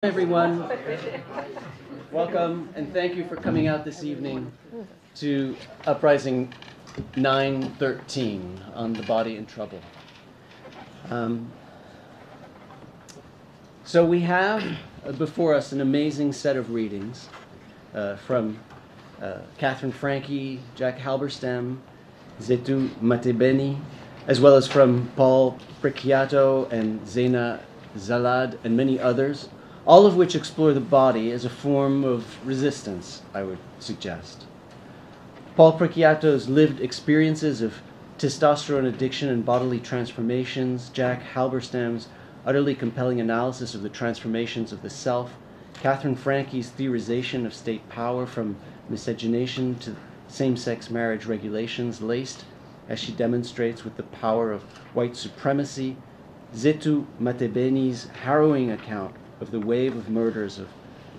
Everyone, welcome and thank you for coming out this evening to Uprising 913 on the body in trouble. So we have before us an amazing set of readings from Katherine Franke, Jack Halberstam, Zethu Matebeni, as well as from Paul Pricchiato and Zena Zalad and many others, all of which explore the body as a form of resistance, I would suggest. Paul Pricchiato's lived experiences of testosterone addiction and bodily transformations, Jack Halberstam's utterly compelling analysis of the transformations of the self, Katherine Franke's theorization of state power from miscegenation to same-sex marriage regulations, laced, as she demonstrates, with the power of white supremacy, Zethu Matebeni's harrowing account of the wave of murders of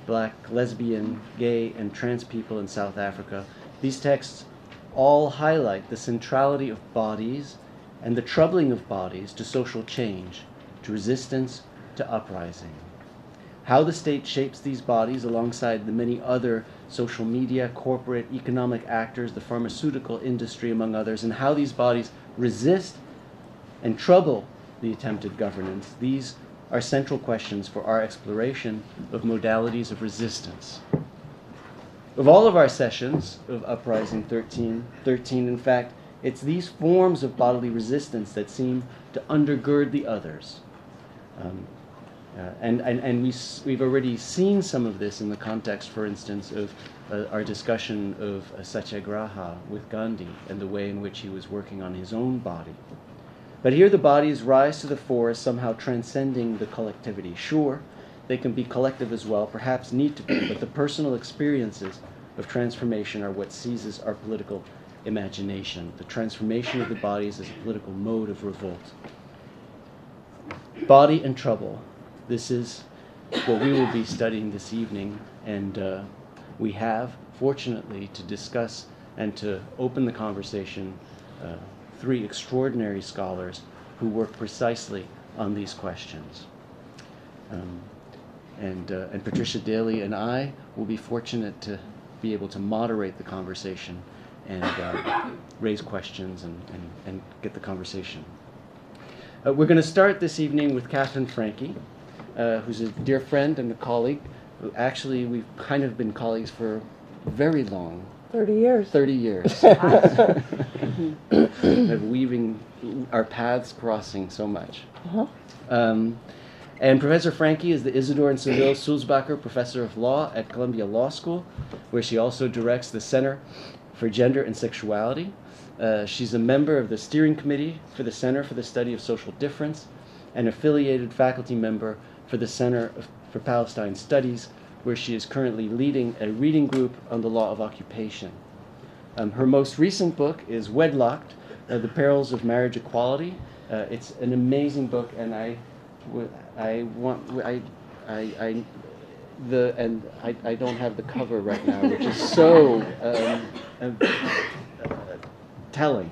black, lesbian, gay, and trans people in South Africa. These texts all highlight the centrality of bodies and the troubling of bodies to social change, to resistance, to uprising. How the state shapes these bodies alongside the many other social media, corporate, economic actors, the pharmaceutical industry, among others, and how these bodies resist and trouble the attempted governance. These are central questions for our exploration of modalities of resistance. Of all of our sessions of Uprising 13, in fact, it's these forms of bodily resistance that seem to undergird the others. We've already seen some of this in the context, for instance, of our discussion of Satyagraha with Gandhi and the way in which he was working on his own body. But here the bodies rise to the fore as somehow transcending the collectivity. Sure, they can be collective as well, perhaps need to be, but the personal experiences of transformation are what seizes our political imagination. The transformation of the bodies as a political mode of revolt. Body and trouble. This is what we will be studying this evening, and we have, fortunately, to discuss and to open the conversation three extraordinary scholars who work precisely on these questions. And Patricia, Dailey, and I will be fortunate to be able to moderate the conversation and raise questions and get the conversation. We're going to start this evening with Katherine Franke, who's a dear friend and a colleague. Actually, we've kind of been colleagues for very long. 30 years. 30 years. Of weaving our paths crossing so much. Uh-huh. And Professor Franke is the Isidor and Seville Sulzbacher Professor of Law at Columbia Law School, where she also directs the Center for Gender and Sexuality. She's a member of the Steering Committee for the Center for the Study of Social Difference, and affiliated faculty member for the Center for Palestine Studies, where she is currently leading a reading group on the law of occupation. Her most recent book is Wedlocked, The Perils of Marriage Equality. It's an amazing book, and I don't have the cover right now, which is so telling.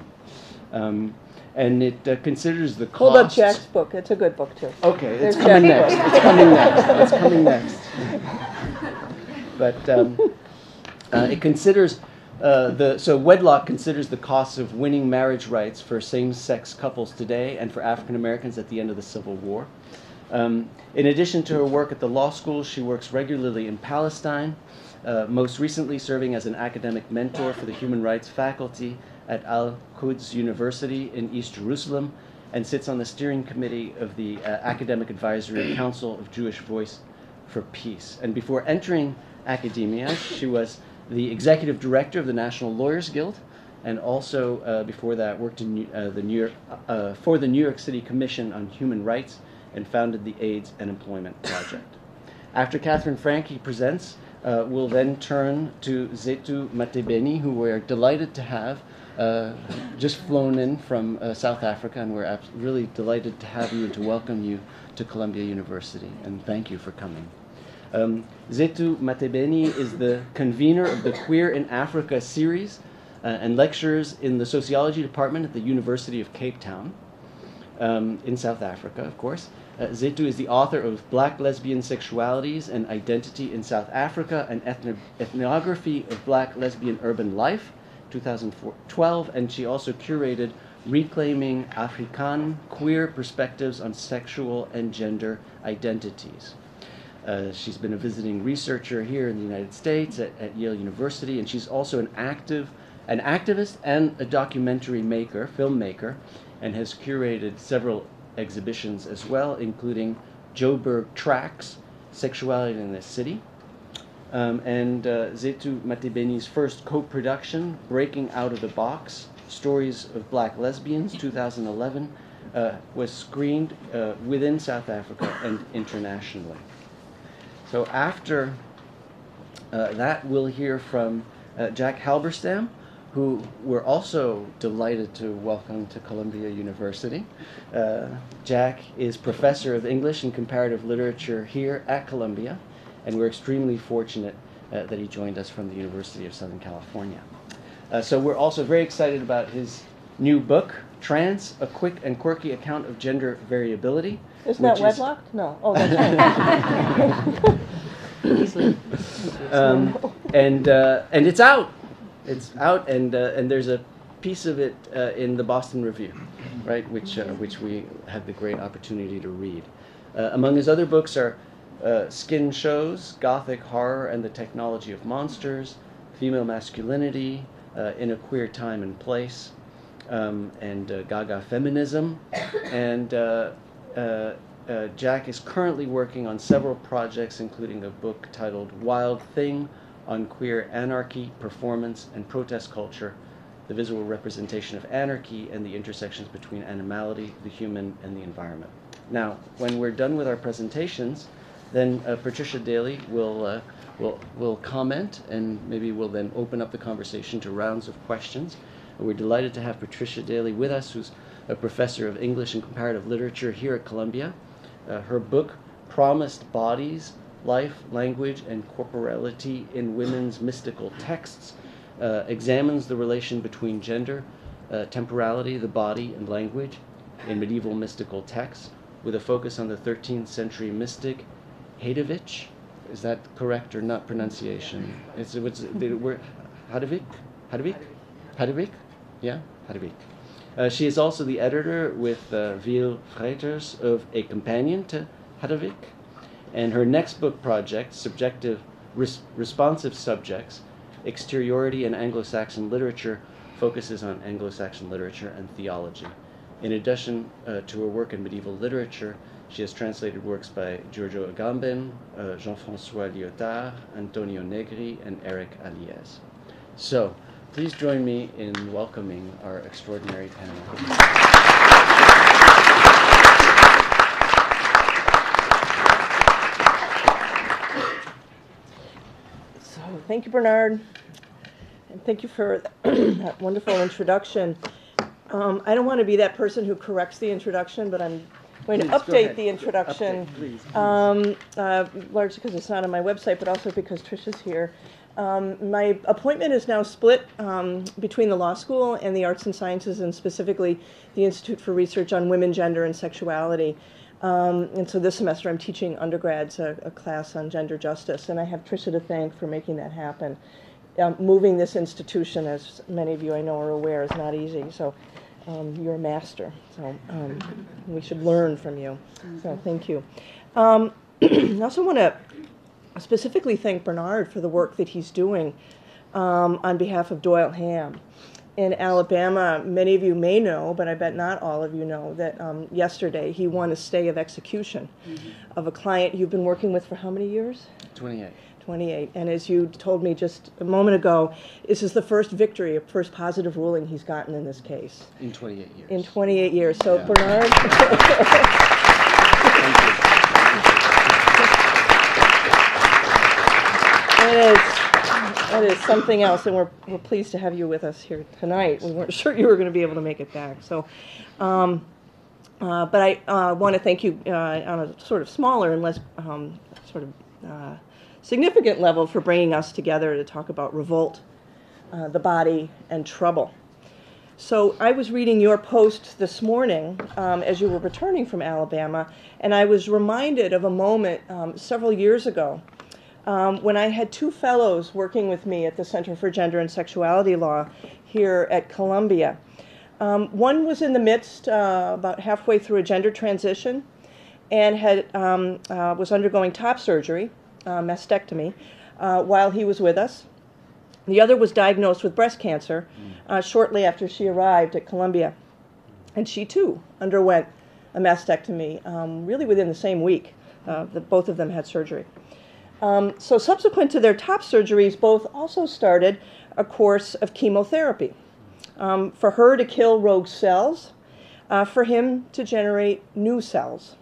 And it considers the cost. Hold up Jack's book. It's a good book, too. Okay, it's coming next. It's coming next. It's coming next. But it considers so Wedlock considers the costs of winning marriage rights for same-sex couples today and for African Americans at the end of the Civil War. In addition to her work at the law school, she works regularly in Palestine, most recently serving as an academic mentor for the human rights faculty at Al-Quds University in East Jerusalem, and sits on the steering committee of the Academic Advisory Council of Jewish Voice for Peace. And before entering academia, she was the executive director of the National Lawyers Guild, and also before that worked in for the New York City Commission on Human Rights and founded the AIDS and Employment Project. After Katherine Franke presents, we'll then turn to Zethu Matebeni, who we're delighted to have just flown in from South Africa, and we're really delighted to have you and to welcome you to Columbia University, and thank you for coming. Zethu Matebeni is the convener of the Queer in Africa series and lectures in the sociology department at the University of Cape Town. in South Africa, of course. Zethu is the author of Black Lesbian Sexualities and Identity in South Africa, an ethnography of Black lesbian urban life, 2012, and she also curated Reclaiming Afrikaan Queer Perspectives on Sexual and Gender Identities. She's been a visiting researcher here in the United States at Yale University, and she's also an activist and a documentary maker, filmmaker, and has curated several exhibitions as well, including Joburg Tracks, Sexuality in the City, and Zethu Matebeni's first co-production, Breaking Out of the Box, Stories of Black Lesbians, 2011, was screened within South Africa and internationally. So after that, we'll hear from Jack Halberstam, who we're also delighted to welcome to Columbia University. Jack is professor of English and comparative literature here at Columbia, and we're extremely fortunate that he joined us from the University of Southern California. So we're also very excited about his new book, Trans, A Quick and Quirky Account of Gender Variability. Isn't that wedlocked? No. Oh, that's right. And it's out. It's out, and there's a piece of it in the Boston Review, right, which we had the great opportunity to read. Among his other books are Skin Shows, Gothic Horror and the Technology of Monsters, Female Masculinity in a Queer Time and Place, and Gaga Feminism. And Jack is currently working on several projects, including a book titled Wild Thing, on queer anarchy, performance, and protest culture, the visual representation of anarchy and the intersections between animality, the human, and the environment. Now, when we're done with our presentations, then Patricia Dailey will comment, and maybe we'll then open up the conversation to rounds of questions. And we're delighted to have Patricia Dailey with us, who's a professor of English and comparative literature here at Columbia. Her book, Promised Bodies, Life, Language, and Corporality in Women's Mystical Texts, examines the relation between gender, temporality, the body, and language in medieval mystical texts, with a focus on the 13th century mystic Hadovich. Is that correct or not pronunciation? It's the word Hadovich? Yeah, Hadovich. She is also the editor with Viel Freiters of A Companion to Hadovich. And her next book project, Subjective Responsive Subjects, Exteriority in Anglo-Saxon Literature, focuses on Anglo-Saxon literature and theology. In addition to her work in medieval literature, she has translated works by Giorgio Agamben, Jean-François Lyotard, Antonio Negri, and Eric Aliès. So, please join me in welcoming our extraordinary panel. Thank you, Bernard, and thank you for that wonderful introduction. I don't want to be that person who corrects the introduction, but I'm going to update the introduction, largely because it's not on my website, but also because Tricia's here. My appointment is now split between the law school and the arts and sciences, and specifically the Institute for Research on Women, Gender, and Sexuality. And so this semester I'm teaching undergrads a class on gender justice, and I have Tricia to thank for making that happen. Moving this institution, as many of you I know are aware, is not easy, so you're a master, so we should learn from you, so thank you. I also want to specifically thank Bernard for the work that he's doing on behalf of Doyle Ham. In Alabama, many of you may know, but I bet not all of you know, that yesterday he won a stay of execution of a client you've been working with for how many years? 28. 28. And as you told me just a moment ago, this is the first victory, a first positive ruling he's gotten in this case. In 28 years. In 28 years. So, yeah. Bernard. It is something else, and we're pleased to have you with us here tonight. We weren't sure you were going to be able to make it back. So, but I want to thank you on a sort of smaller and less significant level for bringing us together to talk about revolt, the body, and trouble. So I was reading your post this morning as you were returning from Alabama, and I was reminded of a moment several years ago when I had two fellows working with me at the Center for Gender and Sexuality Law here at Columbia. One was in the midst, about halfway through a gender transition, and was undergoing top surgery, mastectomy, while he was with us. The other was diagnosed with breast cancer shortly after she arrived at Columbia. And she, too, underwent a mastectomy really within the same week that both of them had surgery. So subsequent to their top surgeries, both also started a course of chemotherapy for her to kill rogue cells, for him to generate new cells.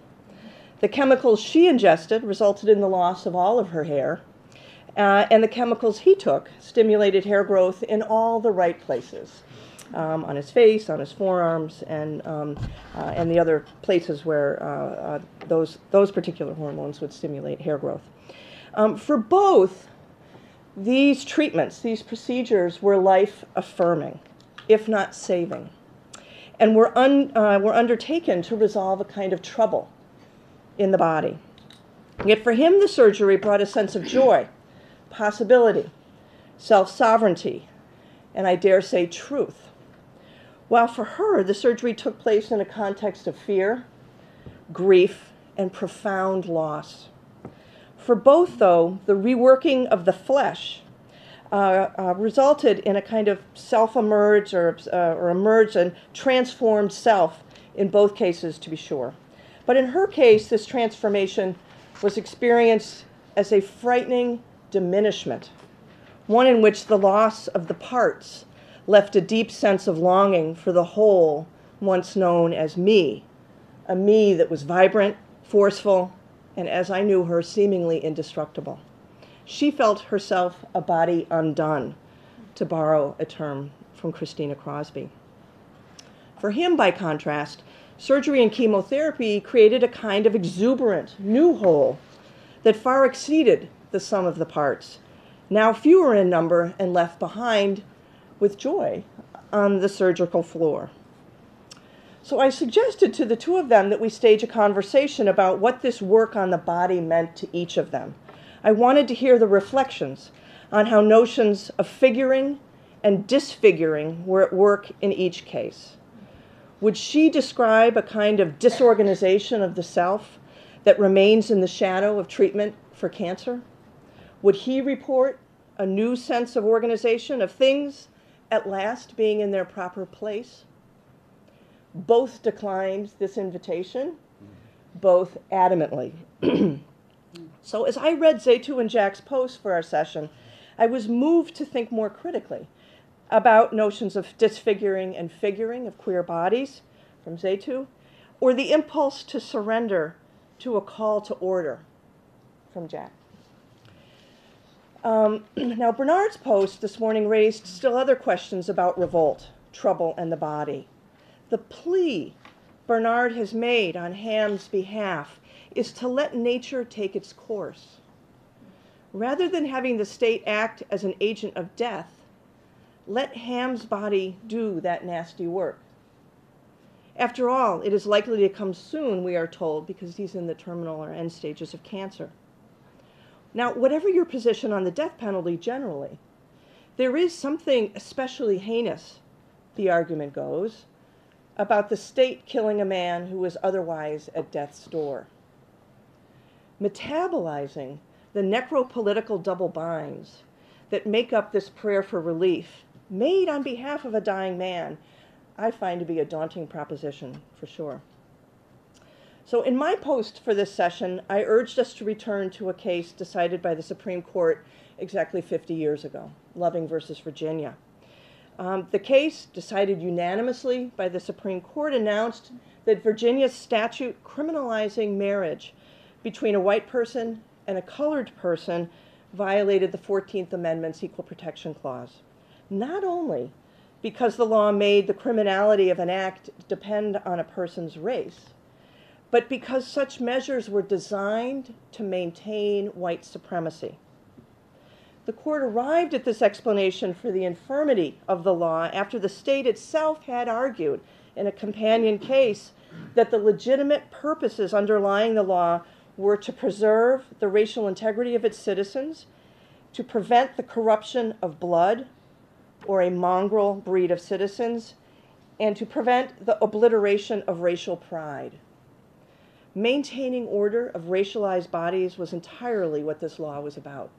The chemicals she ingested resulted in the loss of all of her hair, and the chemicals he took stimulated hair growth in all the right places, on his face, on his forearms, and the other places where those particular hormones would stimulate hair growth. For both, these treatments, these procedures were life-affirming, if not saving, and were undertaken to resolve a kind of trouble in the body. Yet for him, the surgery brought a sense of joy, possibility, self-sovereignty, and I dare say truth. While for her, the surgery took place in a context of fear, grief, and profound loss. For both, though, the reworking of the flesh resulted in a kind of self-emerge or emerge and transformed self in both cases, to be sure. But in her case, this transformation was experienced as a frightening diminishment, one in which the loss of the parts left a deep sense of longing for the whole once known as me, a me that was vibrant, forceful, and as I knew her, seemingly indestructible. She felt herself a body undone, to borrow a term from Christina Crosby. For him, by contrast, surgery and chemotherapy created a kind of exuberant, new whole that far exceeded the sum of the parts, now fewer in number and left behind with joy on the surgical floor. So I suggested to the two of them that we stage a conversation about what this work on the body meant to each of them. I wanted to hear the reflections on how notions of figuring and disfiguring were at work in each case. Would she describe a kind of disorganization of the self that remains in the shadow of treatment for cancer? Would he report a new sense of organization, of things at last being in their proper place? Both declined this invitation, both adamantly. So as I read Zethu and Jack's post for our session, I was moved to think more critically about notions of disfiguring and figuring of queer bodies from Zethu, or the impulse to surrender to a call to order from Jack. Now, Bernard's post this morning raised still other questions about revolt, trouble, and the body. The plea Bernard has made on Ham's behalf is to let nature take its course. Rather than having the state act as an agent of death, let Ham's body do that nasty work. After all, it is likely to come soon, we are told, because he's in the terminal or end stages of cancer. Now, whatever your position on the death penalty generally, there is something especially heinous, the argument goes, about the state killing a man who was otherwise at death's door. Metabolizing the necropolitical double binds that make up this prayer for relief, made on behalf of a dying man, I find to be a daunting proposition, for sure. So in my post for this session, I urged us to return to a case decided by the Supreme Court exactly 50 years ago, Loving versus Virginia. The case, decided unanimously by the Supreme Court, announced that Virginia's statute criminalizing marriage between a white person and a colored person violated the 14th Amendment's Equal Protection Clause. Not only because the law made the criminality of an act depend on a person's race, but because such measures were designed to maintain white supremacy. The court arrived at this explanation for the infirmity of the law after the state itself had argued in a companion case that the legitimate purposes underlying the law were to preserve the racial integrity of its citizens, to prevent the corruption of blood or a mongrel breed of citizens, and to prevent the obliteration of racial pride. Maintaining order of racialized bodies was entirely what this law was about.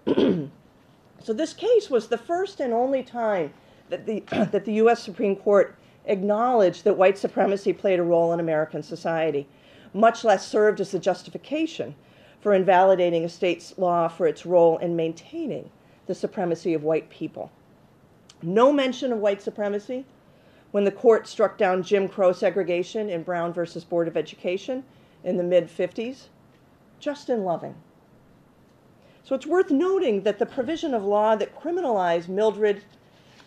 So this case was the first and only time that the U.S. Supreme Court acknowledged that white supremacy played a role in American society, much less served as the justification for invalidating a state's law for its role in maintaining the supremacy of white people. No mention of white supremacy when the court struck down Jim Crow segregation in Brown versus Board of Education in the mid-50s, just in Loving. So it's worth noting that the provision of law that criminalized Mildred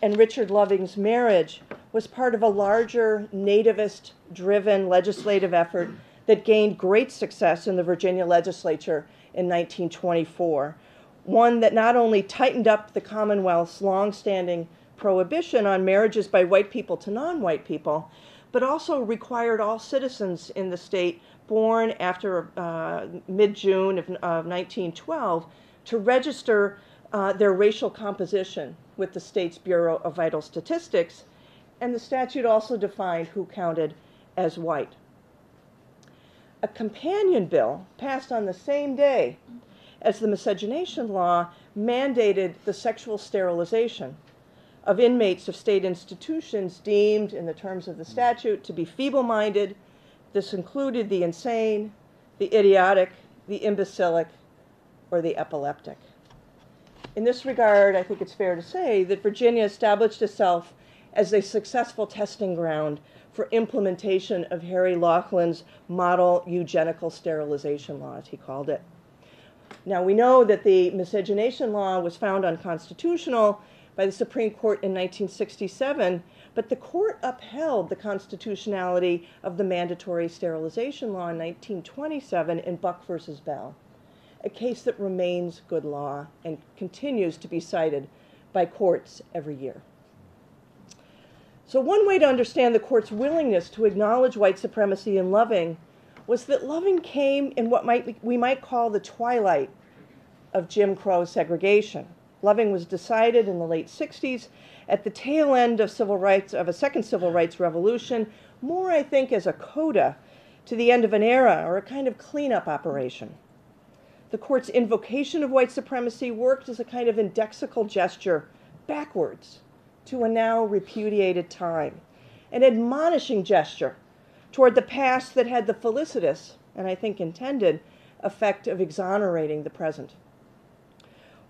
and Richard Loving's marriage was part of a larger nativist-driven legislative effort that gained great success in the Virginia legislature in 1924, one that not only tightened up the Commonwealth's long-standing prohibition on marriages by white people to non-white people, but also required all citizens in the state born after mid-June of 1912 to register their racial composition with the state's Bureau of Vital Statistics, and the statute also defined who counted as white. A companion bill passed on the same day as the miscegenation law mandated the sexual sterilization of inmates of state institutions deemed, in the terms of the statute, to be feeble-minded. This included the insane, the idiotic, the imbecilic, or the epileptic. In this regard, I think it's fair to say that Virginia established itself as a successful testing ground for implementation of Harry Laughlin's model eugenical sterilization law, as he called it. Now, we know that the miscegenation law was found unconstitutional by the Supreme Court in 1967, but the court upheld the constitutionality of the mandatory sterilization law in 1927 in Buck versus Bell, a case that remains good law and continues to be cited by courts every year. So one way to understand the court's willingness to acknowledge white supremacy in Loving was that Loving came in what we might call the twilight of Jim Crow segregation. Loving was decided in the late 60s at the tail end of a second civil rights revolution, more, I think, as a coda to the end of an era or a kind of cleanup operation. The court's invocation of white supremacy worked as a kind of indexical gesture backwards to a now repudiated time, an admonishing gesture toward the past that had the felicitous, and I think intended, effect of exonerating the present.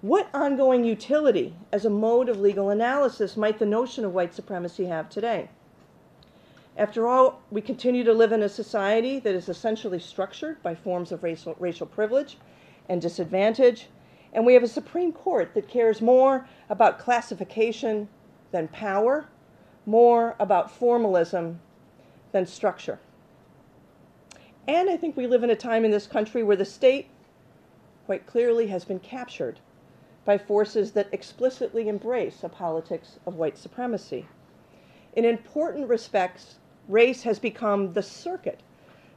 What ongoing utility as a mode of legal analysis might the notion of white supremacy have today? After all, we continue to live in a society that is essentially structured by forms of racial privilege and disadvantage, and we have a Supreme Court that cares more about classification than power, more about formalism than structure. And I think we live in a time in this country where the state quite clearly has been captured by forces that explicitly embrace a politics of white supremacy. In important respects, race has become the circuit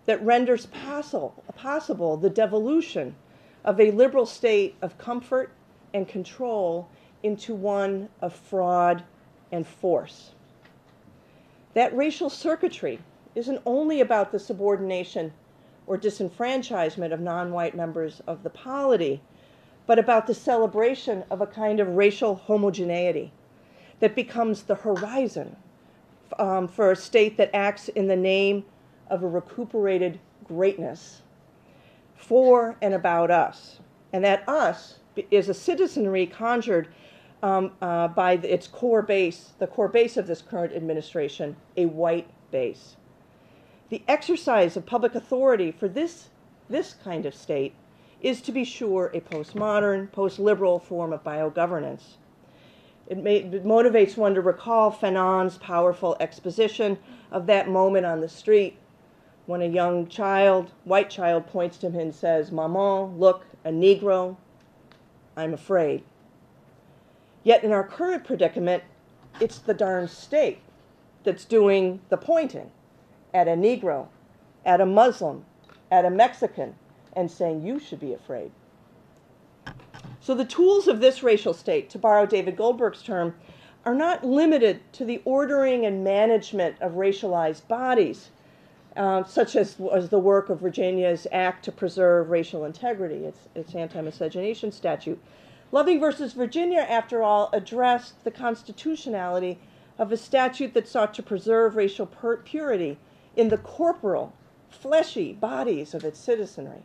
that renders possible the devolution of a liberal state of comfort and control into one of fraud and force. That racial circuitry isn't only about the subordination or disenfranchisement of non-white members of the polity, but about the celebration of a kind of racial homogeneity that becomes the horizon for a state that acts in the name of a recuperated greatness for and about us. And that us is a citizenry conjured by its core base, the core base of this current administration, a white base. The exercise of public authority for this kind of state is, to be sure, a postmodern, post-liberal form of biogovernance. It motivates one to recall Fanon's powerful exposition of that moment on the street when a young child, white child, points to him and says, "Maman, look, a Negro, I'm afraid." Yet in our current predicament, it's the darn state that's doing the pointing at a Negro, at a Muslim, at a Mexican, and saying, you should be afraid. So the tools of this racial state, to borrow David Goldberg's term, are not limited to the ordering and management of racialized bodies, such as was the work of Virginia's Act to Preserve Racial Integrity, its anti-miscegenation statute. Loving versus Virginia, after all, addressed the constitutionality of a statute that sought to preserve racial purity in the corporal, fleshy bodies of its citizenry.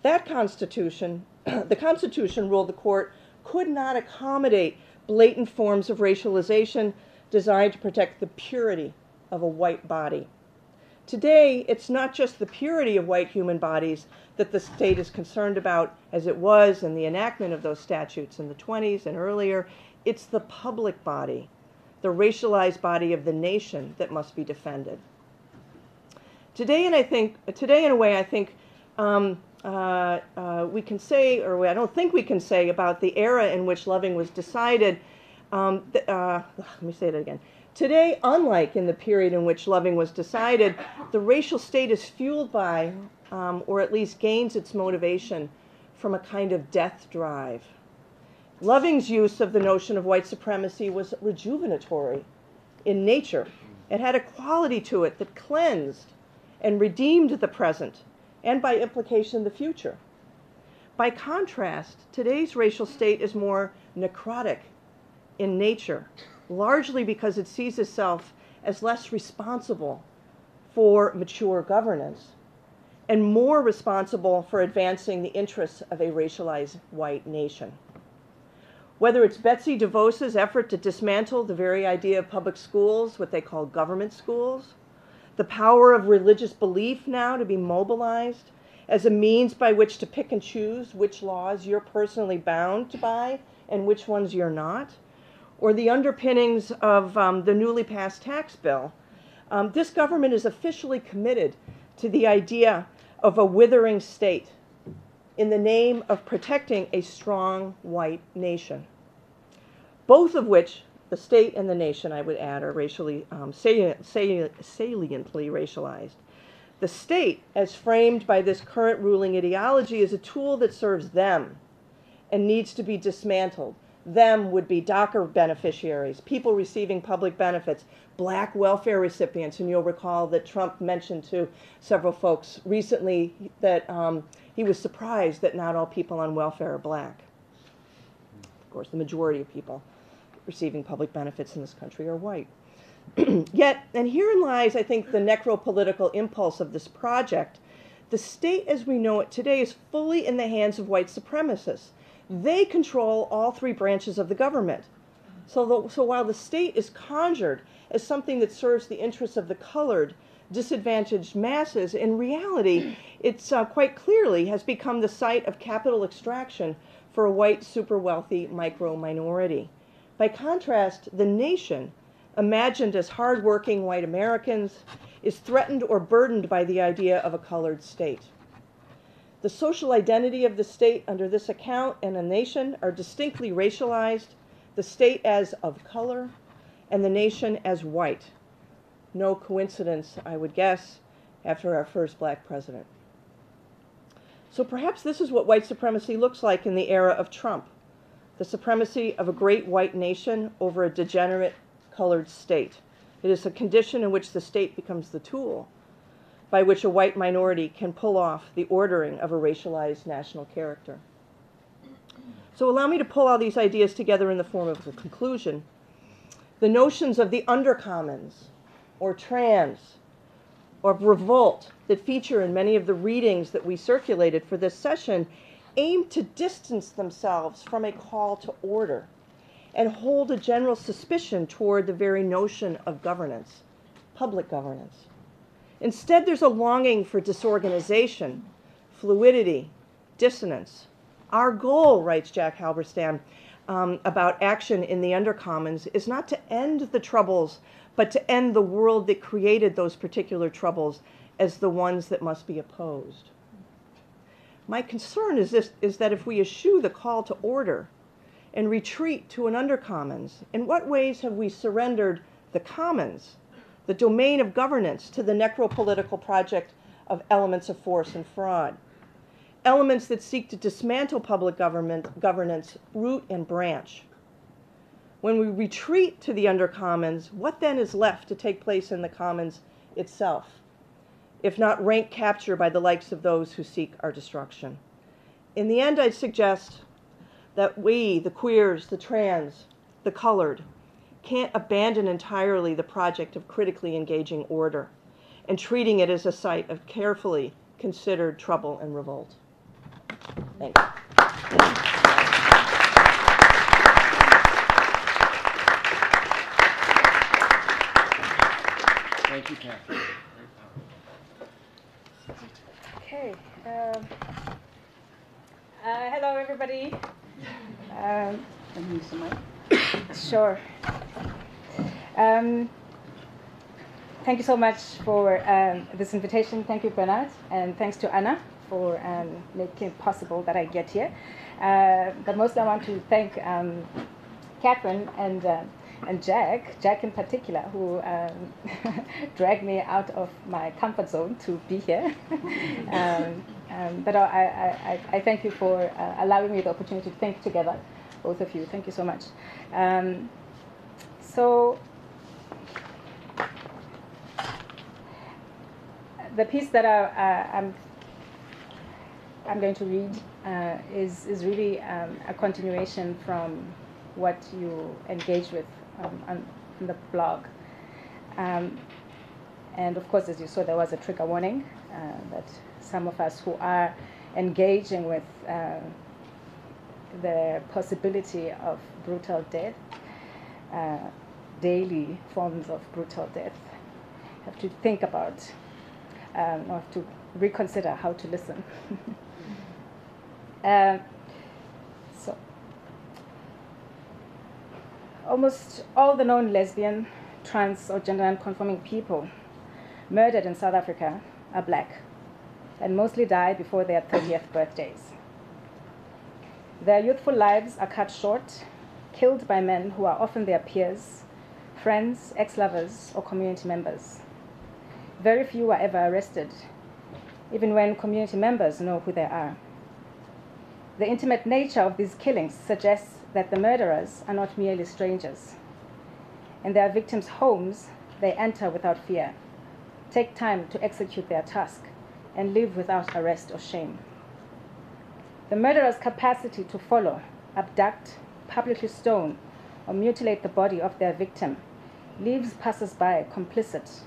That constitution, the Constitution ruled the court could not accommodate blatant forms of racialization designed to protect the purity of a white body. Today, it's not just the purity of white human bodies that the state is concerned about, as it was in the enactment of those statutes in the 20s and earlier. It's the public body, the racialized body of the nation, that must be defended. Today, in a way, I think we can say, or I don't think we can say about the era in which Loving was decided. Let me say that again. Today, unlike in the period in which Loving was decided, the racial state is fueled by, or at least gains its motivation from, a kind of death drive. Loving's use of the notion of white supremacy was rejuvenatory in nature. It had a quality to it that cleansed and redeemed the present, and by implication the future. By contrast, today's racial state is more necrotic in nature, largely because it sees itself as less responsible for mature governance and more responsible for advancing the interests of a racialized white nation. Whether it's Betsy DeVos's effort to dismantle the very idea of public schools, what they call government schools, the power of religious belief now to be mobilized as a means by which to pick and choose which laws you're personally bound by and which ones you're not, or the underpinnings of the newly passed tax bill, this government is officially committed to the idea of a withering state in the name of protecting a strong white nation, both of which, the state and the nation, I would add, are racially saliently racialized. The state, as framed by this current ruling ideology, is a tool that serves them and needs to be dismantled. Them would be DACA beneficiaries, people receiving public benefits, black welfare recipients, and you'll recall that Trump mentioned to several folks recently that he was surprised that not all people on welfare are black. Of course, the majority of people receiving public benefits in this country are white. Yet, and herein lies, I think, the necropolitical impulse of this project, the state as we know it today is fully in the hands of white supremacists. They control all three branches of the government. So while the state is conjured as something that serves the interests of the colored, disadvantaged masses, in reality, it's quite clearly has become the site of capital extraction for a white, super wealthy micro-minority. By contrast, the nation, imagined as hardworking white Americans, is threatened or burdened by the idea of a colored state. The social identity of the state under this account and a nation are distinctly racialized, the state as of color and the nation as white. No coincidence, I would guess, after our first black president. So perhaps this is what white supremacy looks like in the era of Trump, the supremacy of a great white nation over a degenerate colored state. It is a condition in which the state becomes the tool by which a white minority can pull off the ordering of a racialized national character. So allow me to pull all these ideas together in the form of a conclusion. The notions of the undercommons, or trans, or revolt that feature in many of the readings that we circulated for this session aim to distance themselves from a call to order and hold a general suspicion toward the very notion of governance, public governance. Instead, there's a longing for disorganization, fluidity, dissonance. Our goal, writes Jack Halberstam about action in the undercommons, is not to end the troubles, but to end the world that created those particular troubles as the ones that must be opposed. My concern is that if we eschew the call to order and retreat to an undercommons? In what ways have we surrendered the commons, the domain of governance, to the necropolitical project of elements of force and fraud? Elements that seek to dismantle public governance, root and branch. When we retreat to the undercommons, what then is left to take place in the commons itself, if not rank capture by the likes of those who seek our destruction? In the end, I'd suggest that we, the queers, the trans, the colored, can't abandon entirely the project of critically engaging order and treating it as a site of carefully considered trouble and revolt. Thanks. Thank you, Katherine. Okay. Hello, everybody. Can you use the mic? Sure. Thank you so much for this invitation. Thank you, Bernard, and thanks to Anna for making it possible that I get here. But mostly I want to thank Katherine and Jack in particular, who dragged me out of my comfort zone to be here. But I thank you for allowing me the opportunity to think together, both of you. Thank you so much. So the piece that I'm going to read is really a continuation from what you engage with on the blog. And of course, as you saw, there was a trigger warning that some of us who are engaging with the possibility of brutal death, daily forms of brutal death, have to think about, or have to reconsider how to listen. So, almost all the known lesbian, trans, or gender non-conforming people murdered in South Africa are black, and mostly die before their 30th birthdays. Their youthful lives are cut short, killed by men who are often their peers, friends, ex-lovers, or community members. Very few are ever arrested, even when community members know who they are. The intimate nature of these killings suggests that the murderers are not merely strangers. In their victims' homes, they enter without fear, take time to execute their task, and live without arrest or shame. The murderer's capacity to follow, abduct, publicly stone, or mutilate the body of their victim leaves passers-by complicit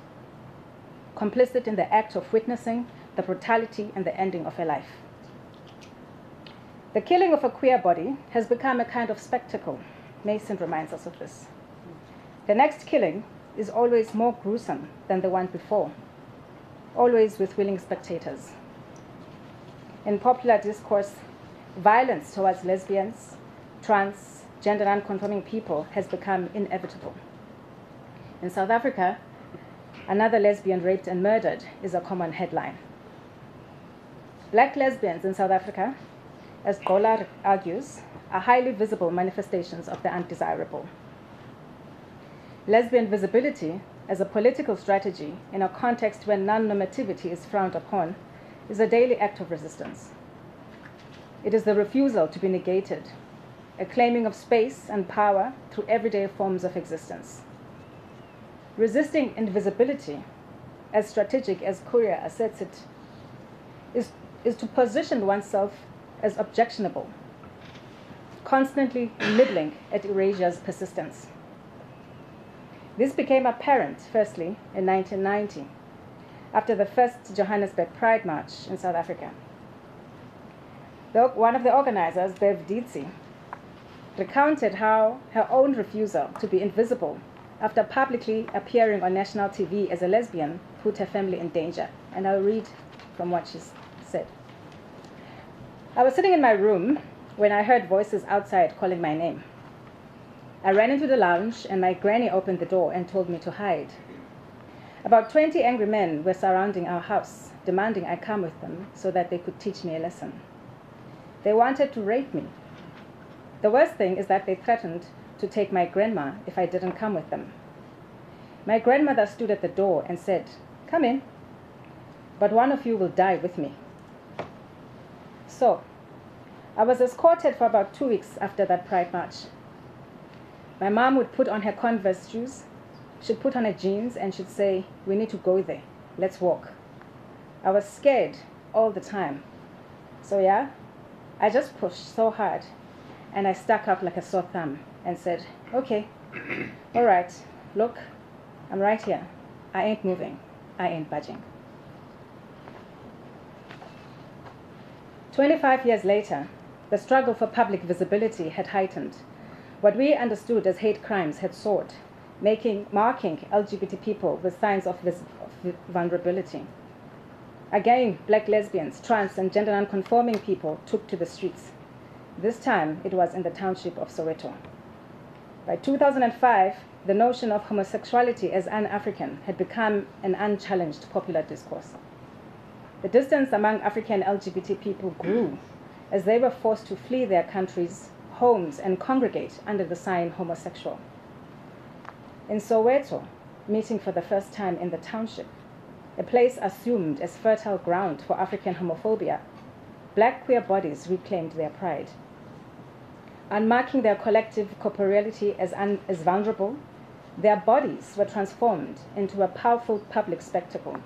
in the act of witnessing the brutality and the ending of a life. The killing of a queer body has become a kind of spectacle. Mason reminds us of this. The next killing is always more gruesome than the one before, always with willing spectators. In popular discourse, violence towards lesbians, trans, gender non-conforming people has become inevitable. In South Africa, another lesbian raped and murdered is a common headline. Black lesbians in South Africa, as Golar argues, are highly visible manifestations of the undesirable. Lesbian visibility as a political strategy in a context where non-normativity is frowned upon is a daily act of resistance. It is the refusal to be negated, a claiming of space and power through everyday forms of existence. Resisting invisibility, as strategic as Courier asserts it, is to position oneself as objectionable, constantly nibbling at erasure's persistence. This became apparent, firstly, in 1990, after the first Johannesburg Pride March in South Africa. One of the organizers, Bev Dietzi, recounted how her own refusal to be invisible after publicly appearing on national TV as a lesbian put her family in danger. And I'll read from what she said. I was sitting in my room when I heard voices outside calling my name. I ran into the lounge and my granny opened the door and told me to hide. About 20 angry men were surrounding our house, demanding I come with them so that they could teach me a lesson. They wanted to rape me. The worst thing is that they threatened to take my grandma if I didn't come with them. My grandmother stood at the door and said, "Come in, but one of you will die with me." So, I was escorted for about 2 weeks after that Pride March. My mom would put on her Converse shoes, she'd put on her jeans, and she'd say, "We need to go there, let's walk." I was scared all the time. So yeah, I just pushed so hard, and I stuck up like a sore thumb and said, "Okay, all right, look, I'm right here. I ain't moving. I ain't budging." 25 years later, the struggle for public visibility had heightened. What we understood as hate crimes had soared, marking LGBT people with signs of vulnerability. Again, black lesbians, trans, and gender non-conforming people took to the streets. This time, it was in the township of Soweto. By 2005, the notion of homosexuality as un-African had become an unchallenged popular discourse. The distance among African LGBT people grew as they were forced to flee their countries, homes, and congregate under the sign homosexual. In Soweto, meeting for the first time in the township, a place assumed as fertile ground for African homophobia, black queer bodies reclaimed their pride. Unmarking their collective corporeality as vulnerable, their bodies were transformed into a powerful public spectacle.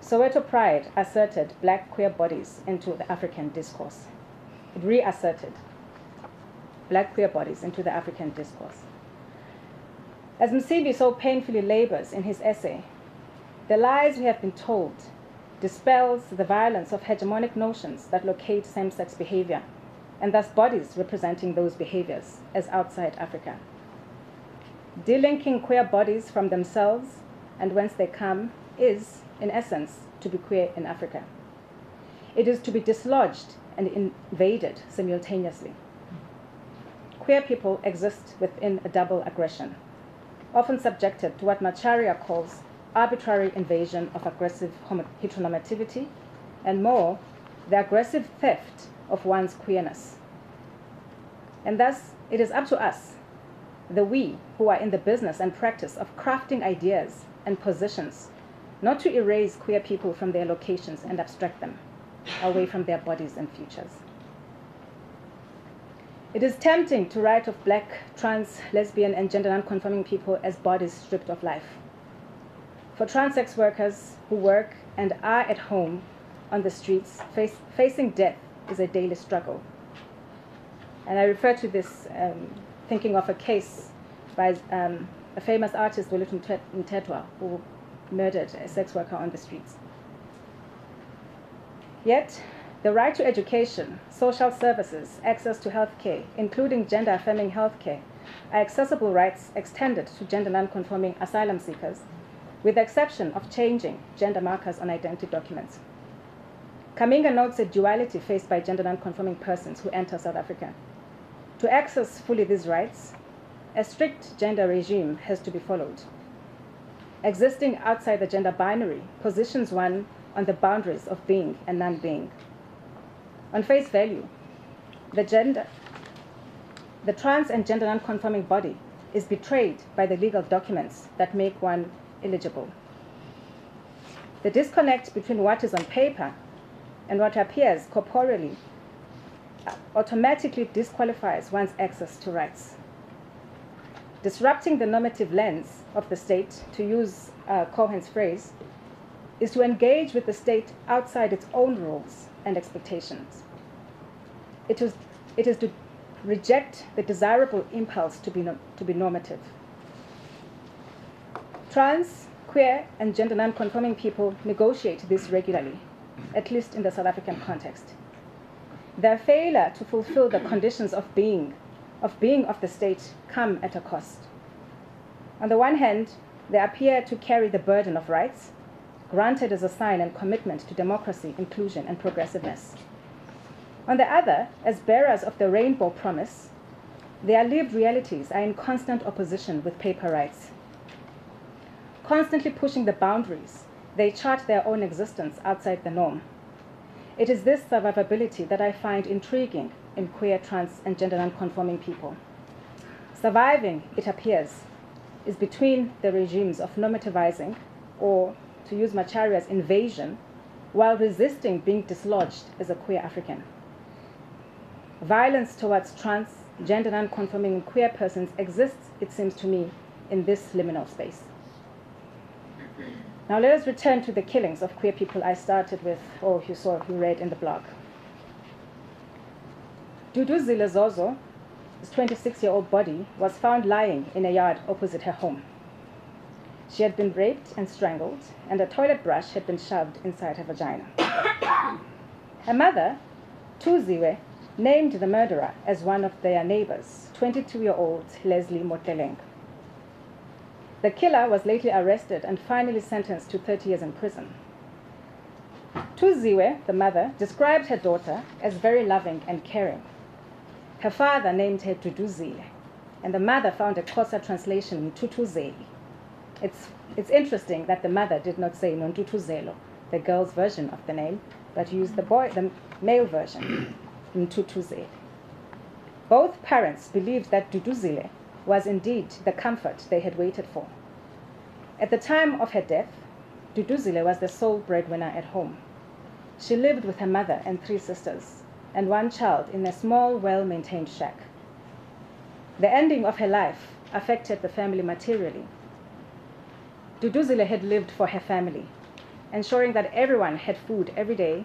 Soweto Pride asserted black queer bodies into the African discourse. It reasserted black queer bodies into the African discourse. As Msibi so painfully labors in his essay, the lies we have been told dispels the violence of hegemonic notions that locate same-sex behavior, and thus bodies representing those behaviors as outside Africa. Delinking queer bodies from themselves and whence they come is, in essence, to be queer in Africa. It is to be dislodged and invaded simultaneously. Queer people exist within a double aggression, often subjected to what Macharia calls arbitrary invasion of aggressive heteronormativity, and more, the aggressive theft of one's queerness. And thus, it is up to us, the we who are in the business and practice of crafting ideas and positions, not to erase queer people from their locations and abstract them away from their bodies and futures. It is tempting to write of black, trans, lesbian, and gender non-conforming people as bodies stripped of life. For trans sex workers who work and are at home on the streets, facing death is a daily struggle. And I refer to this thinking of a case by a famous artist, Wolutu Mtetwa, who murdered a sex worker on the streets. Yet, the right to education, social services, access to healthcare, including gender-affirming healthcare, are accessible rights extended to gender non-conforming asylum seekers, with the exception of changing gender markers on identity documents. Kaminga notes a duality faced by gender non-conforming persons who enter South Africa. To access fully these rights, a strict gender regime has to be followed. Existing outside the gender binary positions one on the boundaries of being and non-being. On face value, the trans and gender non-conforming body is betrayed by the legal documents that make one eligible. The disconnect between what is on paper and what appears corporeally automatically disqualifies one's access to rights. Disrupting the normative lens of the state, to use Cohen's phrase, is to engage with the state outside its own rules and expectations. It is to reject the desirable impulse to be normative. Trans, queer, and gender non-conforming people negotiate this regularly, at least in the South African context. Their failure to fulfill the conditions of being of the state come at a cost. On the one hand, they appear to carry the burden of rights, granted as a sign and commitment to democracy, inclusion, and progressiveness. On the other, as bearers of the rainbow promise, their lived realities are in constant opposition with paper rights. Constantly pushing the boundaries, they chart their own existence outside the norm. It is this survivability that I find intriguing in queer, trans, and gender non-conforming people. Surviving, it appears, is between the regimes of normativizing, or, to use Macharia's, invasion, while resisting being dislodged as a queer African. Violence towards trans, gender non-conforming, and queer persons exists, it seems to me, in this liminal space. Now let us return to the killings of queer people I started with, or you read in the blog. Duduzile Zozo, his 26-year-old body, was found lying in a yard opposite her home. She had been raped and strangled, and a toilet brush had been shoved inside her vagina. Her mother, Tuziwe, named the murderer as one of their neighbors, 22-year-old Leslie Moteleng. The killer was later arrested and finally sentenced to 30 years in prison. Tuziwe, the mother, described her daughter as very loving and caring. Her father named her Duduzile, and the mother found a Xhosa translation, Mtutuzeli. It's interesting that the mother did not say Nontutuzelo, the girl's version of the name, but used the male version, Mtutuzeli. Both parents believed that Duduzile was indeed the comfort they had waited for. At the time of her death, Duduzile was the sole breadwinner at home. She lived with her mother and 3 sisters, and 1 child in a small, well-maintained shack. The ending of her life affected the family materially. Duduzile had lived for her family, ensuring that everyone had food every day,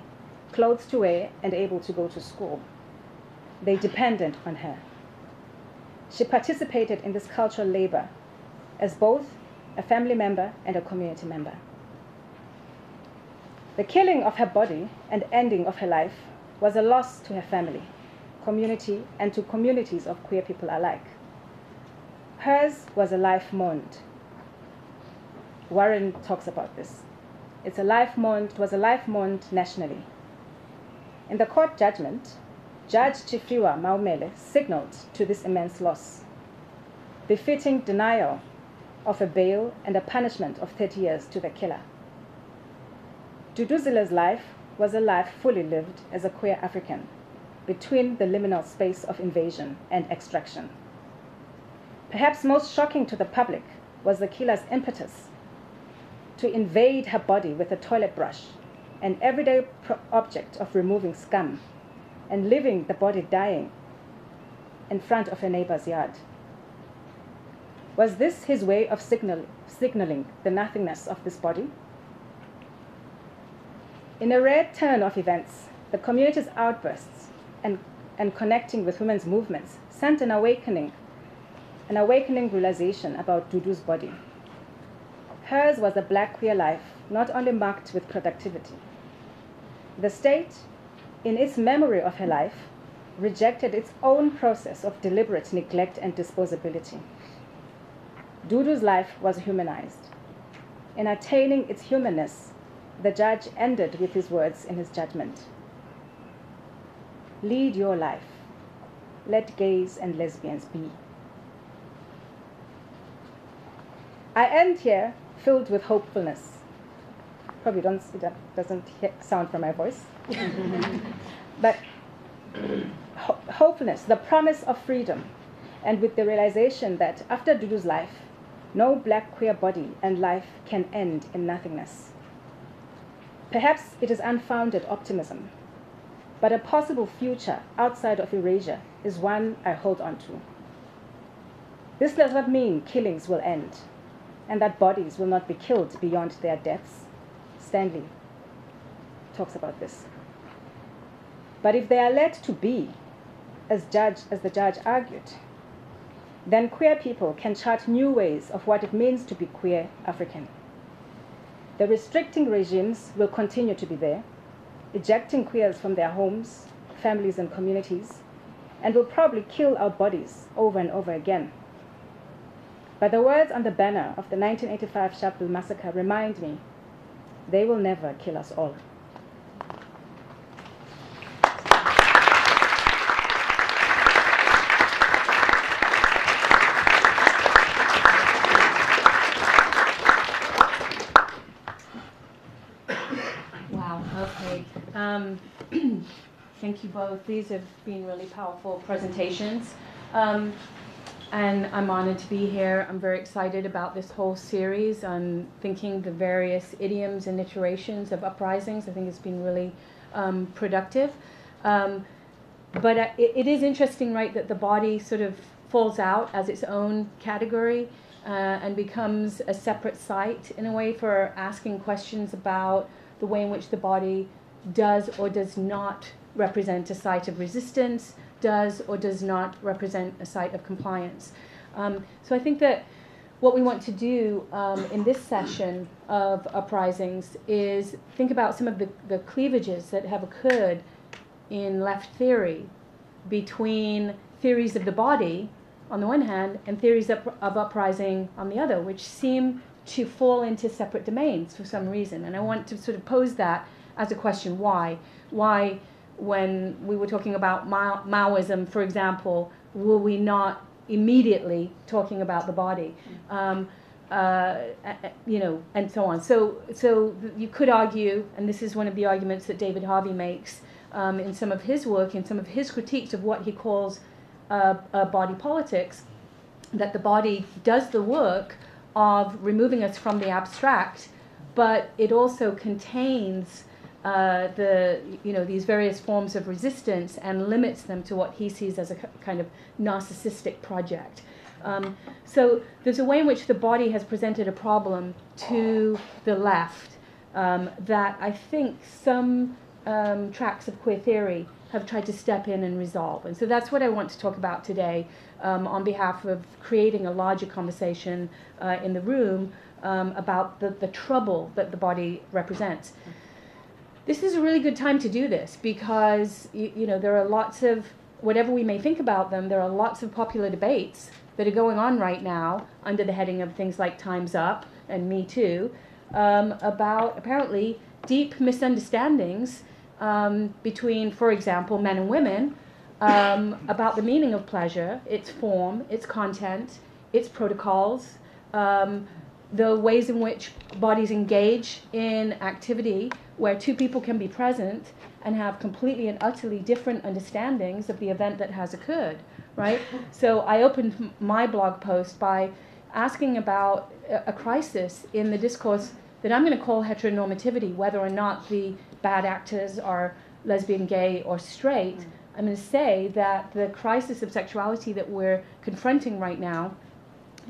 clothes to wear, and able to go to school. They depended on her. She participated in this cultural labor as both a family member and a community member. The killing of her body and ending of her life was a loss to her family, community, and to communities of queer people alike. Hers was a life mourned. Warren talks about this. It was a life mourned nationally. In the court judgment, Judge Chifiwa Maumele signaled to this immense loss, befitting denial of a bail and a punishment of 30 years to the killer. Duduzile's life was a life fully lived as a queer African between the liminal space of invasion and extraction. Perhaps most shocking to the public was the killer's impetus to invade her body with a toilet brush, an everyday object of removing scum, and leaving the body dying in front of a neighbor's yard. Was this his way of signaling the nothingness of this body? In a rare turn of events, the community's outbursts and connecting with women's movements sent an awakening realization about Dudu's body. Hers was a black queer life, not only marked with productivity. The state, in its memory of her life, rejected its own process of deliberate neglect and disposability. Dudu's life was humanized. In attaining its humanness, the judge ended with his words in his judgment. Lead your life. Let gays and lesbians be. I end here filled with hopefulness. Probably doesn't sound from my voice. But hopefulness, the promise of freedom, and with the realization that after Dudu's life, no black queer body and life can end in nothingness. Perhaps it is unfounded optimism, but a possible future outside of erasure is one I hold on to. This does not mean killings will end, and that bodies will not be killed beyond their deaths. Stanley talks about this. But if they are let to be, as the judge argued, then queer people can chart new ways of what it means to be queer African. The restricting regimes will continue to be there, ejecting queers from their homes, families, and communities, and will probably kill our bodies over and over again. But the words on the banner of the 1985 Sharpeville massacre remind me, they will never kill us all. Wow, okay. Thank thank you both. These have been really powerful presentations. And I'm honored to be here. I'm very excited about this whole series on thinking the various idioms and iterations of uprisings. I think it's been really productive. But it is interesting, right, that the body sort of falls out as its own category and becomes a separate site in a way for asking questions about the way in which the body does or does not represent a site of resistance, does or does not represent a site of compliance. So I think that what we want to do in this session of uprisings is think about some of the cleavages that have occurred in left theory between theories of the body on the one hand and theories of uprising on the other, which seem to fall into separate domains for some reason. And I want to sort of pose that as a question. Why? Why, when we were talking about Maoism, for example, were we not immediately talking about the body? You know, and so on. So you could argue, and this is one of the arguments that David Harvey makes in some of his work, in some of his critiques of what he calls body politics, that the body does the work of removing us from the abstract, but it also contains these various forms of resistance and limits them to what he sees as a kind of narcissistic project. So there's a way in which the body has presented a problem to the left that I think some tracks of queer theory have tried to step in and resolve. And so that's what I want to talk about today on behalf of creating a larger conversation in the room about the trouble that the body represents. This is a really good time to do this because, you know, there are lots of, whatever we may think about them, there are lots of popular debates that are going on right now under the heading of things like Time's Up and Me Too about apparently deep misunderstandings between, for example, men and women about the meaning of pleasure, its form, its content, its protocols, the ways in which bodies engage in activity where two people can be present and have completely and utterly different understandings of the event that has occurred, right? So I opened my blog post by asking about a crisis in the discourse that I'm going to call heteronormativity, whether or not the bad actors are lesbian, gay, or straight. I'm going to say that the crisis of sexuality that we're confronting right now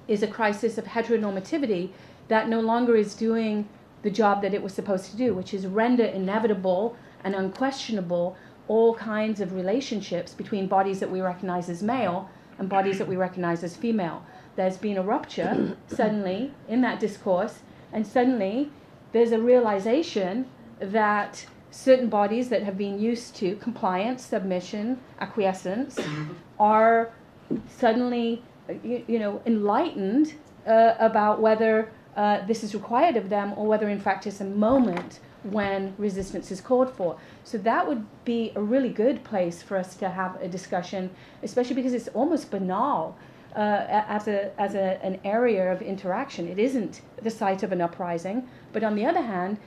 is a crisis of heteronormativity that no longer is doing the job that it was supposed to do, which is render inevitable and unquestionable all kinds of relationships between bodies that we recognize as male and bodies that we recognize as female. There's been a rupture suddenly in that discourse, and suddenly there's a realization that certain bodies that have been used to compliance, submission, acquiescence are suddenly enlightened about whether this is required of them or whether in fact it's a moment when resistance is called for. So that would be a really good place for us to have a discussion, especially because it's almost banal as an area of interaction. It isn't the site of an uprising, but on the other hand,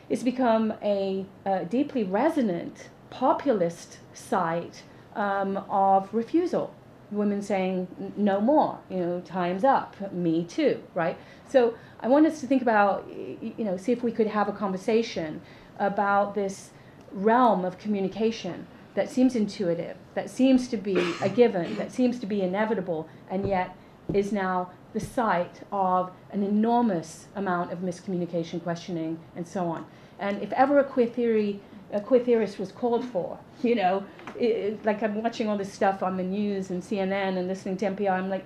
it's become a deeply resonant populist site of refusal. Women saying no more, time's up, me too, right? So I want us to think about, see if we could have a conversation about this realm of communication that seems intuitive, that seems to be a given, that seems to be inevitable, and yet is now the site of an enormous amount of miscommunication, questioning, and so on. And if ever a queer theorist was called for, like I'm watching all this stuff on the news and CNN and listening to NPR, I'm like,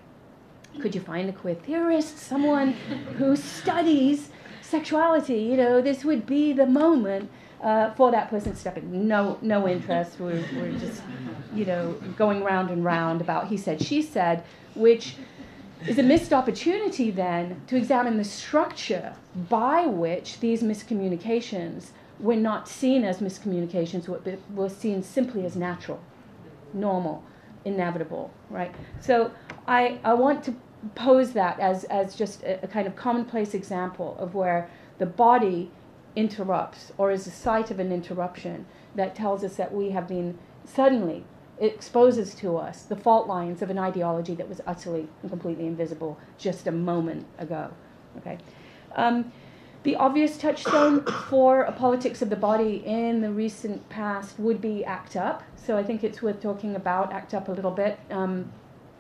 could you find a queer theorist, someone who studies sexuality? This would be the moment for that person to step in. No interest. We're just, going round and round about he said, she said, which is a missed opportunity then to examine the structure by which these miscommunications were not seen as miscommunications, were seen simply as natural, normal, inevitable, right? So I want to pose that as just a kind of commonplace example of where the body interrupts or is the site of an interruption that tells us that we have been suddenly it exposes to us the fault lines of an ideology that was utterly and completely invisible just a moment ago. Okay. The obvious touchstone for a politics of the body in the recent past would be ACT UP. So I think it's worth talking about ACT UP a little bit.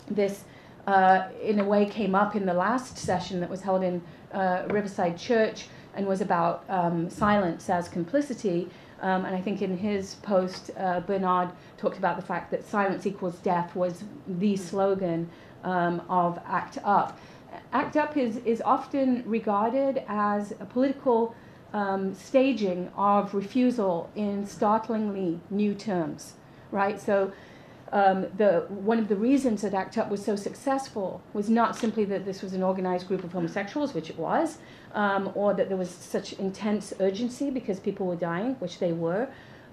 This, in a way, came up in the last session that was held in Riverside Church and was about silence as complicity. And I think in his post, Bernard talked about the fact that silence equals death was the slogan of ACT UP. ACT UP is often regarded as a political staging of refusal in startlingly new terms, right? So one of the reasons that ACT UP was so successful was not simply that this was an organized group of homosexuals, which it was, or that there was such intense urgency because people were dying, which they were,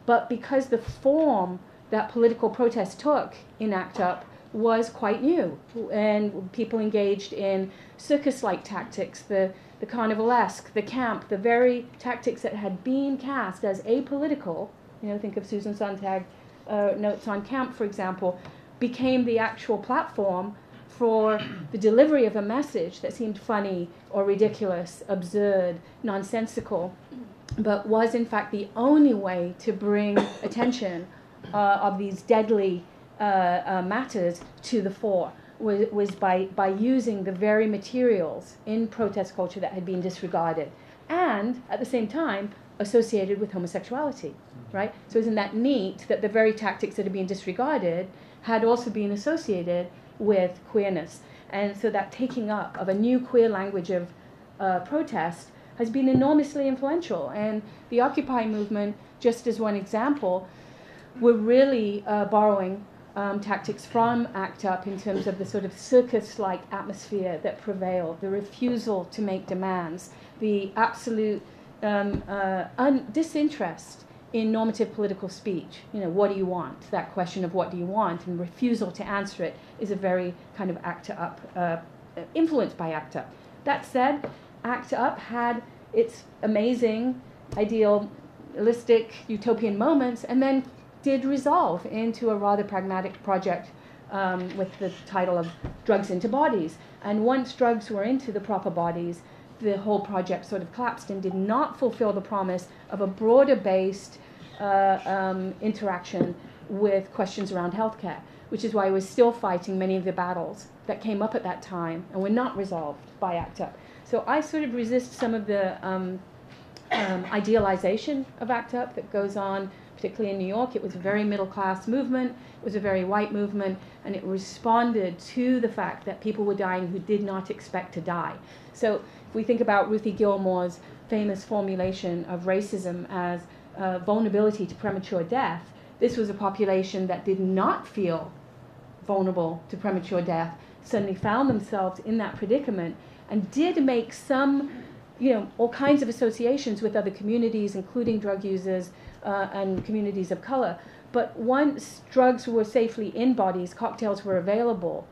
but because the form that political protest took in ACT UP was quite new, and people engaged in circus-like tactics, the carnivalesque, the camp, the very tactics that had been cast as apolitical, think of Susan Sontag notes on camp, for example, became the actual platform for the delivery of a message that seemed funny or ridiculous, absurd, nonsensical, but was in fact the only way to bring attention of these deadly matters to the fore, was by using the very materials in protest culture that had been disregarded and at the same time associated with homosexuality, right? So isn't that neat that the very tactics that had been disregarded had also been associated with queerness? And so that taking up of a new queer language of protest has been enormously influential. And the Occupy movement, just as one example, were really borrowing tactics from ACT UP in terms of the sort of circus-like atmosphere that prevailed, the refusal to make demands, the absolute disinterest in normative political speech. What do you want? That question of what do you want and refusal to answer it is a very kind of ACT UP, influenced by ACT UP. That said, ACT UP had its amazing, idealistic, utopian moments, and then did resolve into a rather pragmatic project with the title of Drugs into Bodies. And once drugs were into the proper bodies, the whole project sort of collapsed and did not fulfill the promise of a broader-based interaction with questions around healthcare, which is why we're still fighting many of the battles that came up at that time and were not resolved by ACT UP. So I sort of resist some of the idealization of ACT UP that goes on, particularly in New York. It was a very middle-class movement, it was a very white movement, and it responded to the fact that people were dying who did not expect to die. So if we think about Ruthie Gilmore's famous formulation of racism as vulnerability to premature death, this was a population that did not feel vulnerable to premature death, suddenly found themselves in that predicament, and did make some, all kinds of associations with other communities, including drug users and communities of color. But once drugs were safely in bodies, cocktails were available,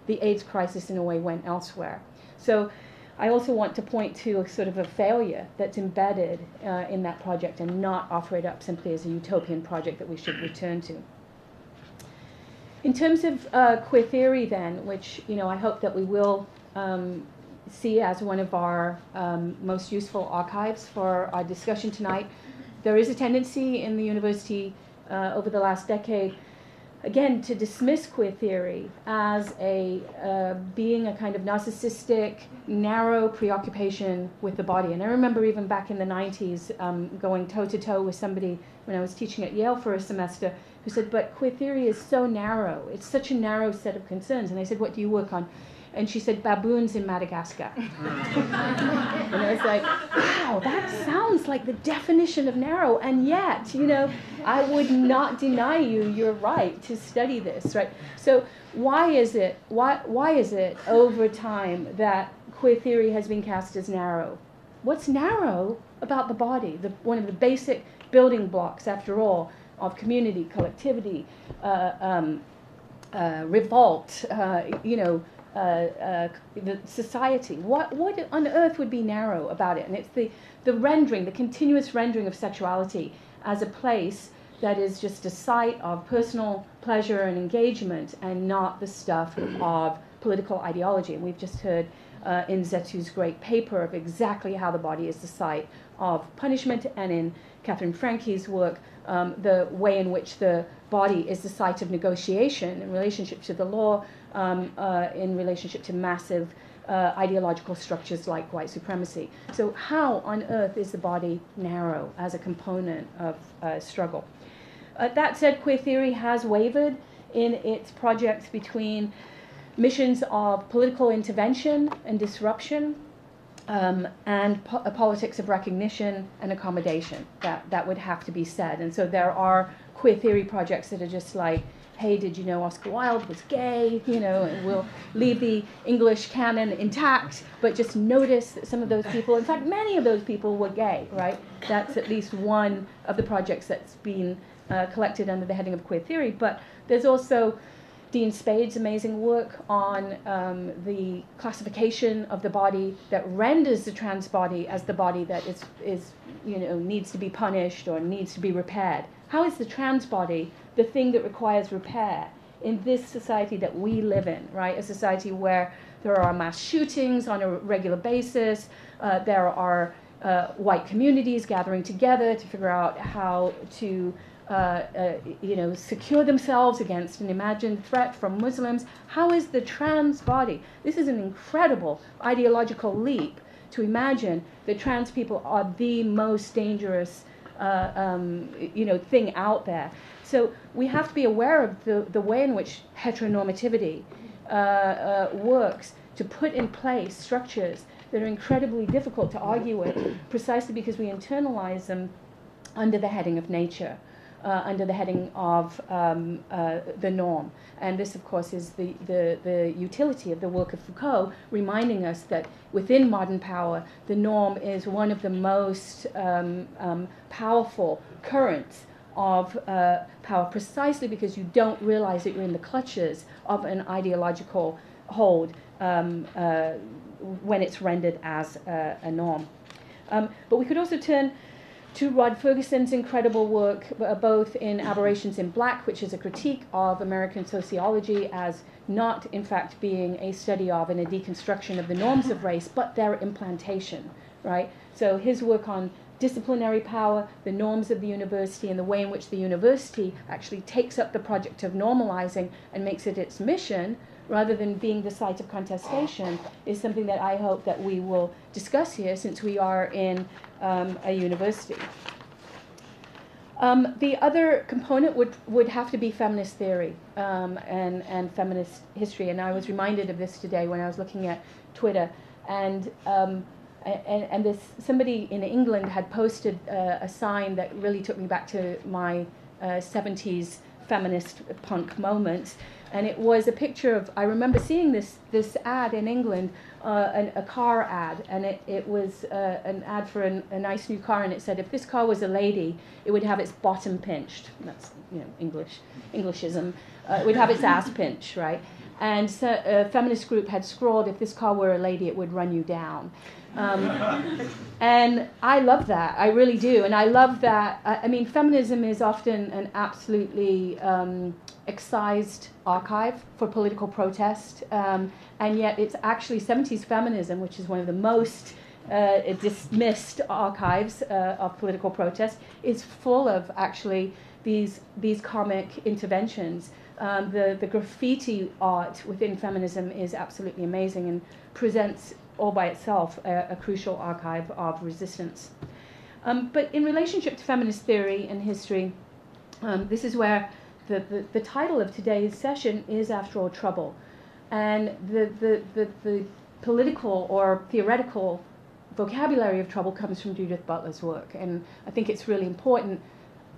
the AIDS crisis in a way went elsewhere. So I also want to point to a sort of a failure that's embedded in that project and not offer it up simply as a utopian project that we should return to. In terms of queer theory then, which I hope that we will see as one of our most useful archives for our discussion tonight, there is a tendency in the university over the last decade, again, to dismiss queer theory as being a kind of narcissistic, narrow preoccupation with the body. And I remember even back in the 90s going toe-to-toe with somebody when I was teaching at Yale for a semester who said, but queer theory is so narrow. It's such a narrow set of concerns. And I said, what do you work on? And she said, baboons in Madagascar. And I was like, wow, that sounds like the definition of narrow. And yet, I would not deny you're right to study this, right? So why is it over time that queer theory has been cast as narrow? What's narrow about the body? One of the basic building blocks, after all, of community, collectivity, revolt, the society. What on earth would be narrow about it? And it's the rendering, the continuous rendering of sexuality as a place that is just a site of personal pleasure and engagement and not the stuff of political ideology. And we've just heard in Zethu's great paper of exactly how the body is the site of punishment, and in Katherine Franke's work, the way in which the body is the site of negotiation in relationship to the law, in relationship to massive ideological structures like white supremacy. So how on earth is the body narrow as a component of struggle? That said, queer theory has wavered in its projects between missions of political intervention and disruption and a politics of recognition and accommodation. That would have to be said. And so there are queer theory projects that are just like, hey, did you know Oscar Wilde was gay? You know, and we'll leave the English canon intact, but just notice that some of those people, in fact, many of those people were gay, right? That's at least one of the projects that's been collected under the heading of queer theory. But there's also Dean Spade's amazing work on the classification of the body that renders the trans body as the body that is needs to be punished or needs to be repaired. How is the trans body the thing that requires repair in this society that we live in, right? A society where there are mass shootings on a regular basis, there are white communities gathering together to figure out how to secure themselves against an imagined threat from Muslims. How is the trans body? This is an incredible ideological leap to imagine that trans people are the most dangerous thing out there. So we have to be aware of the way in which heteronormativity works to put in place structures that are incredibly difficult to argue with, precisely because we internalize them under the heading of nature. Under the heading of the norm. And this, of course, is the utility of the work of Foucault, reminding us that within modern power, the norm is one of the most powerful currents of power, precisely because you don't realize that you're in the clutches of an ideological hold when it's rendered as a norm. But we could also turn to Rod Ferguson's incredible work, both in Aberrations in Black, which is a critique of American sociology as not, in fact, being a study of and a deconstruction of the norms of race, but their implantation, right? So his work on disciplinary power, the norms of the university, and the way in which the university actually takes up the project of normalizing and makes it its mission, rather than being the site of contestation, is something that I hope that we will discuss here, since we are in a university. The other component would have to be feminist theory and feminist history. And I was reminded of this today when I was looking at Twitter. And somebody in England had posted a sign that really took me back to my 70s feminist punk moments. And it was a picture of, I remember seeing this ad in England, a car ad, and it was an ad for a nice new car, and it said, if this car was a lady, it would have its bottom pinched. That's, Englishism. It would have its ass pinched, right? And so a feminist group had scrawled, if this car were a lady, it would run you down. And I love that, I really do. And I love that, I mean, feminism is often an absolutely excised archive for political protest, and yet it's actually 70s feminism, which is one of the most dismissed archives of political protest, is full of actually these comic interventions. The graffiti art within feminism is absolutely amazing and presents all by itself a crucial archive of resistance. But in relationship to feminist theory and history, this is where the title of today's session is, after all, Trouble. And the political or theoretical vocabulary of trouble comes from Judith Butler's work. And I think it's really important,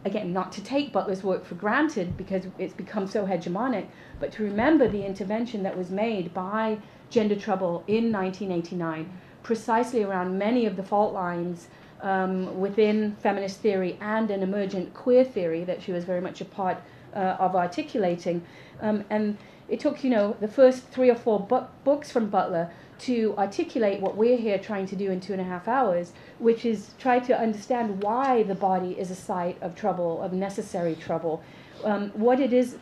again, not to take Butler's work for granted because it's become so hegemonic, but to remember the intervention that was made by Gender Trouble in 1989, precisely around many of the fault lines within feminist theory and an emergent queer theory that she was very much a part of articulating. And it took, the first 3 or 4 books from Butler to articulate what we're here trying to do in 2.5 hours, which is try to understand why the body is a site of trouble, of necessary trouble, what it is,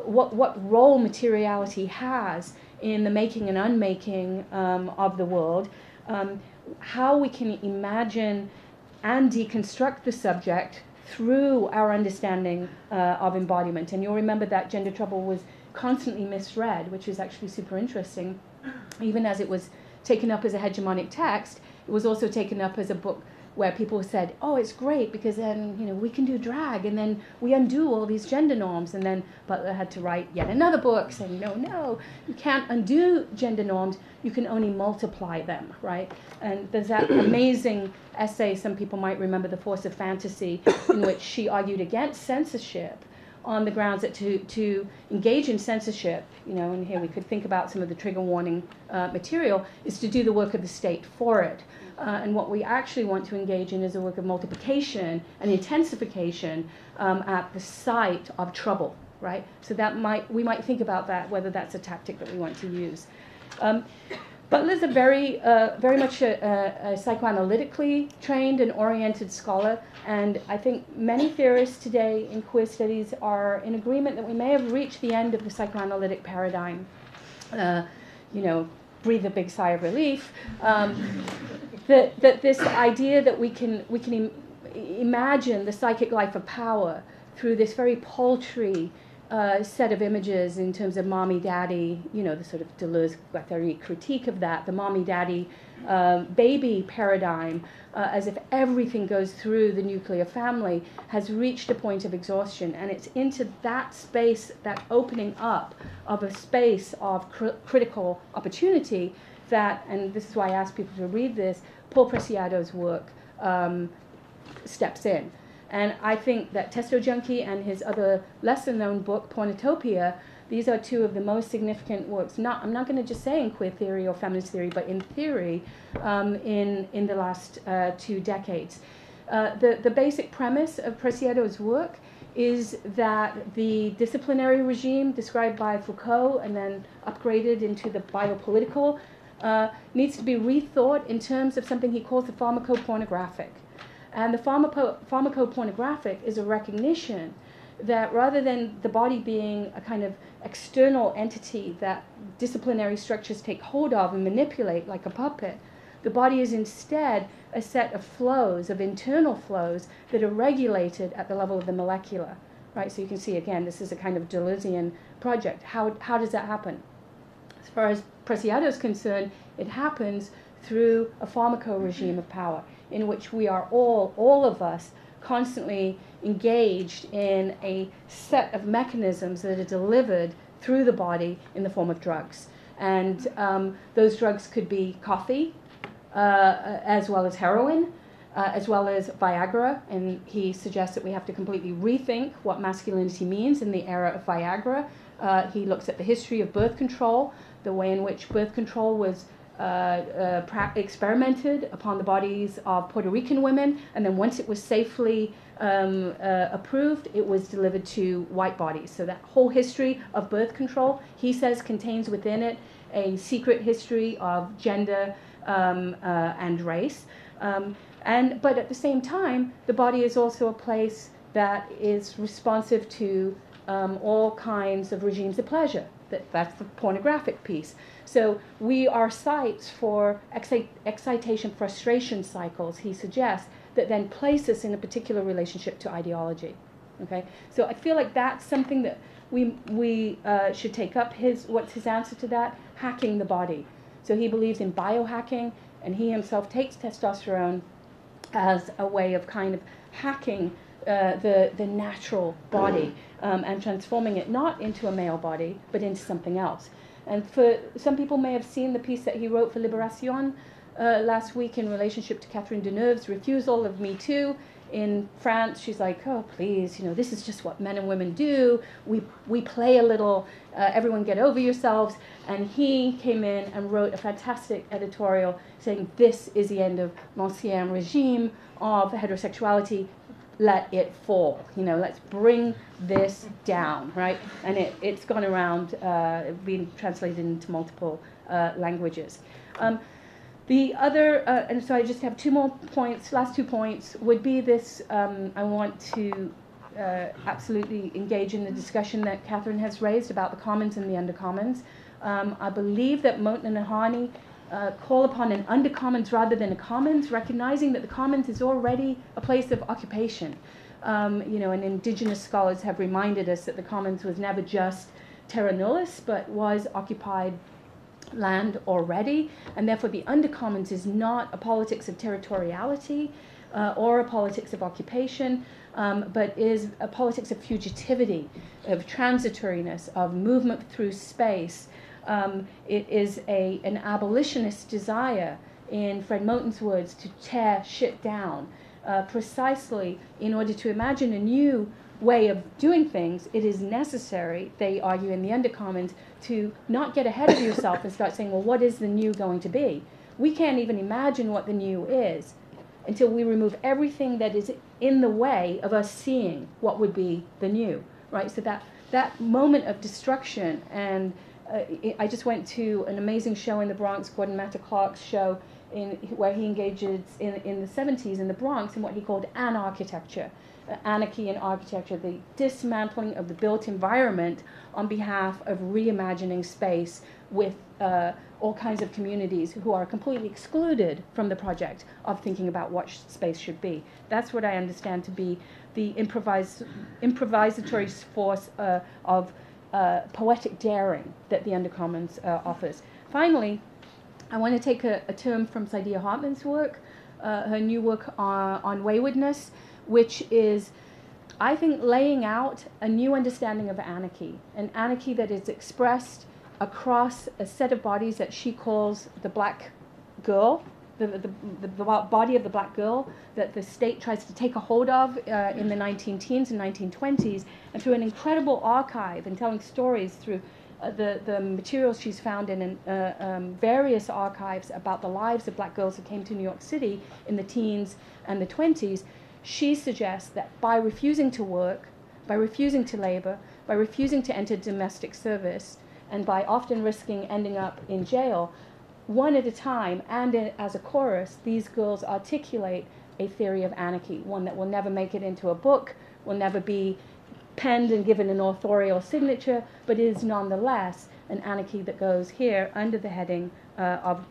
what role materiality has in the making and unmaking of the world, how we can imagine and deconstruct the subject through our understanding of embodiment. And you'll remember that gender trouble was constantly misread, which is actually super interesting. Even as it was taken up as a hegemonic text, it was also taken up as a book where people said, oh, it's great because then, you know, we can do drag and then we undo all these gender norms. And then Butler had to write yet another book saying, no, you can't undo gender norms, you can only multiply them, right? And there's that amazing essay, some people might remember, The Force of Fantasy, in which she argued against censorship on the grounds that to engage in censorship, you know, and here we could think about some of the trigger warning material, is to do the work of the state for it. And what we actually want to engage in is a work of multiplication and intensification at the site of trouble, right? So that we might think about that, whether that's a tactic that we want to use. Butler's a very much a psychoanalytically trained and oriented scholar, and I think many theorists today in queer studies are in agreement that we may have reached the end of the psychoanalytic paradigm. You know, breathe a big sigh of relief. That this idea that we can imagine the psychic life of power through this very paltry set of images in terms of mommy, daddy, you know, the sort of Deleuze-Guattari critique of that, the mommy, daddy, baby paradigm, as if everything goes through the nuclear family, has reached a point of exhaustion. And it's into that space, that opening up of a space of critical opportunity that, and this is why I ask people to read this, Paul Preciado's work steps in. And I think that Testo Junkie and his other lesser-known book, Pornotopia, these are two of the most significant works. I'm not going to just say in queer theory or feminist theory, but in theory in the last 2 decades. The basic premise of Preciado's work is that the disciplinary regime described by Foucault and then upgraded into the biopolitical needs to be rethought in terms of something he calls the pharmacopornographic. And the pharmacopornographic is a recognition that rather than the body being a kind of external entity that disciplinary structures take hold of and manipulate like a puppet, the body is instead a set of flows, of internal flows that are regulated at the level of the molecular, right? So you can see, again, this is a kind of Deleuzian project. How does that happen? As far as Preciado is concerned, it happens through a pharmaco regime of power in which we are all of us, constantly engaged in a set of mechanisms that are delivered through the body in the form of drugs. And those drugs could be coffee, as well as heroin, as well as Viagra. And he suggests that we have to completely rethink what masculinity means in the era of Viagra. He looks at the history of birth control, the way in which birth control was experimented upon the bodies of Puerto Rican women, and then once it was safely approved, it was delivered to white bodies. So that whole history of birth control, he says, contains within it a secret history of gender and race. But at the same time, the body is also a place that is responsive to all kinds of regimes of pleasure. That's the pornographic piece. So we are sites for excitation frustration cycles, he suggests, that then place us in a particular relationship to ideology. Okay, so I feel like that's something that we should take up. What's his answer to that? Hacking the body. So he believes in biohacking, and he himself takes testosterone as a way of kind of hacking the natural body and transforming it not into a male body, but into something else. And for some people may have seen the piece that he wrote for Libération last week in relationship to Catherine Deneuve's refusal of Me Too. In France, she's like, oh, please, this is just what men and women do. We play a little, everyone get over yourselves. And he came in and wrote a fantastic editorial saying this is the end of l'ancien regime of heterosexuality. let it fall. Let's bring this down, right? And it's gone around, being translated into multiple languages. The other, and so I just have two more points, last 2 points, would be this, I want to absolutely engage in the discussion that Katherine has raised about the commons and the undercommons. I believe that Moten and Hani call upon an undercommons rather than a commons, recognizing that the commons is already a place of occupation. And indigenous scholars have reminded us that the commons was never just terra nullius, but was occupied land already, and therefore the undercommons is not a politics of territoriality or a politics of occupation, but is a politics of fugitivity, of transitoriness, of movement through space. It is an abolitionist desire, in Fred Moten's words, to tear shit down. Precisely in order to imagine a new way of doing things, it is necessary, they argue in the undercommons, to not get ahead of yourself and start saying, well, what is the new going to be? We can't even imagine what the new is until we remove everything that is in the way of us seeing what would be the new, right? So that moment of destruction, and I just went to an amazing show in the Bronx, Gordon Matta Clark's show, where he engages in the 70s in the Bronx in what he called anarchitecture. Anarchy in architecture, the dismantling of the built environment on behalf of reimagining space with all kinds of communities who are completely excluded from the project of thinking about what space should be. That's what I understand to be the improvisatory force of poetic daring that the Undercommons offers. Finally, I want to take a term from Saidiya Hartman's work, her new work on waywardness, which is, I think, laying out a new understanding of anarchy, an anarchy that is expressed across a set of bodies that she calls the black girl, the body of the black girl that the state tries to take a hold of in the 19-teens and 1920s, and through an incredible archive and telling stories through the materials she's found in various archives about the lives of black girls who came to New York City in the teens and the 20s. She suggests that by refusing to work, by refusing to labor, by refusing to enter domestic service, and by often risking ending up in jail, one at a time and as a chorus, these girls articulate a theory of anarchy, one that will never make it into a book, will never be penned and given an authorial signature, but is nonetheless an anarchy that goes here under the heading of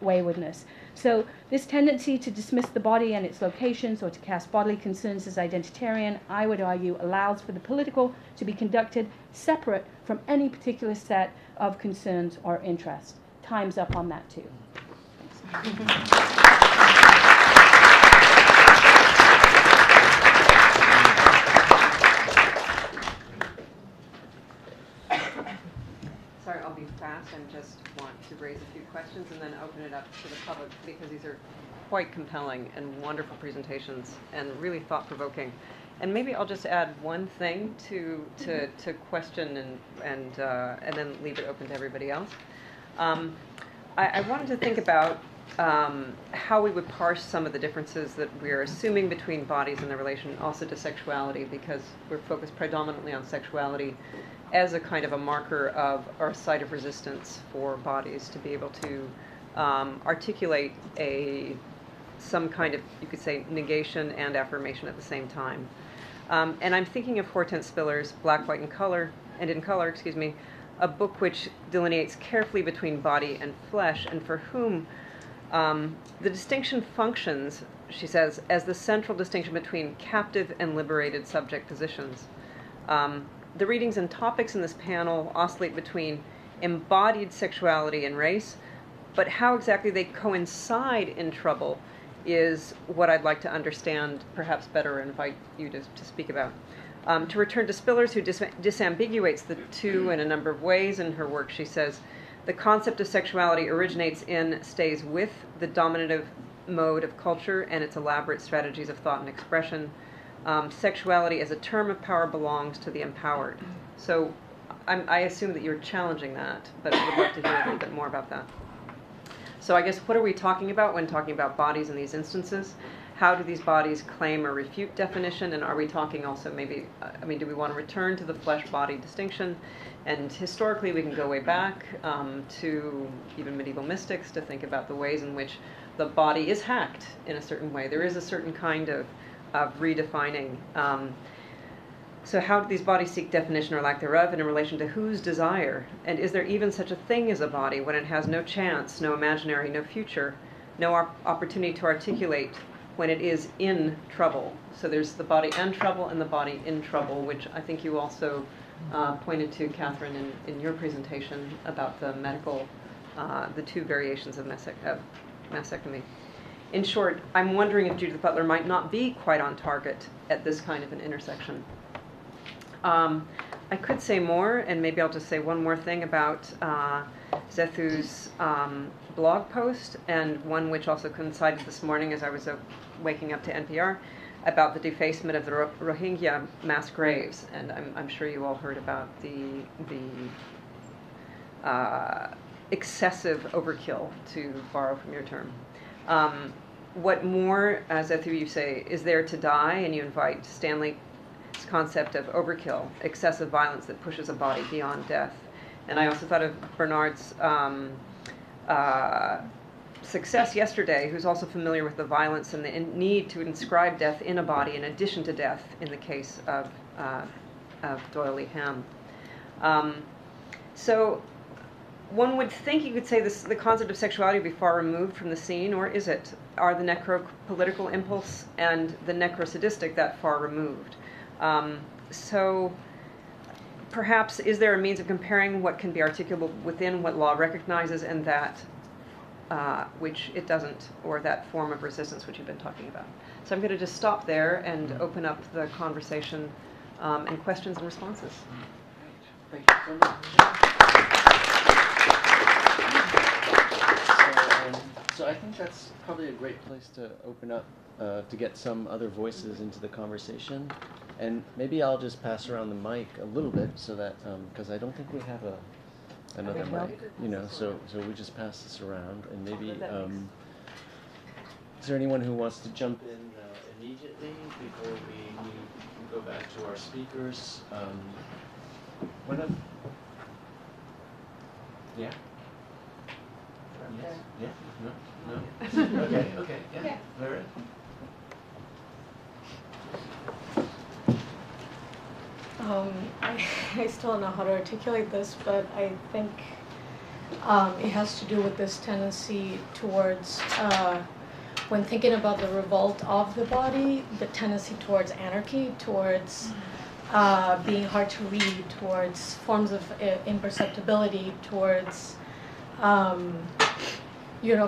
waywardness. So this tendency to dismiss the body and its locations, or to cast bodily concerns as identitarian, I would argue allows for the political to be conducted separate from any particular set of concerns or interests. Time's up on that too. Sorry, I'll be fast and just want to raise a few questions and then open it up to the public, because these are quite compelling and wonderful presentations and really thought-provoking. And maybe I'll just add one thing to question and then leave it open to everybody else. I wanted to think about how we would parse some of the differences that we're assuming between bodies and their relation also to sexuality, because we're focused predominantly on sexuality as a kind of a marker of, or a site of resistance for bodies to be able to articulate some kind of, you could say, negation and affirmation at the same time. And I'm thinking of Hortense Spiller's Black, White, and in Color, a book which delineates carefully between body and flesh, and for whom the distinction functions, she says, as the central distinction between captive and liberated subject positions. The readings and topics in this panel oscillate between embodied sexuality and race, but how exactly they coincide in trouble is what I'd like to understand perhaps better and invite you to speak about. To return to Spillers, who disambiguates the two in a number of ways in her work, she says, the concept of sexuality originates in, stays with, the dominative mode of culture and its elaborate strategies of thought and expression. Sexuality as a term of power belongs to the empowered. So I assume that you're challenging that, but I would love to hear a little bit more about that. So I guess, what are we talking about when talking about bodies in these instances? how do these bodies claim or refute definition? And are we talking also maybe, do we want to return to the flesh-body distinction? And historically, we can go way back to even medieval mystics to think about the ways in which the body is hacked in a certain way. There is a certain kind of redefining. So how do these bodies seek definition or lack thereof, and in relation to whose desire? And is there even such a thing as a body when it has no chance, no imaginary, no future, no opportunity to articulate when it is in trouble? So there's the body and trouble and the body in trouble, which I think you also pointed to, Katherine, in your presentation about the medical, the two variations of mastectomy. In short, I'm wondering if Judith Butler might not be quite on target at this kind of an intersection. I could say more, and maybe I'll just say one more thing about Zethu's blog post, and one which also coincided this morning as I was waking up to NPR, about the defacement of the Rohingya mass graves. And I'm sure you all heard about the excessive overkill, to borrow from your term. What more, Zethu, you say, is there to die? And you invite Stanley's concept of overkill, excessive violence that pushes a body beyond death. And I also thought of Bernard's success yesterday, who's also familiar with the violence and the need to inscribe death in a body in addition to death in the case of Dailey Ham. So one would think you could say the concept of sexuality would be far removed from the scene, or is it? Are the necro-political impulse and the necro-sadistic that far removed? So perhaps is there a means of comparing what can be articulable within what law recognizes and that which it doesn't, or that form of resistance which you've been talking about? So I'm going to just stop there and open up the conversation and questions and responses. Thank you so much. So I think that's probably a great place to open up to get some other voices into the conversation. And maybe I'll just pass around the mic a little bit so that, because I don't think we have another mic, so we just pass this around. And maybe, is there anyone who wants to jump in immediately before we go back to our speakers? Yeah? Yes? Yeah? No? Okay, yeah. All right. I still don't know how to articulate this, but I think it has to do with this tendency towards, when thinking about the revolt of the body, the tendency towards anarchy, towards being hard to read, towards forms of imperceptibility, towards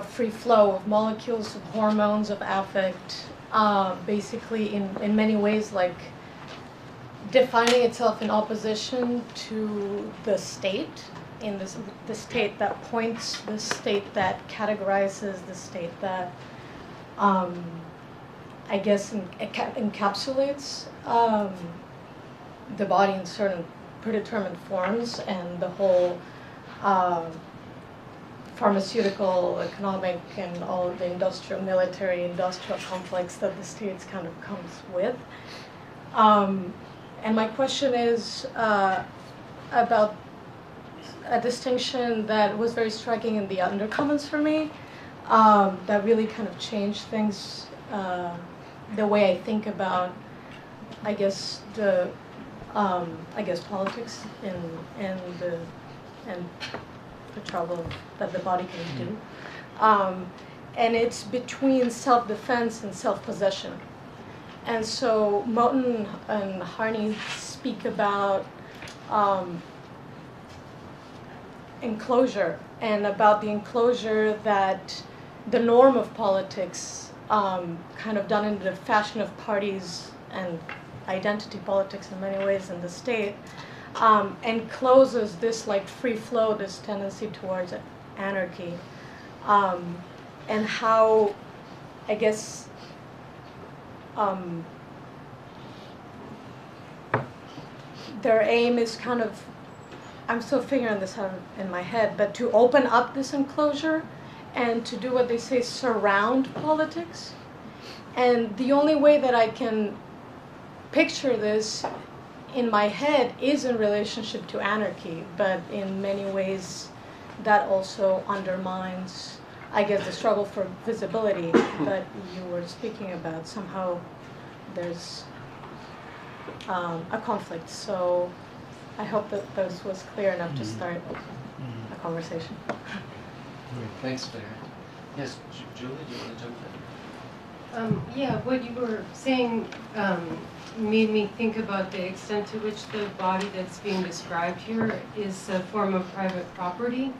free flow of molecules, of hormones, of affect, basically in many ways like defining itself in opposition to the state, in the state that points, the state that categorizes, the state that I guess encapsulates the body in certain predetermined forms, and the whole pharmaceutical, economic, and all of the industrial, military, industrial complex that the states kind of comes with. And my question is about a distinction that was very striking in the undercommons for me, that really kind of changed things, the way I think about, I guess, politics and the trouble that the body can do. And it's between self-defense and self-possession. And so Moten and Harney speak about enclosure, and about the enclosure that the norm of politics, kind of done in the fashion of parties and identity politics in many ways in the state, encloses this like free flow, this tendency towards anarchy, and how, I guess, their aim is kind of, I'm still figuring this out in my head, but to open up this enclosure and to do what they say, surround politics, And the only way that I can picture this in my head is in relationship to anarchy, but in many ways that also undermines, I guess, the struggle for visibility that you were speaking about. Somehow there's a conflict. So I hope that this was clear enough to start a conversation. Thanks, Claire. Yes, Julie, do you want to jump in? Yeah, what you were saying made me think about the extent to which the body that's being described here is a form of private property,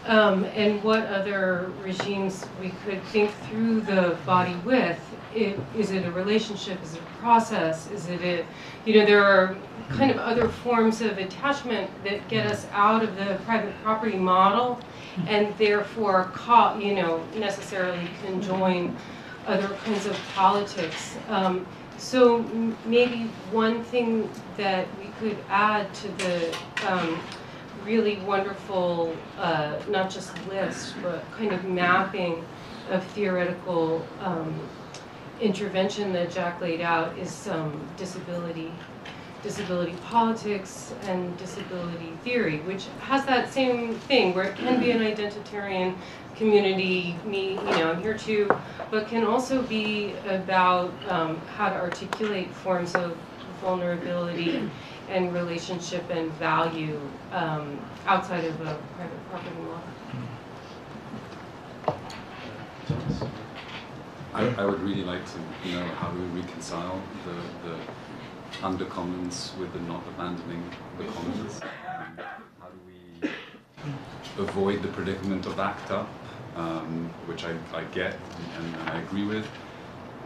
and what other regimes we could think through the body with. Is it a relationship? Is it a process? Is it a, there are kind of other forms of attachment that get us out of the private property model, and therefore, necessarily conjoin other kinds of politics. So maybe one thing that we could add to the really wonderful, not just list, but kind of mapping of theoretical intervention that Jack laid out is disability politics and disability theory, which has that same thing where it can be an identitarian community, I'm here too, but can also be about how to articulate forms of vulnerability and relationship and value outside of a private property model. I would really like to know how do we reconcile the undercommons with the not abandoning the commons. How do we avoid the predicament of ACT UP, which I get and I agree with,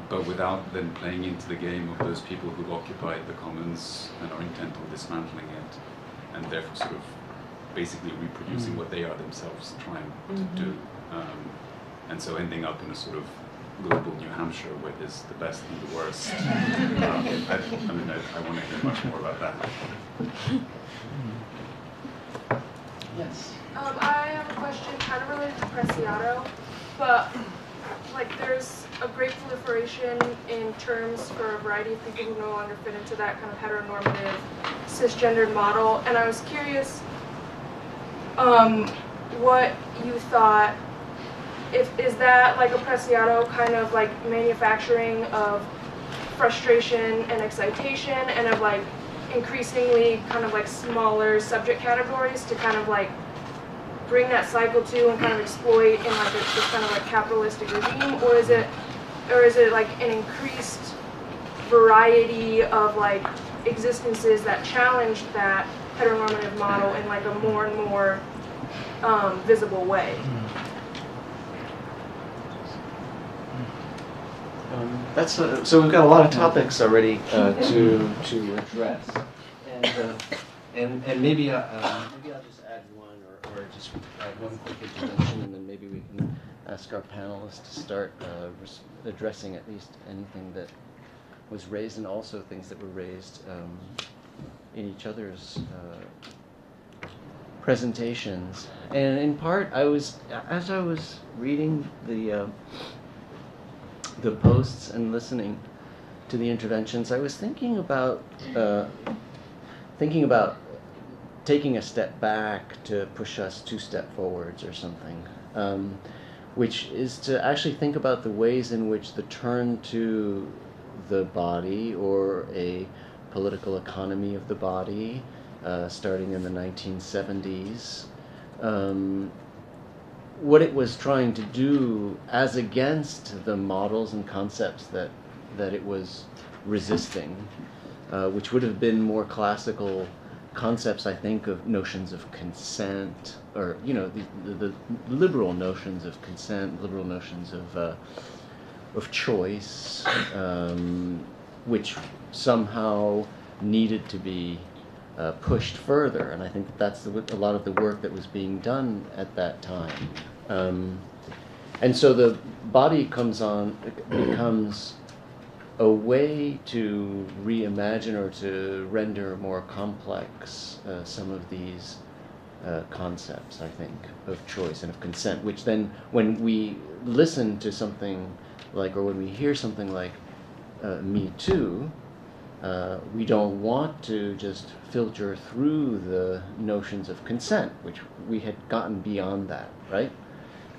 but without then playing into the game of those people who've occupied the commons and are intent on dismantling it, and therefore sort of basically reproducing what they are themselves trying to do. And so ending up in a sort of global New Hampshire where there's the best and the worst. I want to hear much more about that. Yes. I have a question kind of related to Preciado, but there's a great proliferation in terms for a variety of people who no longer fit into that kind of heteronormative cisgendered model, and I was curious what you thought. Is that like a Preciado kind of like manufacturing of frustration and excitation and of like increasingly kind of like smaller subject categories to kind of like bring that cycle to and kind of exploit in like this kind of like capitalistic regime, or is it like an increased variety of like existences that challenge that heteronormative model in like a more and more visible way? So we've got a lot of topics already to address, and maybe I'll just add one or just add one quick intervention, and then maybe we can ask our panelists to start addressing at least anything that was raised, and also things that were raised in each other's presentations. And in part, as I was reading the posts and listening to the interventions, I was thinking about taking a step back to push us 2 steps forwards or something, which is to actually think about the ways in which the turn to the body or a political economy of the body, starting in the 1970s, what it was trying to do as against the models and concepts that it was resisting, which would have been more classical concepts, I think, of notions of consent, or the liberal notions of consent, liberal notions of choice, which somehow needed to be pushed further, and I think that's a lot of the work that was being done at that time. And so the body becomes a way to reimagine or to render more complex some of these concepts, I think, of choice and of consent, which then, when we listen to something like, or when we hear something like Me Too, we don't want to just filter through the notions of consent, which we had gotten beyond that, right?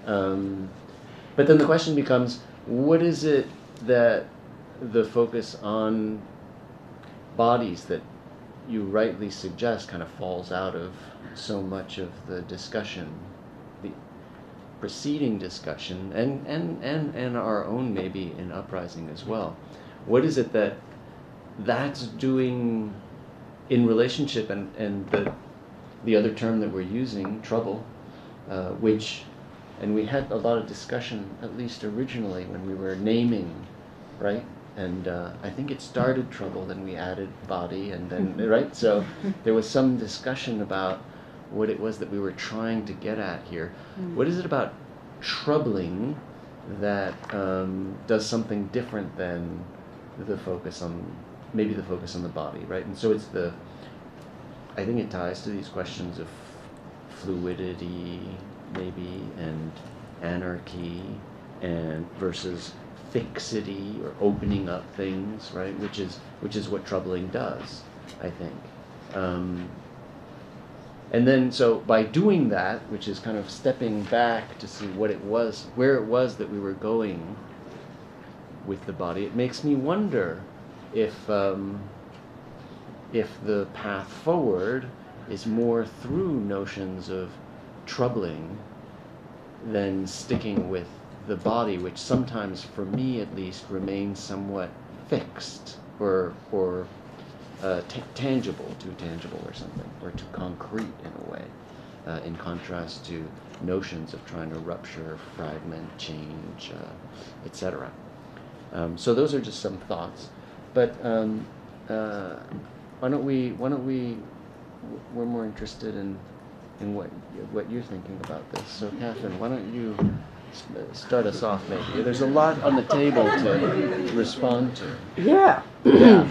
But then the question becomes, what is it that the focus on bodies that you rightly suggest kind of falls out of so much of the discussion, the preceding discussion, and our own maybe in Uprising as well? What is it that's doing in relationship, and the other term that we're using, trouble, which, and we had a lot of discussion, at least originally, when we were naming, right? And I think it started trouble, then we added body, and then, right? So there was some discussion about what it was that we were trying to get at here. What is it about troubling that does something different than the focus on, maybe the focus on the body, right? And so I think it ties to these questions of fluidity, maybe, and anarchy, and versus fixity or opening up things, right? Which is what troubling does, I think. And then, so by doing that, which is kind of stepping back to see what it was, where it was that we were going with the body, it makes me wonder if the path forward is more through notions of troubling than sticking with the body, which sometimes, for me at least, remains somewhat fixed or tangible, too tangible or something, or too concrete in a way, in contrast to notions of trying to rupture, fragment, change, etc. So those are just some thoughts. But why don't we? We're more interested in what you're thinking about this. So, Katherine, why don't you start us off? Maybe there's a lot on the table to respond to. Yeah. Yeah.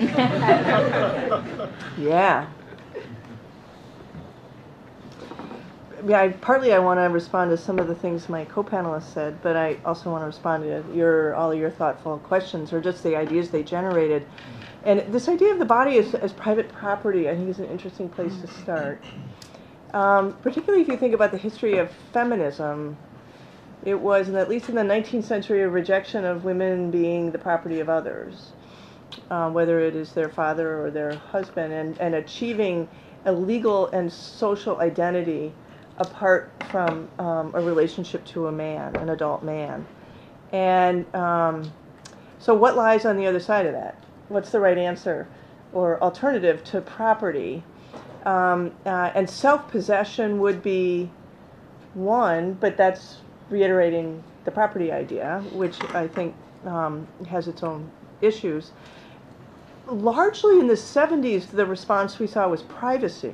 Yeah. Partly, I want to respond to some of the things my co-panelists said, but I also want to respond to all of your thoughtful questions, or just the ideas they generated. And this idea of the body as private property, I think, is an interesting place to start. Particularly if you think about the history of feminism, it was, at least in the 19th century, a rejection of women being the property of others, whether it is their father or their husband, and achieving a legal and social identity apart from a relationship to a man, an adult man. And so what lies on the other side of that? What's the right answer or alternative to property? And self-possession would be one, but that's reiterating the property idea, which I think has its own issues. Largely in the 70s, the response we saw was privacy,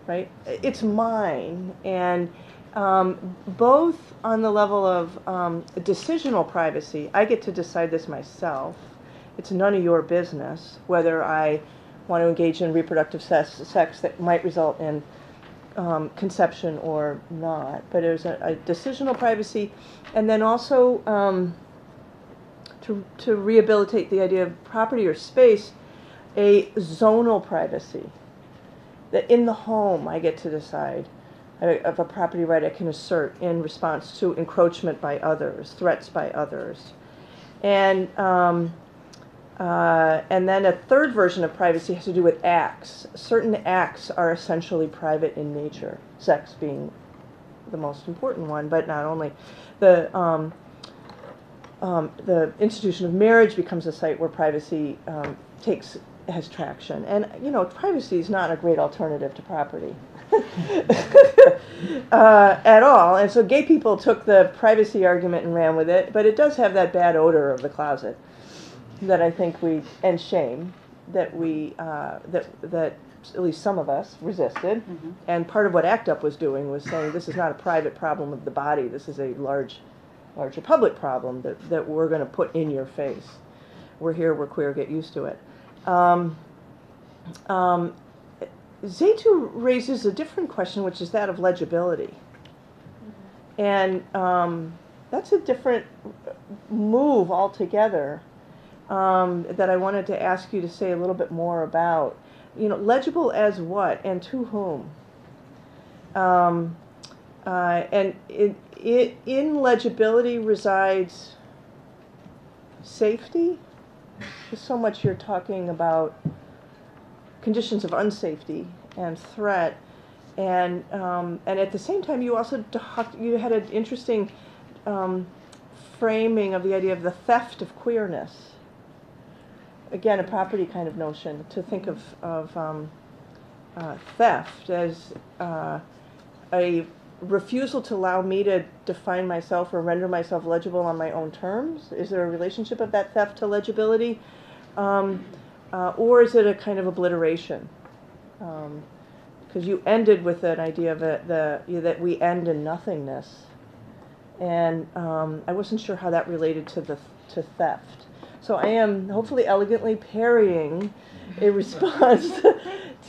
right? It's mine. And both on the level of decisional privacy, I get to decide this myself. It's none of your business whether I want to engage in reproductive sex that might result in conception or not. But there's a decisional privacy, and then also to rehabilitate the idea of property or space, a zonal privacy. That in the home I get to decide of a property right I can assert in response to encroachment by others, threats by others. And then a third version of privacy has to do with acts. Certain acts are essentially private in nature, sex being the most important one, but not only. The institution of marriage becomes a site where privacy has traction. And, privacy is not a great alternative to property at all. And so gay people took the privacy argument and ran with it, but it does have that bad odor of the closet that I think and shame that that at least some of us resisted. Mm-hmm. And part of what ACT UP was doing was saying this is not a private problem of the body, this is a larger public problem that we're going to put in your face. We're here, we're queer, get used to it. Zethu raises a different question, which is that of legibility. And that's a different move altogether that I wanted to ask you to say a little bit more about. You know, legible as what and to whom? And in legibility resides safety. So much you're talking about conditions of unsafety and threat, and at the same time you also you had an interesting framing of the idea of the theft of queerness. Again, a property kind of notion, to think of theft as a refusal to allow me to define myself or render myself legible on my own terms. Is there a relationship of that theft to legibility? Or is it a kind of obliteration? Because you ended with an idea of that we end in nothingness. And I wasn't sure how that related to theft. So I am hopefully elegantly parrying a response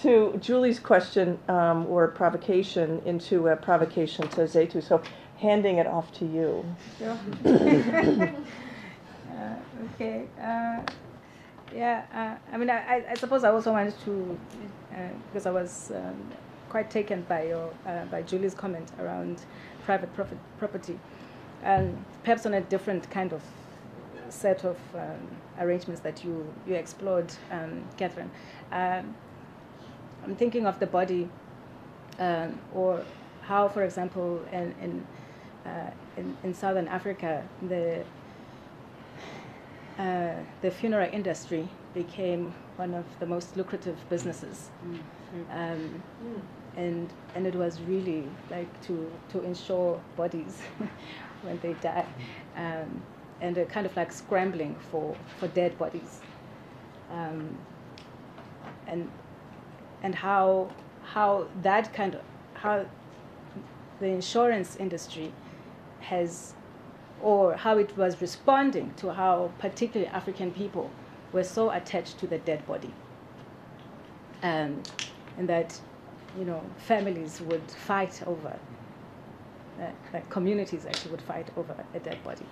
to Julie's question or provocation into a provocation to Zethu. So handing it off to you. Sure. Okay. I mean, I suppose I also wanted to, because I was quite taken by Julie's comment around private property, and perhaps on a different kind of set of arrangements that you explored, Katherine. I'm thinking of the body, or how, for example, in Southern Africa, the funeral industry became one of the most lucrative businesses, and it was really like to insure bodies when they die, and a kind of like scrambling for dead bodies, and how that kind of how the insurance industry has, or how it was responding to how particularly African people were so attached to the dead body, and that, you know, families would fight over, like communities actually would fight over a dead body,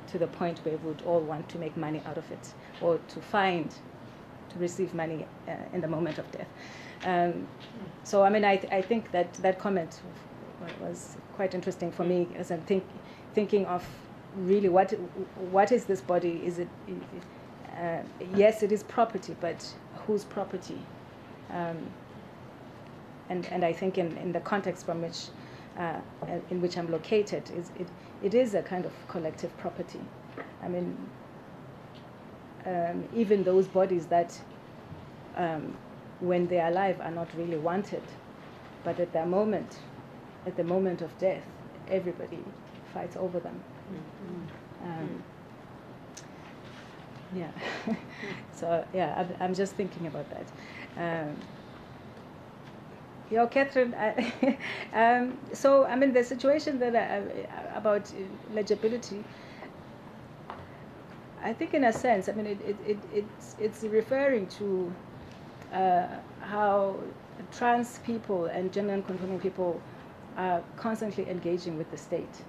to the point where we would all want to make money out of it, or to receive money in the moment of death. So I mean, I think that comment was quite interesting for me, as I'm thinking of really what is this body? Is it yes, it is property, but whose property? And I think in the context from which in which I'm located, it is a kind of collective property. I mean, even those bodies that when they are alive are not really wanted, but at the moment of death, everybody fights over them. Yeah. So yeah, I'm just thinking about that. Katherine, so I mean, the situation that about legibility, I think in a sense, I mean, it's referring to how trans people and gender non-conforming people are constantly engaging with the state,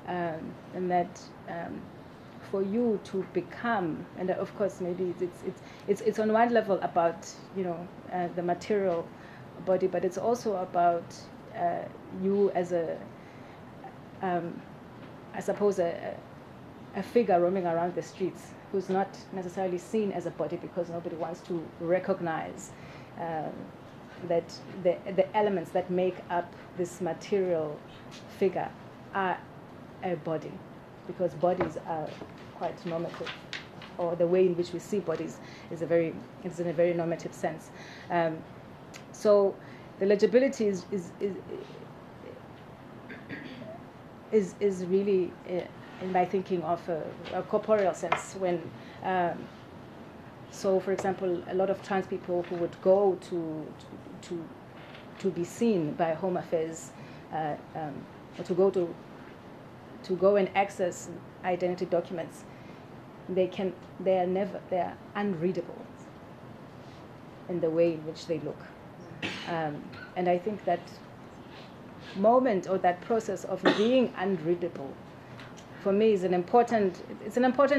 and that for you to become, and of course maybe it's on one level about, you know, the material body, but it's also about you as I suppose a figure roaming around the streets who's not necessarily seen as a body because nobody wants to recognize that the elements that make up this material figure are a body, because bodies are quite normative, or the way in which we see bodies is in a very normative sense. So the legibility is really, in my thinking, of a corporeal sense. When so, for example, a lot of trans people who would go to be seen by Home Affairs, or to go and access identity documents, they are unreadable in the way in which they look. And I think that moment or that process of being unreadable, for me, is an important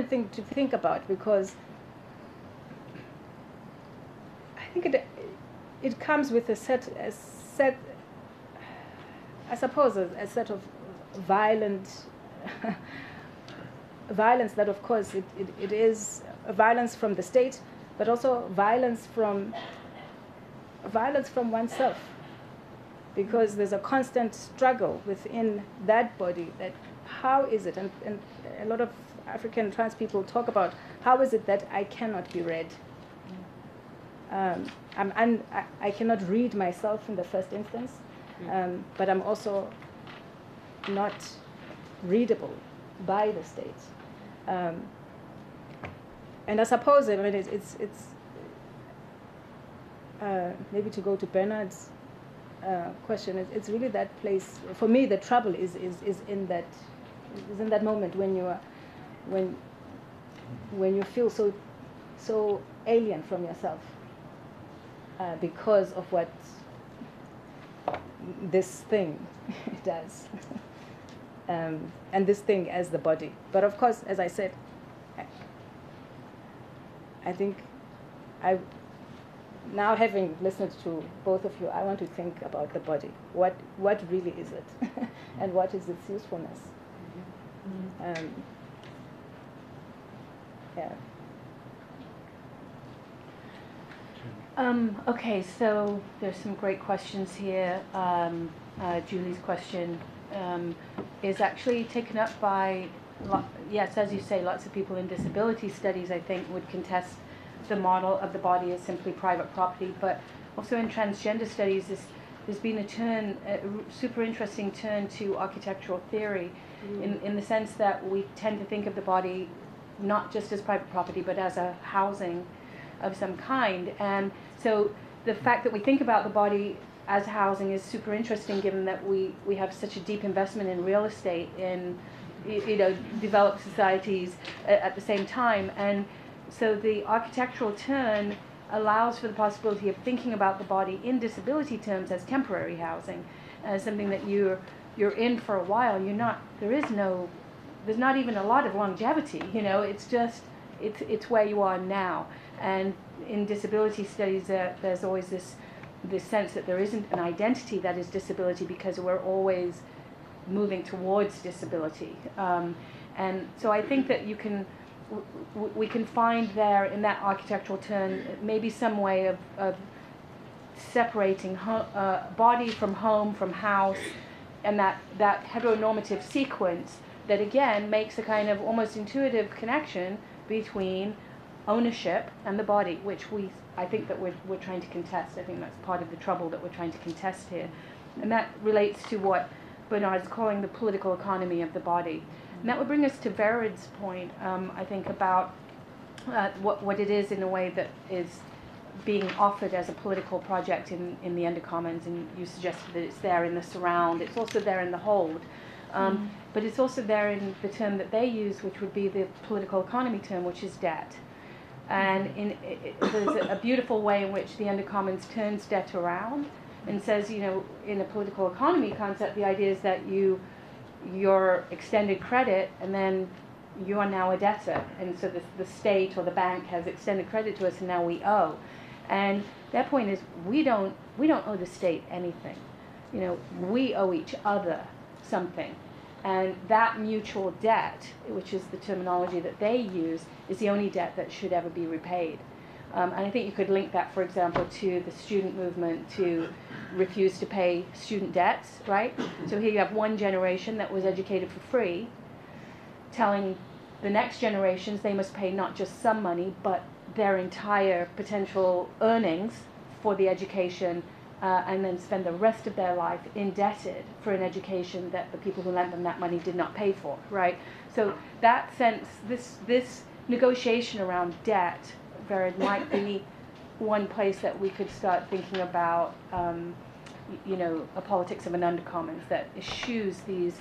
thing to think about, because I think it comes with a set I suppose a set of violence that, of course, it is a violence from the state, but also violence from oneself, because there's a constant struggle within that body. That how is it, and a lot of African trans people talk about, how is it that I cannot be read? I cannot read myself in the first instance, but I'm also not readable by the state. And I suppose, I mean, it's maybe to go to Bernard's question, it's really that place. For me, the trouble is in that moment when you feel so alien from yourself, because of what this thing does, and this thing as the body. But of course, as I said, I think now, having listened to both of you, I want to think about the body. What really is it, and what is its usefulness? Yeah. Okay, so there's some great questions here. Julie's question is actually taken up by, yes, as you say, lots of people in disability studies, I think, would contest the model of the body as simply private property, but also in transgender studies, there's been a super interesting turn to architectural theory, in the sense that we tend to think of the body not just as private property, but as a housing of some kind. And so the fact that we think about the body as housing is super interesting, given that we have such a deep investment in real estate in developed societies at the same time. And so the architectural turn allows for the possibility of thinking about the body in disability terms as temporary housing, as something that you're in for a while. There's not even a lot of longevity. It's just it's where you are now. And in disability studies, there's always this sense that there isn't an identity that is disability, because we're always moving towards disability. And so I think that we can find there in that architectural turn maybe some way of separating body from home, from house, and that heteronormative sequence that again makes a kind of almost intuitive connection between ownership and the body, which I think that we're trying to contest. I think that's part of the trouble that we're trying to contest here. And that relates to what Bernard's calling the political economy of the body. And that would bring us to Vered's point, I think, about what it is in a way that is being offered as a political project in the Undercommons. And you suggested that it's there in the surround. It's also there in the hold. But it's also there in the term that they use, which would be the political economy term, which is debt. And there's a beautiful way in which the Undercommons turns debt around and says, in a political economy concept, the idea is that you're extended credit, and then you are now a debtor, and so the state or the bank has extended credit to us, and now we owe. And their point is, we don't owe the state anything. We owe each other something, and that mutual debt, which is the terminology that they use, is the only debt that should ever be repaid. And I think you could link that, for example, to the student movement to refuse to pay student debts, right? So here you have one generation that was educated for free, telling the next generations they must pay not just some money, but their entire potential earnings for the education, and then spend the rest of their life indebted for an education that the people who lent them that money did not pay for, right? So that sense, this negotiation around debt, Vered, might be one place that we could start thinking about, a politics of an undercommons that eschews these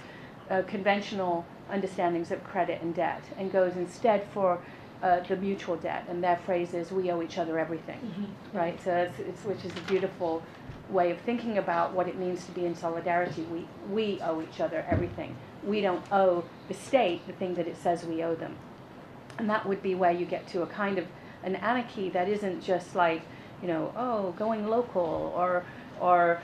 conventional understandings of credit and debt, and goes instead for the mutual debt, and their phrase is "we owe each other everything," right? So which is a beautiful way of thinking about what it means to be in solidarity. We owe each other everything. We don't owe the state the thing that it says we owe them, and that would be where you get to a kind of an anarchy that isn't just like, going local or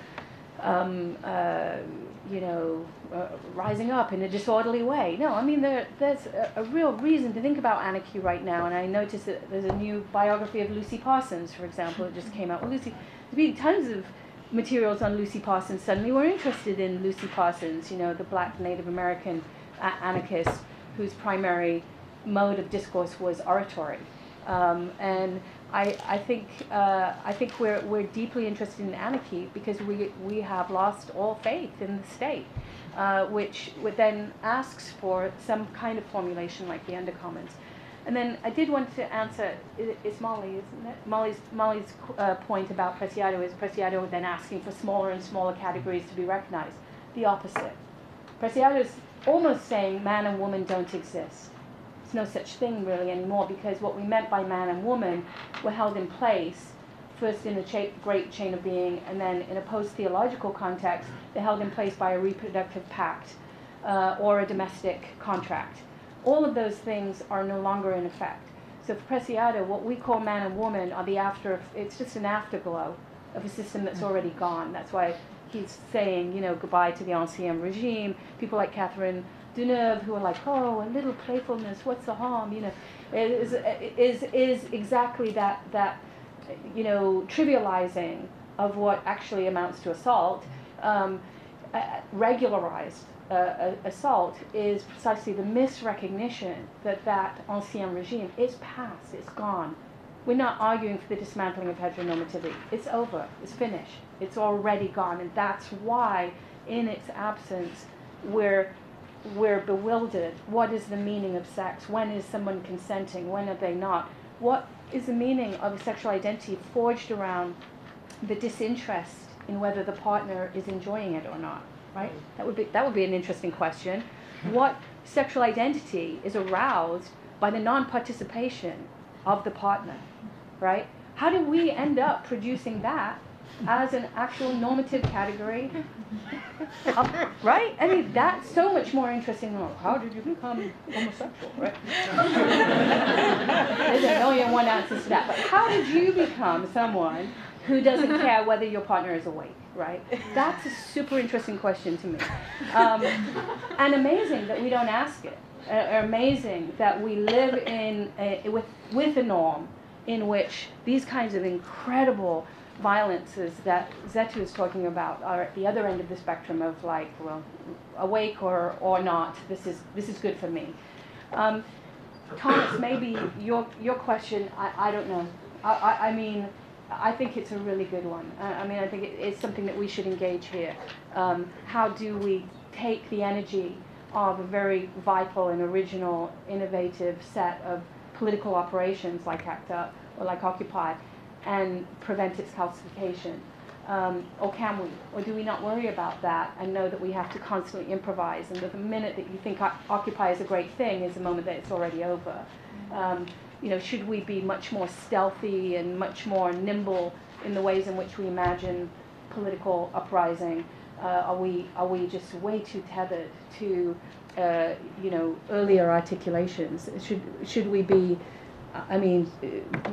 rising up in a disorderly way. No, I mean, there's a real reason to think about anarchy right now, and I noticed that there's a new biography of Lucy Parsons, for example, that just came out. Well, there's been tons of materials on Lucy Parsons. Suddenly we're interested in Lucy Parsons, the black Native American anarchist whose primary mode of discourse was oratory. And I think we're deeply interested in anarchy because we have lost all faith in the state, which then asks for some kind of formulation like the undercommons. And then I did want to answer, it's Molly, isn't it? Molly's point about Preciado is Preciado then asking for smaller and smaller categories to be recognized. The opposite. Preciado is almost saying man and woman don't exist. There's no such thing really anymore, because what we meant by man and woman were held in place, first in a great chain of being, and then in a post-theological context, they're held in place by a reproductive pact or a domestic contract. All of those things are no longer in effect. So for Preciado, what we call man and woman are it's just an afterglow of a system that's already gone. That's why he's saying, goodbye to the ancien regime. People like Catherine Deneuve, who are like, oh, a little playfulness, what's the harm? Is exactly that trivializing of what actually amounts to assault. Regularized assault is precisely the misrecognition that ancien regime is past, it's gone. We're not arguing for the dismantling of heteronormativity. It's over, it's finished, it's already gone, and that's why, in its absence, we're bewildered. What is the meaning of sex? When is someone consenting? When are they not? What is the meaning of a sexual identity forged around the disinterest in whether the partner is enjoying it or not? Right? That would be an interesting question. What sexual identity is aroused by the non-participation of the partner? Right? How do we end up producing that as an actual normative category? Right? I mean, that's so much more interesting than how did you become homosexual? Right? There's a million and one answers to that. But how did you become someone who doesn't care whether your partner is awake? Right? That's a super interesting question to me. And amazing that we don't ask it. Amazing that we live with a norm in which these kinds of incredible violences that Zethu is talking about are at the other end of the spectrum of like, well, awake or not. This is good for me. Thomas, maybe your question. I don't know. I mean, I think it's a really good one. I think it's something that we should engage here. How do we take the energy of a very vital and original, innovative set of political operations like ACT UP or like Occupy and prevent its calcification? Or can we? Or do we not worry about that and know that we have to constantly improvise, and that the minute that you think Occupy is a great thing is the moment that it's already over? Should we be much more stealthy and much more nimble in the ways in which we imagine political uprising? Are we just way too tethered to earlier articulations? Should we be?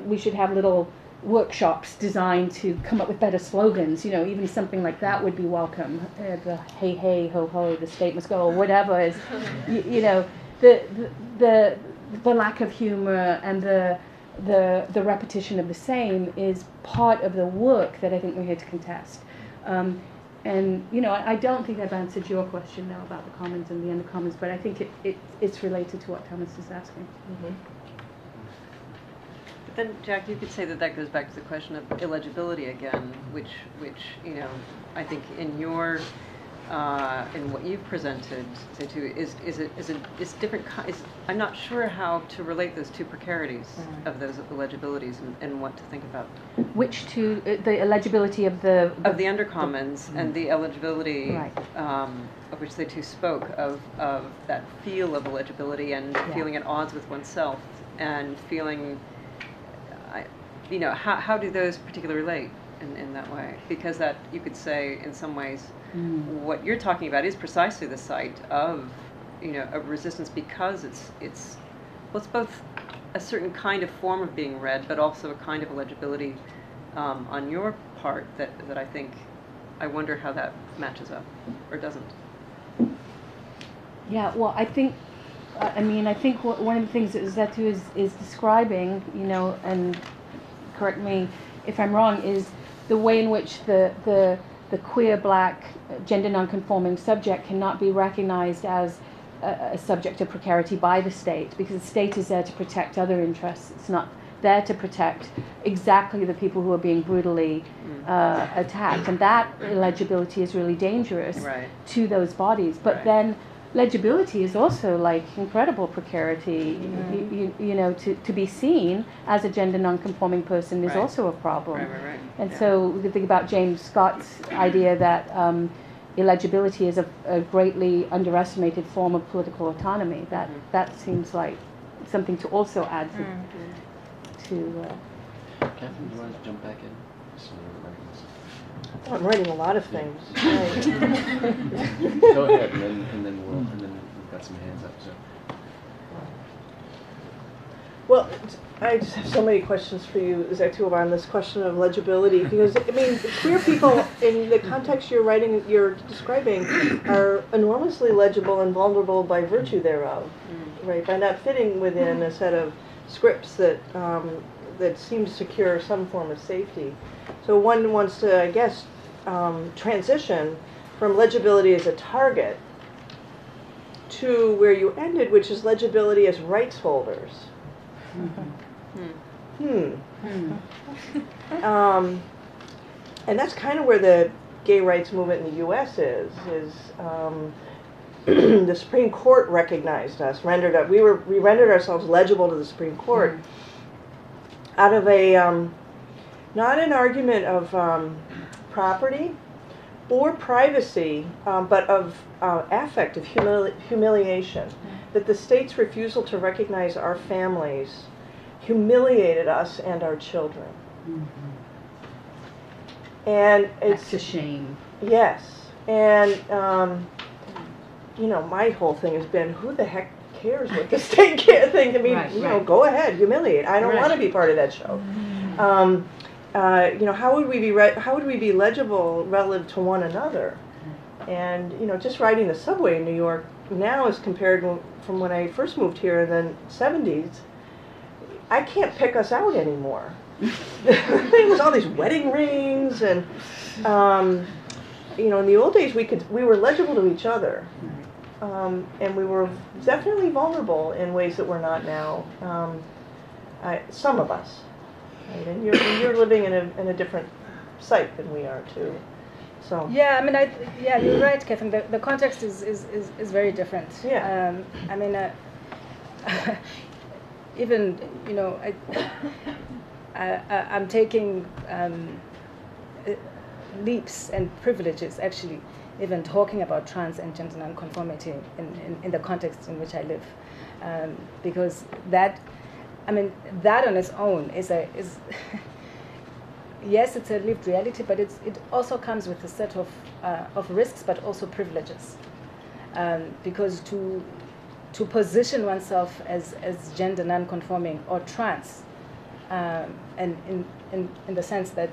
We should have little workshops designed to come up with better slogans. Even something like that would be welcome. The hey hey ho ho, the state must go, or whatever is. The lack of humor and the repetition of the same is part of the work that I think we're here to contest. I don't think I've answered your question now about the commons and the undercommons, but I think it's related to what Thomas is asking. Mm-hmm. But then, Jack, you could say that goes back to the question of illegibility again, which I think in your in what you've presented, Zethu, is different. I'm not sure how to relate those two precarities of those illegibilities and what to think about. Which two? The illegibility of the undercommons and the eligibility of which Zethu spoke of that feel of illegibility and feeling at odds with oneself and feeling, how do those particularly relate in that way? Because that, you could say, in some ways, what you're talking about is precisely the site of, of resistance, because it's both a certain kind of form of being read, but also a kind of illegibility on your part that I think, I wonder how that matches up, or doesn't. Yeah, well, I think one of the things that Zethu is describing, and correct me if I'm wrong, is the way in which the queer, black, gender non-conforming subject cannot be recognized as a subject of precarity by the state, because the state is there to protect other interests. It's not there to protect exactly the people who are being brutally attacked, and that illegibility is really dangerous to those bodies. But then legibility is also like incredible precarity. To be seen as a gender non-conforming person is also a problem. And so the thing about James Scott's idea that illegibility is a greatly underestimated form of political autonomy, that seems like something to also add to. Catherine, do you want to jump back in? I'm writing a lot of things. Go ahead, and then we've got some hands up. So. Well, I just have so many questions for you, Zethu, on this question of legibility, because queer people in the context you're describing are enormously legible and vulnerable by virtue thereof, right? By not fitting within a set of scripts that seem to secure some form of safety. So one wants to, I guess, transition from legibility as a target to where you ended, which is legibility as rights holders. And that's kind of where the gay rights movement in the U.S. is the Supreme Court recognized us, we rendered ourselves legible to the Supreme Court out of a not an argument of property or privacy, but of affect, of humiliation. That the state's refusal to recognize our families humiliated us and our children. And it's a shame. Yes. And, my whole thing has been, who the heck cares what the state can't think? I mean, go ahead, humiliate. I don't want to be part of that show. How would we be legible relative to one another? And just riding the subway in New York now, as compared from when I first moved here in the 70s, I can't pick us out anymore. There was all these wedding rings, and in the old days we were legible to each other, and we were definitely vulnerable in ways that we're not now. Some of us. Right? And you're living in a different site than we are too. So yeah, you're right, Catherine. The context is very different. Yeah. Even I'm taking leaps and privileges, actually, even talking about trans and gender nonconformity in the context in which I live, because that on its own is yes, it's a lived reality, but it also comes with a set of risks, but also privileges, because to position oneself as gender non-conforming or trans, and in the sense that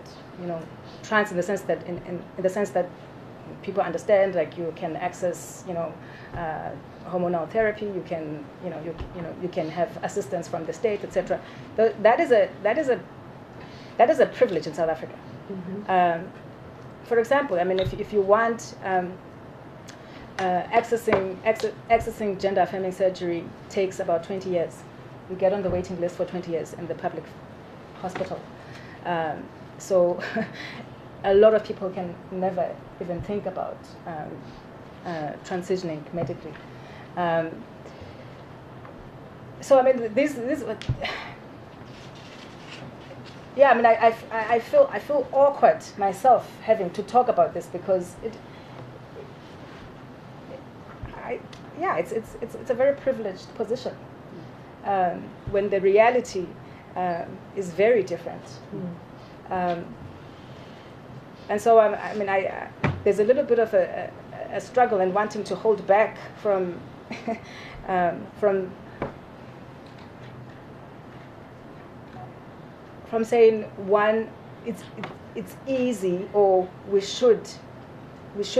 trans in the sense that in the sense that people understand, like you can access hormonal therapy, you can you can have assistance from the state, etc. That is a privilege in South Africa. Mm-hmm. For example, if you want accessing gender affirming surgery takes about 20 years. You get on the waiting list for 20 years in the public hospital. So a lot of people can never even think about transitioning medically. I feel awkward myself having to talk about this, because it's a very privileged position. when the reality is very different. And so, there's a little bit of a struggle and wanting to hold back from from saying one, it's easy, or we should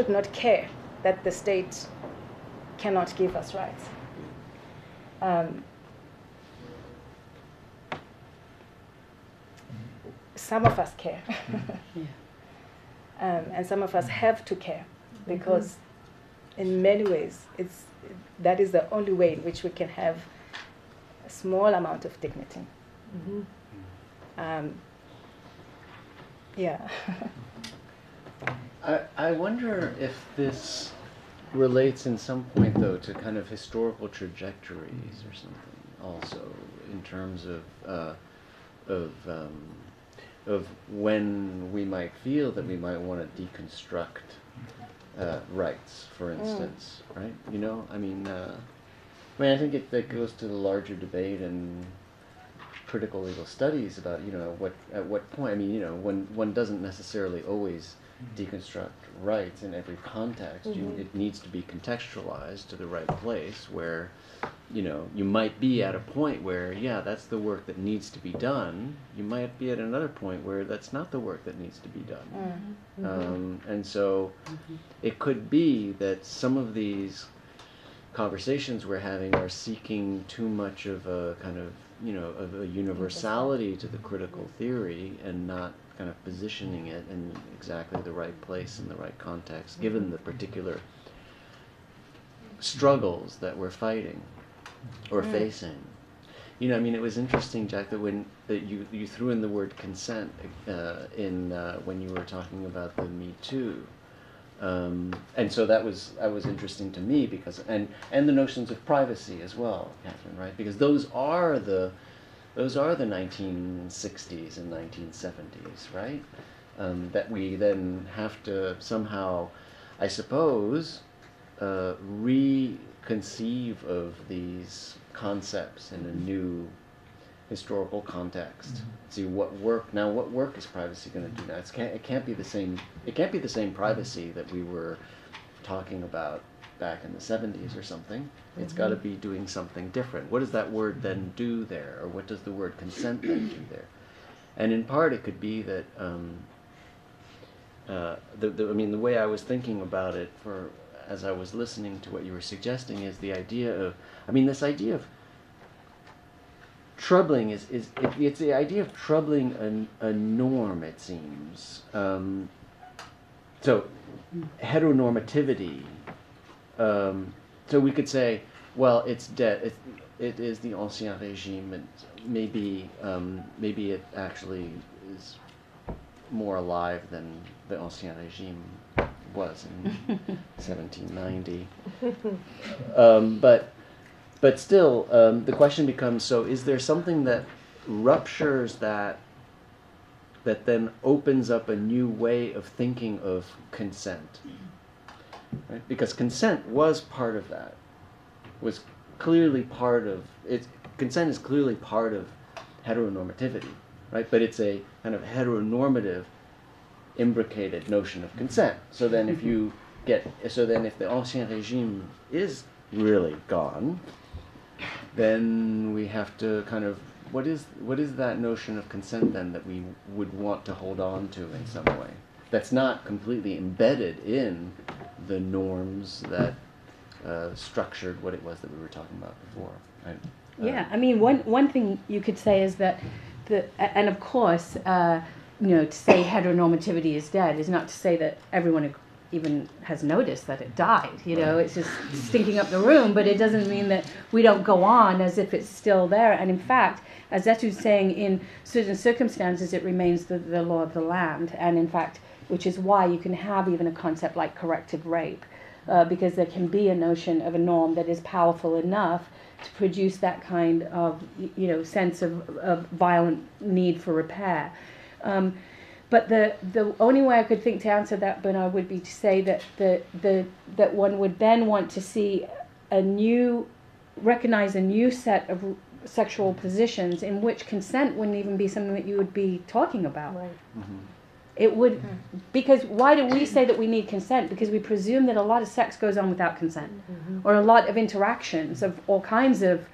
not care that the state cannot give us rights. Some of us care, and some of us have to care, because in many ways that is the only way in which we can have a small amount of dignity. Yeah. I wonder if this relates in some point, though, to kind of historical trajectories or something, also in terms of when we might feel that we might want to deconstruct rights, for instance, right? You know, I think that goes to the larger debate and critical legal studies about, you know, at what point. I mean, you know, one doesn't necessarily always deconstruct rights in every context. It needs to be contextualized to the right place where, you know, you might be at a point where, yeah, that's the work that needs to be done. You might be at another point where that's not the work that needs to be done. And so it could be that some of these conversations we're having are seeking too much of a kind of, you know, of a universality to the critical theory and not kind of positioning it in exactly the right place in the right context, given the particular struggles that we're fighting or facing. You know, I mean, it was interesting, Jack, that you threw in the word consent when you were talking about the Me Too. And so that was interesting to me because and the notions of privacy as well, Katherine, right? Because those are the 1960s and 1970s, right? That we then have to somehow, I suppose, reconceive of these concepts in a new historical context. See what work is privacy going to do now? It can't be the same. It can't be the same privacy that we were talking about back in the 70s or something. It's got to be doing something different. What does that word then do there, or what does the word consent then do there? And in part, it could be that the way I was thinking about it as I was listening to what you were suggesting is the idea of, this idea of troubling it's the idea of troubling a norm, it seems. So heteronormativity. So we could say, well, it's dead. It is the Ancien Régime, and maybe it actually is more alive than the Ancien Régime was in 1790. But still, the question becomes: so, is there something that ruptures that then opens up a new way of thinking of consent? Right? Because consent was part of that. Was clearly part of it. Consent is clearly part of heteronormativity, right? But it's a kind of heteronormative, imbricated notion of consent. So then, if the Ancien Régime is really gone, then we have to kind of what is that notion of consent then that we would want to hold on to in some way? That's not completely embedded in the norms that structured what it was that we were talking about before. One thing you could say is that and of course, to say heteronormativity is dead is not to say that everyone even has noticed that it died. It's just stinking up the room, but it doesn't mean that we don't go on as if it's still there. And in fact, as Zethu's saying, in certain circumstances, it remains the law of the land. And in fact, which is why you can have even a concept like corrective rape, because there can be a notion of a norm that is powerful enough to produce that kind of, sense of violent need for repair. But the only way I could think to answer that, Bernard, would be to say that that one would then want to see recognize a new set of sexual positions in which consent wouldn't even be something that you would be talking about. Right. It would, because why do we say that we need consent? Because we presume that a lot of sex goes on without consent, or a lot of interactions of all kinds of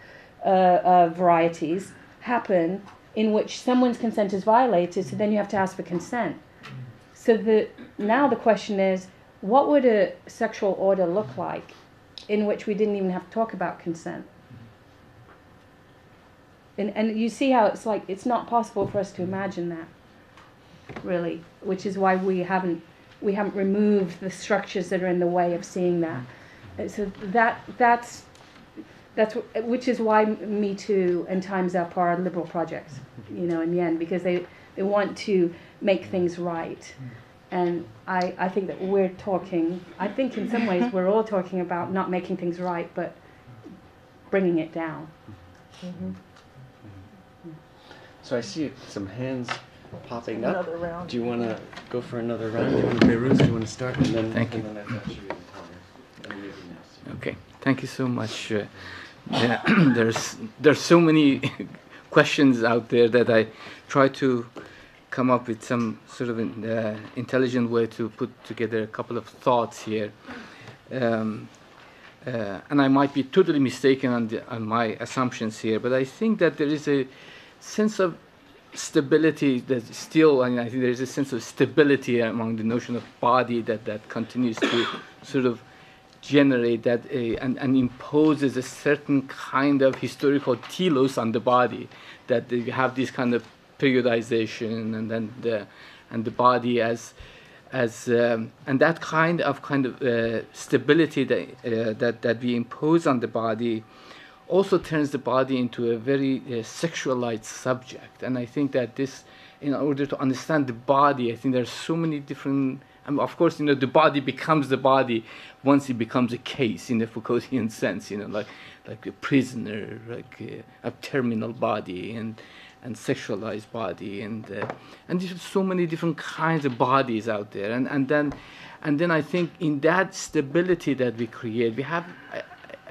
varieties happen in which someone's consent is violated, so then you have to ask for consent. So now the question is, what would a sexual order look like in which we didn't even have to talk about consent? And you see how it's like, it's not possible for us to imagine that, really, which is why we haven't removed the structures that are in the way of seeing that. So that's which is why Me Too and Time's Up are liberal projects, in the end, because they want to make things right. And I think that I think in some ways we're all talking about not making things right, but bringing it down. So I see some hands popping up. Another round. Do you want to go for another round? Beirut, do you want to start? And then, Thank you. And then I've got you and Connor. And maybe Nancy. Okay, thank you so much. There's so many questions out there that I try to come up with some sort of intelligent way to put together a couple of thoughts here. And I might be totally mistaken on my assumptions here, but I think that there is a sense of stability that still, I think there is a sense of stability among the notion of body that continues to sort of generate that and imposes a certain kind of historical telos on the body, that you have this kind of periodization and then the body as and that kind of stability that we impose on the body also turns the body into a very sexualized subject. And I think that this, in order to understand the body, I think there are so many different. Of course, the body becomes the body once it becomes a case in the Foucauldian sense. Like a prisoner, like a terminal body and sexualized body, and there's so many different kinds of bodies out there. And then I think in that stability that we create, we have.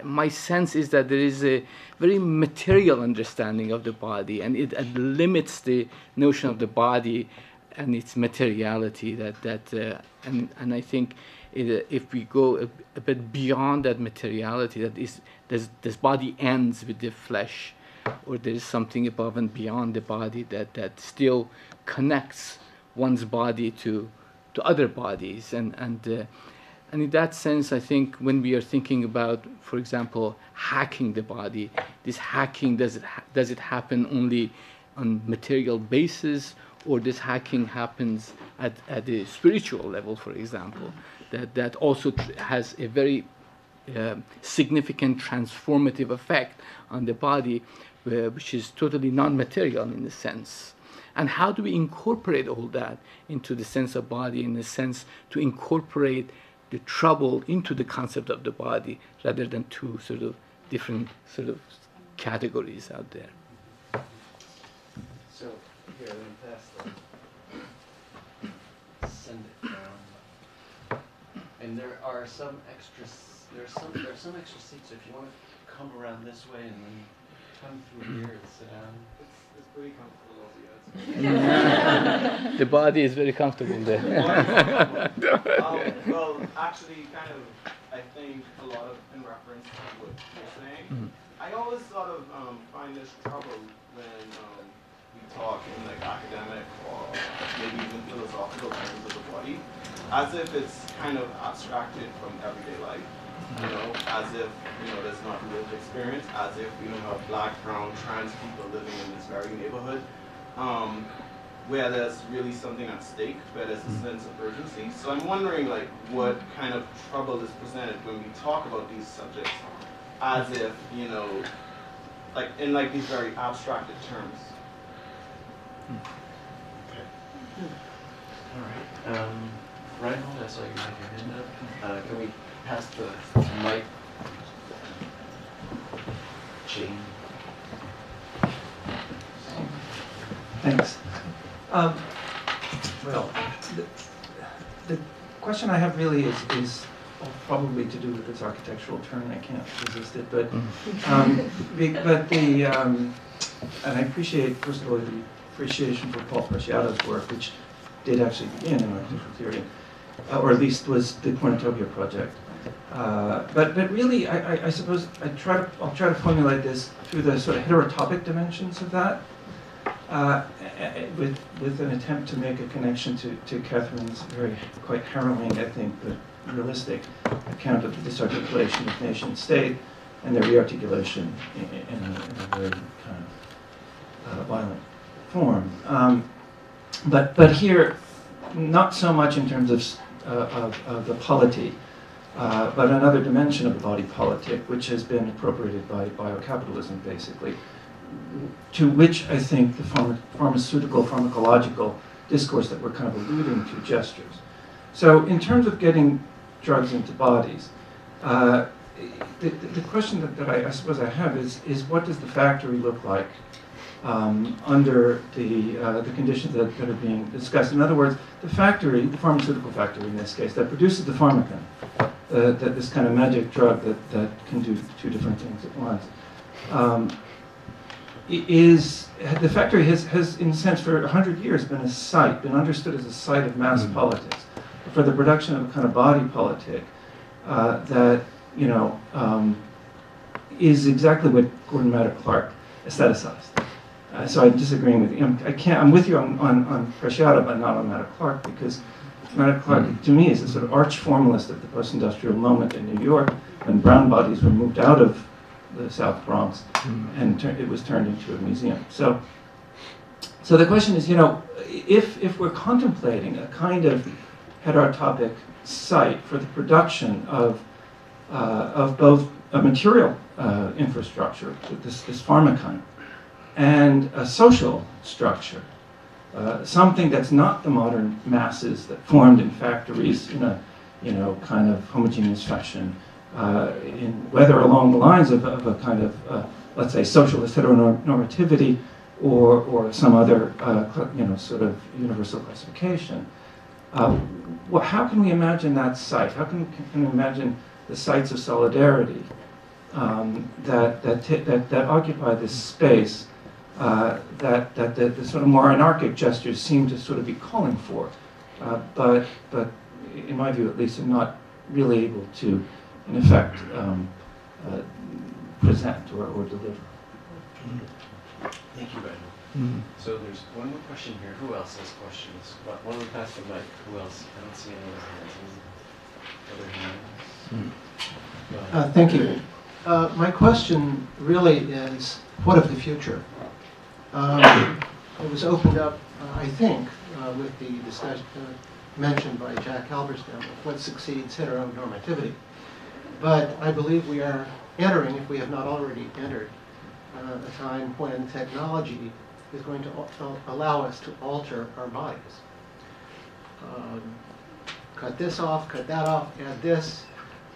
My sense is that there is a very material understanding of the body, and it limits the notion of the body and its materiality. And I think if we go a bit beyond that materiality, that is, this body ends with the flesh, or there is something above and beyond the body that still connects one's body to other bodies, and in that sense, I think when we are thinking about, for example, hacking the body, this hacking, does it happen only on material basis, or this hacking happens at a spiritual level, for example, that also has a very significant transformative effect on the body, which is totally non-material in a sense. And how do we incorporate all that into the sense of body, in a sense to incorporate the trouble into the concept of the body, rather than two sort of different sort of categories out there? So here, let me pass that. Send it down. And there are some extra seats. If you want to come around this way and then come through here and sit down. It's pretty comfortable over here. The body is very comfortable there. Well, actually, kind of, I think a lot of in reference to what you're saying. I always sort of find this trouble when we talk in like academic or maybe even philosophical terms of the body, as if it's kind of abstracted from everyday life. As if, there's not lived experience, as if we don't have black, brown, trans people living in this very neighborhood, where there's really something at stake, where there's a sense of urgency. So I'm wondering, like, what kind of trouble is presented when we talk about these subjects, as if, like, in like these very abstracted terms. Okay. All right. Reinhold, I saw you had your hand up. Can we pass the mic? Jane. Thanks. Well, the question I have really is probably to do with its architectural turn. I can't resist it, but and I appreciate, first of all, the appreciation for Paul Preciado's work, which did actually begin in architectural theory, or at least was the Cornutopia project. But really, I suppose I'll try to formulate this through the sort of heterotopic dimensions of that, with an attempt to make a connection to Katherine's quite harrowing, I think, but realistic account of the disarticulation of nation state and their rearticulation in a very kind of violent form. But here, not so much in terms of the polity, but another dimension of the body politic, which has been appropriated by biocapitalism, basically, to which I think the pharmaceutical, pharmacological discourse that we're kind of alluding to gestures. So in terms of getting drugs into bodies, the question that I suppose I have is what does the factory look like under the conditions that are being discussed? In other words, the factory, the pharmaceutical factory in this case, that produces the pharmacon, this kind of magic drug that can do two different things at once, the factory has, in a sense, for 100 years been understood as a site of mass politics, for the production of a kind of body politic that, is exactly what Gordon Matter Clark aestheticized. So I'm disagreeing with you. I'm with you on Preciado, but not on Matter Clark, because Matter Clark, to me, is a sort of arch formalist of the post-industrial moment in New York, when brown bodies were moved out of the South Bronx, and it was turned into a museum. So the question is, if we're contemplating a kind of heterotopic site for the production of both a material infrastructure, this pharmacon, and a social structure, something that's not the modern masses that formed in factories in a kind of homogeneous fashion, whether along the lines of a kind of let's say socialist heteronormativity or some other sort of universal classification. How can we imagine that site? How can we imagine the sites of solidarity that occupy this space that the sort of more anarchic gestures seem to sort of be calling for, but in my view at least, are not really able to, in effect, present or deliver. Thank you, Ben. So there's one more question here. Who else has questions? Why don't we pass the mic? Who else? I don't see any other hands. Thank you. My question really is, what of the future? It was opened up, I think, with the discussion mentioned by Jack Halberstam of what succeeds heteronormativity. But I believe we are entering, if we have not already entered, a time when technology is going to allow us to alter our bodies. Cut this off, cut that off, add this,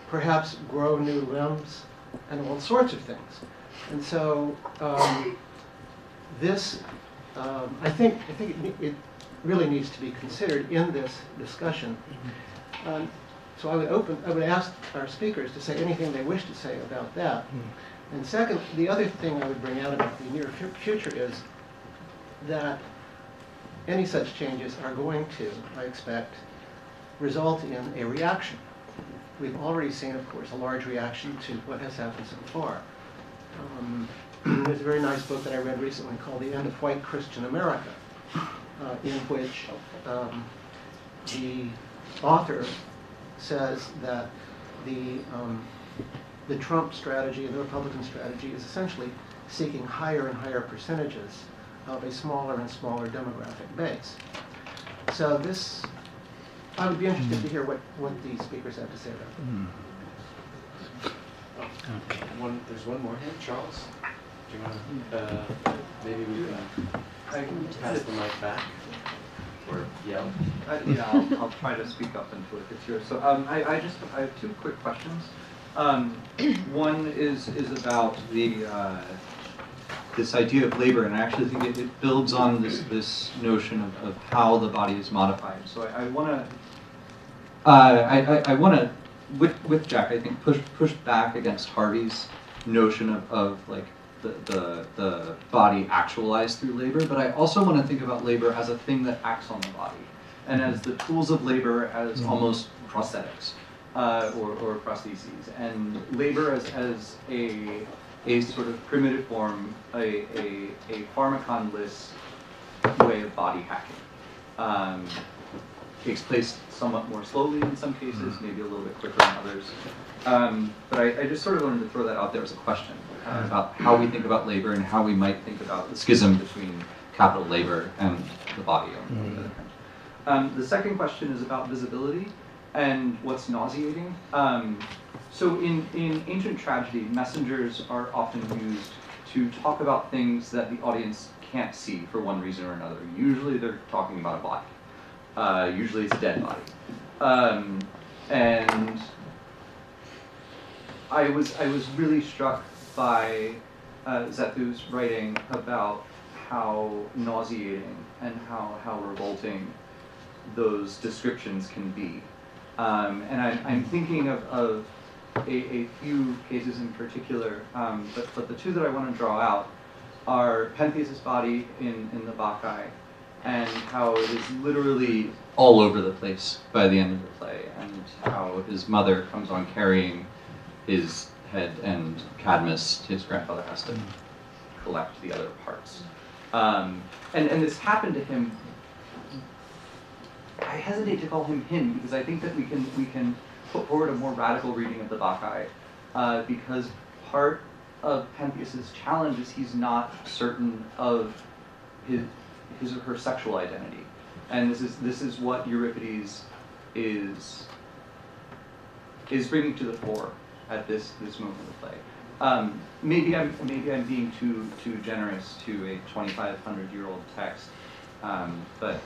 perhaps grow new limbs, and all sorts of things. And so this, I think it really needs to be considered in this discussion. So I would ask our speakers to say anything they wish to say about that. And second, the other thing I would bring out about the near future is that any such changes are going to, I expect, result in a reaction. We've already seen, of course, a large reaction to what has happened so far. There's a very nice book that I read recently called The End of White Christian America, in which the author says that the Trump strategy and the Republican strategy is essentially seeking higher and higher percentages of a smaller and smaller demographic base. So this, I would be interested to hear what the speakers have to say about that. Okay. There's one more hand, Charles. Do you want to, maybe we can pass the mic back or yell? Yeah, I'll try to speak up until it gets here. So I have two quick questions. One is about this idea of labor, and I actually think it builds on this notion of how the body is modified. So I want to with Jack, I think push back against Harvey's notion of like the body actualized through labor, but I also want to think about labor as a thing that acts on the body, and as the tools of labor as almost prosthetics or prostheses, and labor as a sort of primitive form, a pharmacon-less way of body hacking. Takes place somewhat more slowly in some cases, maybe a little bit quicker in others. But I just sort of wanted to throw that out there as a question about how we think about labor and how we might think about the schism between capital labor and the body on the other hand. The second question is about visibility and what's nauseating. So in ancient tragedy, messengers are often used to talk about things that the audience can't see for one reason or another. Usually they're talking about a body. Usually it's a dead body. And I was really struck by Zethu's writing about how nauseating and how revolting those descriptions can be. And I'm thinking of a few cases in particular, but the two that I want to draw out are Pentheus's body in the Bacchae, and how it is literally all over the place by the end of the play, and how his mother comes on carrying his head, and Cadmus, his grandfather, has to collect the other parts. And this happened to him. I hesitate to call him because I think that we can put forward a more radical reading of the Bacchae, because part of Pentheus's challenge is he's not certain of his or her sexual identity, and this is what Euripides is bringing to the fore at this moment of the play. Maybe I'm being too generous to a 2,500-year-old text, but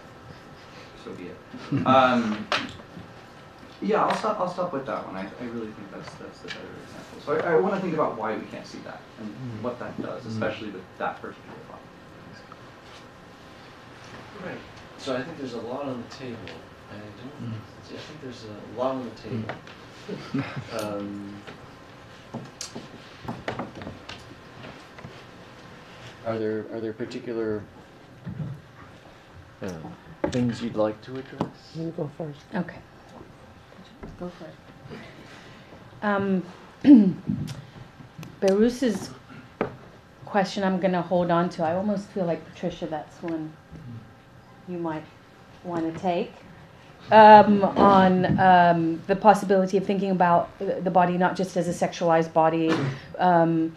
so be it. Yeah, I'll stop with that one. I really think that's the better example. So I want to think about why we can't see that and what that does, especially with that particular plot. Right. So I think there's a lot on the table. I think there's a lot on the table. Are there particular things you'd like to address? You go first. Okay. Go for it. Berusa's question I'm going to hold on to. I almost feel like, Patricia, that's one you might want to take. On the possibility of thinking about the body not just as a sexualized body or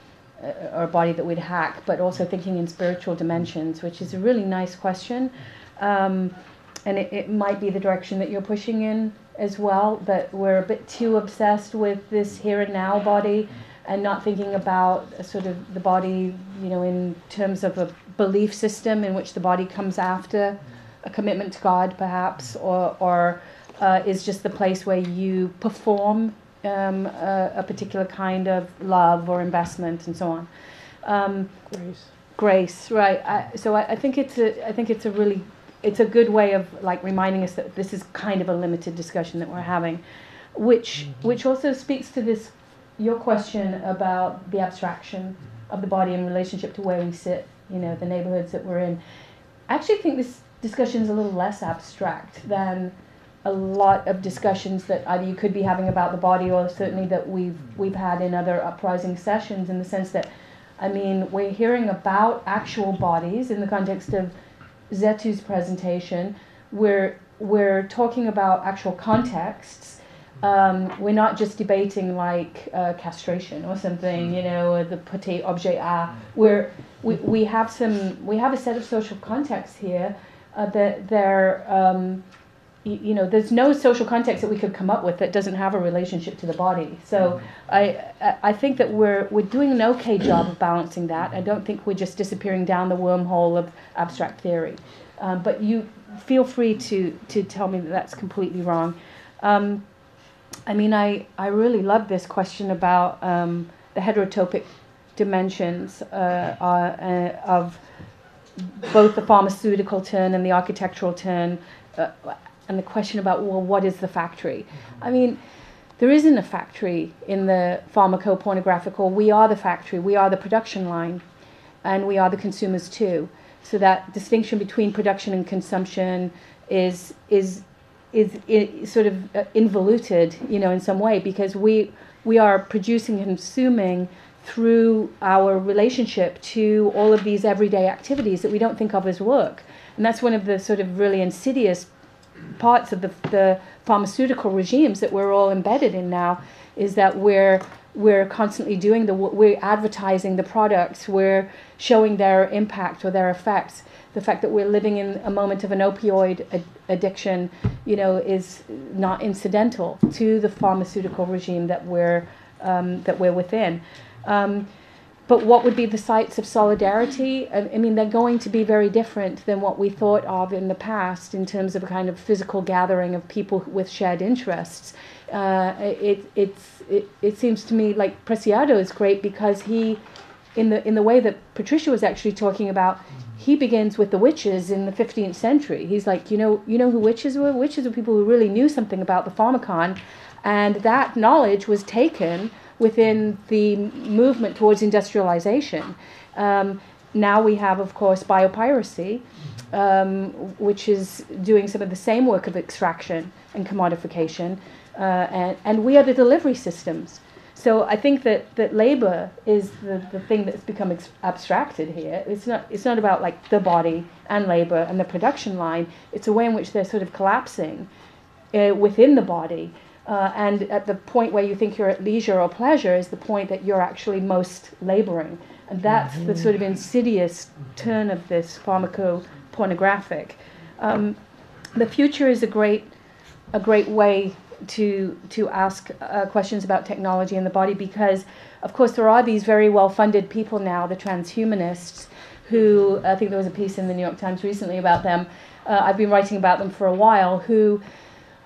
a body that we'd hack, but also thinking in spiritual dimensions, which is a really nice question. And it might be the direction that you're pushing in as well, that we're a bit too obsessed with this here and now body and not thinking about sort of the body, in terms of a belief system in which the body comes after a commitment to God, perhaps, or is just the place where you perform a particular kind of love or investment and so on. Grace, right? I think it's a good way of like reminding us that this is kind of a limited discussion that we're having, which also speaks to your question about the abstraction of the body in relationship to where we sit, the neighborhoods that we're in. I actually think this discussion is a little less abstract than a lot of discussions that either you could be having about the body, or certainly that we've had in other Uprising sessions, in the sense that, we're hearing about actual bodies in the context of Zethu's presentation. We're talking about actual contexts. We're not just debating like castration or something, or the petit objet art. We have a set of social contexts here that there's no social context that we could come up with that doesn't have a relationship to the body. So I think that we're doing an okay job of balancing that. I don't think we're just disappearing down the wormhole of abstract theory. But you feel free to tell me that that's completely wrong. I really love this question about the heterotopic dimensions of both the pharmaceutical turn and the architectural turn, and the question about, well, what is the factory? The there isn't a factory in the pharmacopornographical. We are the factory, we are the production line, and we are the consumers too. So that distinction between production and consumption is sort of involuted, in some way, because we are producing and consuming through our relationship to all of these everyday activities that we don't think of as work. And that's one of the sort of really insidious parts of the pharmaceutical regimes that we're all embedded in now, is that we're constantly doing we're advertising the products, we're showing their impact or their effects. The fact that we're living in a moment of an opioid addiction, is not incidental to the pharmaceutical regime that we're within. But what would be the sites of solidarity? I mean, they're going to be very different than what we thought of in the past in terms of a kind of physical gathering of people with shared interests. It seems to me like Preciado is great because he, in the way that Patricia was actually talking about, he begins with the witches in the 15th century. He's like, you know who witches were? Witches were people who really knew something about the pharmacon, and that knowledge was taken within the movement towards industrialization. Now we have, of course, biopiracy, which is doing some of the same work of extraction and commodification, and we are the delivery systems. So I think that labor is the thing that's become abstracted here. It's not about like the body and labor and the production line. It's a way in which they're sort of collapsing within the body. And at the point where you think you're at leisure or pleasure is the point that you're actually most laboring. And that's the sort of insidious turn of this pharmacopornographic. The future is a great way to ask questions about technology and the body, because, of course, there are these very well-funded people now, the transhumanists, who, I think there was a piece in the New York Times recently about them. I've been writing about them for a while, who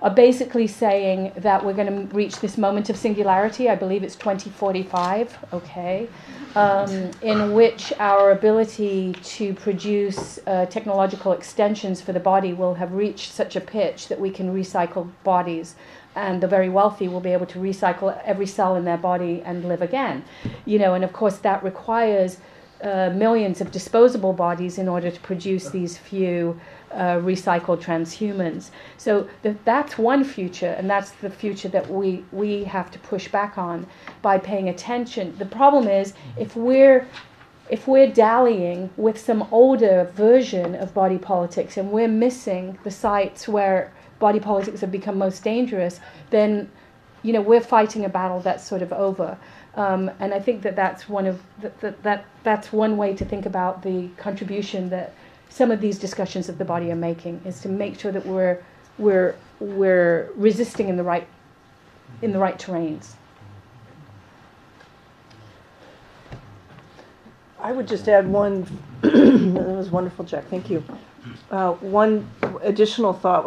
are basically saying that we're going to reach this moment of singularity, I believe it's 2045, in which our ability to produce technological extensions for the body will have reached such a pitch that we can recycle bodies, and the very wealthy will be able to recycle every cell in their body and live again. And of course that requires millions of disposable bodies in order to produce these few recycled transhumans. So that's one future, and that's the future that we have to push back on by paying attention. The problem is if we're dallying with some older version of body politics and we're missing the sites where body politics have become most dangerous, then we're fighting a battle that's sort of over. And I think that's that's one way to think about the contribution that some of these discussions of the body are making, is to make sure that we're resisting in the right terrains. I would just add one. That was wonderful, Jack. Thank you. One additional thought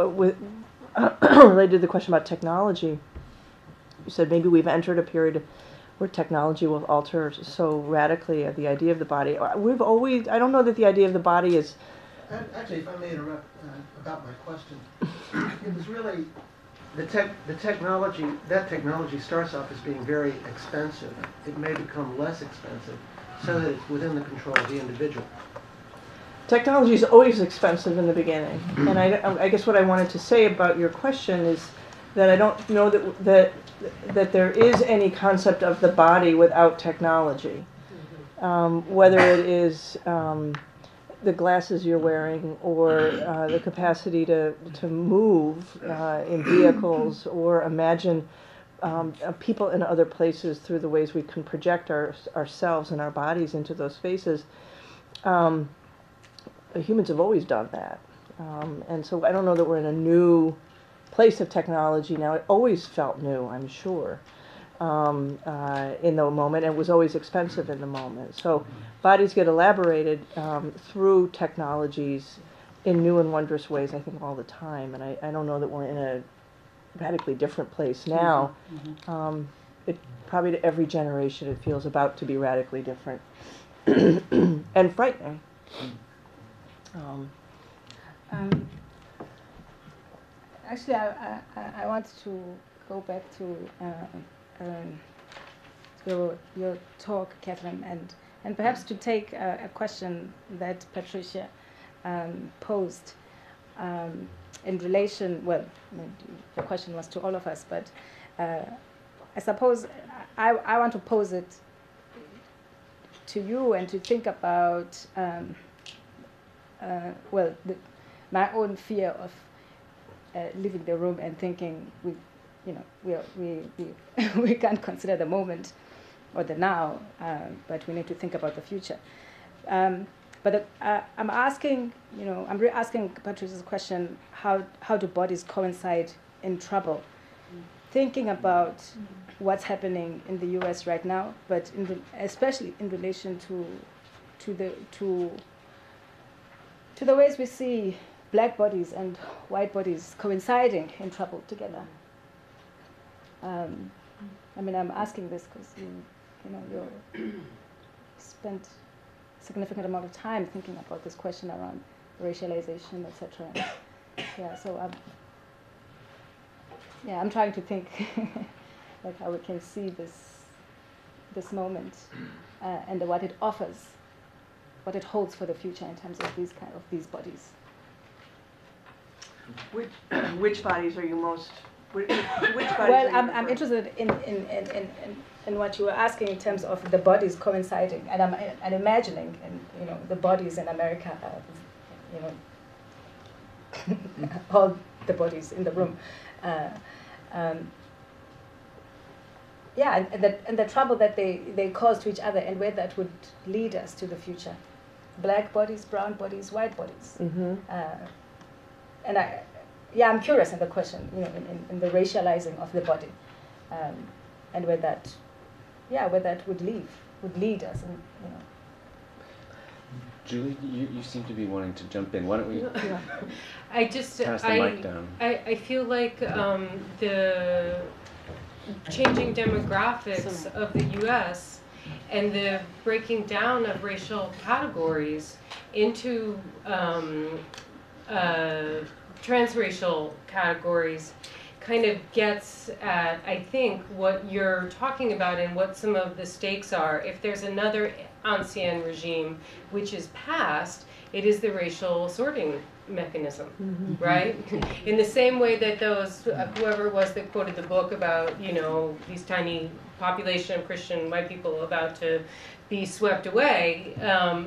related to the question about technology. You said maybe we've entered a period where technology will alter so radically the idea of the body. I don't know that the idea of the body is... Actually, if I may interrupt about my question, it was really the technology. That technology starts off as being very expensive. It may become less expensive, so that it's within the control of the individual. Technology is always expensive in the beginning, and I guess what I wanted to say about your question is that I don't know that there is any concept of the body without technology, whether it is the glasses you're wearing, or the capacity to move in vehicles, or imagine people in other places through the ways we can project ourselves and our bodies into those spaces. Humans have always done that. And so I don't know that we're in a new place of technology now. It always felt new, I'm sure, in the moment, and was always expensive in the moment. So bodies get elaborated through technologies in new and wondrous ways, I think, all the time. And I don't know that we're in a radically different place now. It probably to every generation it feels about to be radically different and frightening. Actually, I want to go back to your talk, Katherine, and perhaps to take a question that Patricia posed in relation. Well, the question was to all of us, but I suppose I want to pose it to you and to think about my own fear of leaving the room and thinking we can't consider the moment or the now, but we need to think about the future. But I'm asking, I'm re-asking Patricia's question: how do bodies coincide in trouble? Thinking about what's happening in the U.S. right now, but especially in relation to the ways we see black bodies and white bodies coinciding in trouble together. I'm asking this because you spent a significant amount of time thinking about this question around racialization, etc. Yeah, so I'm trying to think like how we can see this moment and what it offers, what it holds for the future in terms of these bodies. Which bodies are you most? Which bodies? Well, I'm interested in what you were asking in terms of the bodies coinciding, and I'm imagining, the bodies in America, all the bodies in the room. And the trouble that they cause to each other and where that would lead us to the future. Black bodies, brown bodies, white bodies. Mm-hmm. And I'm curious in the question, in the racializing of the body, and where that would lead us, and Julie, you seem to be wanting to jump in. Why don't we pass the mic down? I feel like the changing demographics of the U.S. and the breaking down of racial categories into transracial categories kind of gets at, I think, what you're talking about and what some of the stakes are. If there's another ancien regime which is passed, it is the racial sorting mechanism, mm-hmm. right? In the same way that those, whoever it was that quoted the book about, these tiny population of Christian white people about to be swept away,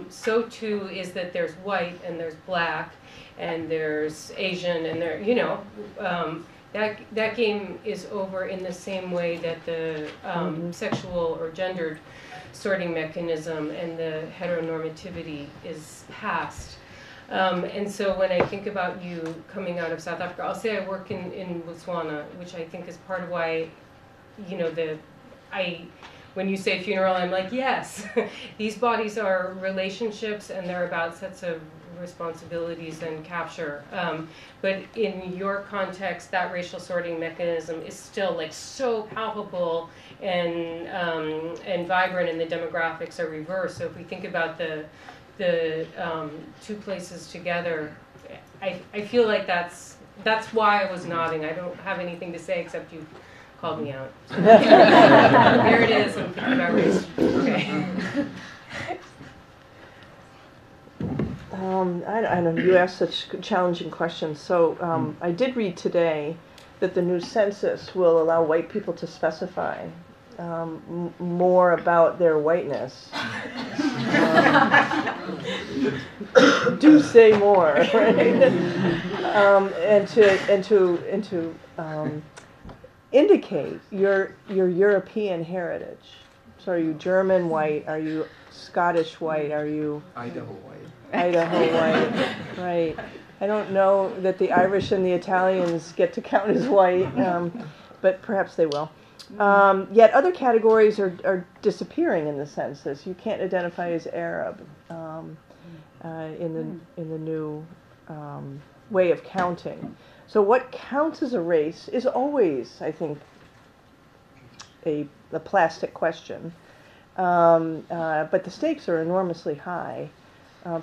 so too is that there's white and there's black and there's Asian and that game is over in the same way that the sexual or gendered sorting mechanism and the heteronormativity is passed. And so when I think about you coming out of South Africa, I'll say I work in Botswana, which I think is part of why, when you say funeral, I'm like, yes, these bodies are relationships and they're about sets of responsibilities and capture. But in your context, that racial sorting mechanism is still like so palpable and vibrant, and the demographics are reversed. So if we think about the two places together, I feel like that's why I was nodding. I don't have anything to say except you called me out. So. Here it is. I'm thinking about race. Okay. I know you asked such challenging questions. So I did read today that the new census will allow white people to specify more about their whiteness. Do say more, right? And to indicate your European heritage. So are you German white? Are you Scottish white? Are you Idaho white? Idaho white, right. I don't know that the Irish and the Italians get to count as white, but perhaps they will. Yet other categories are disappearing in the census. You can't identify as Arab in the new way of counting. So what counts as a race is always, I think, a plastic question. But the stakes are enormously high,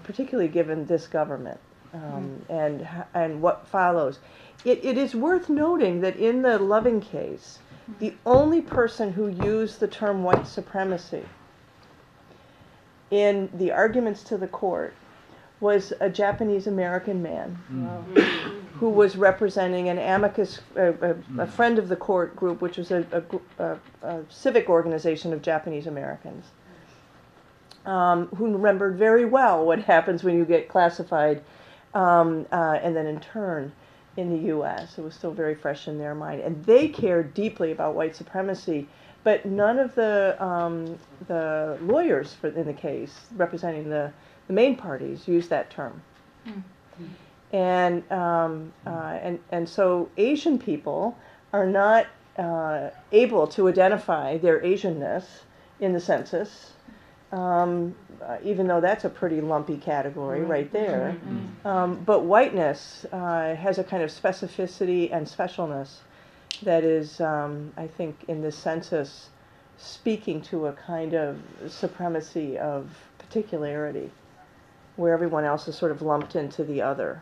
particularly given this government. and what follows. It is worth noting that in the Loving case, the only person who used the term white supremacy in the arguments to the court was a Japanese American man who was representing an amicus, a friend of the court group, which was a civic organization of Japanese Americans, who remembered very well what happens when you get classified and then interned in the U.S. It was still very fresh in their mind, and they cared deeply about white supremacy. But none of the lawyers in the case representing the main parties used that term. And so Asian people are not able to identify their Asianness in the census, even though that's a pretty lumpy category right there. But whiteness has a kind of specificity and specialness that is, I think, in this census, speaking to a kind of supremacy of particularity, where everyone else is sort of lumped into the other.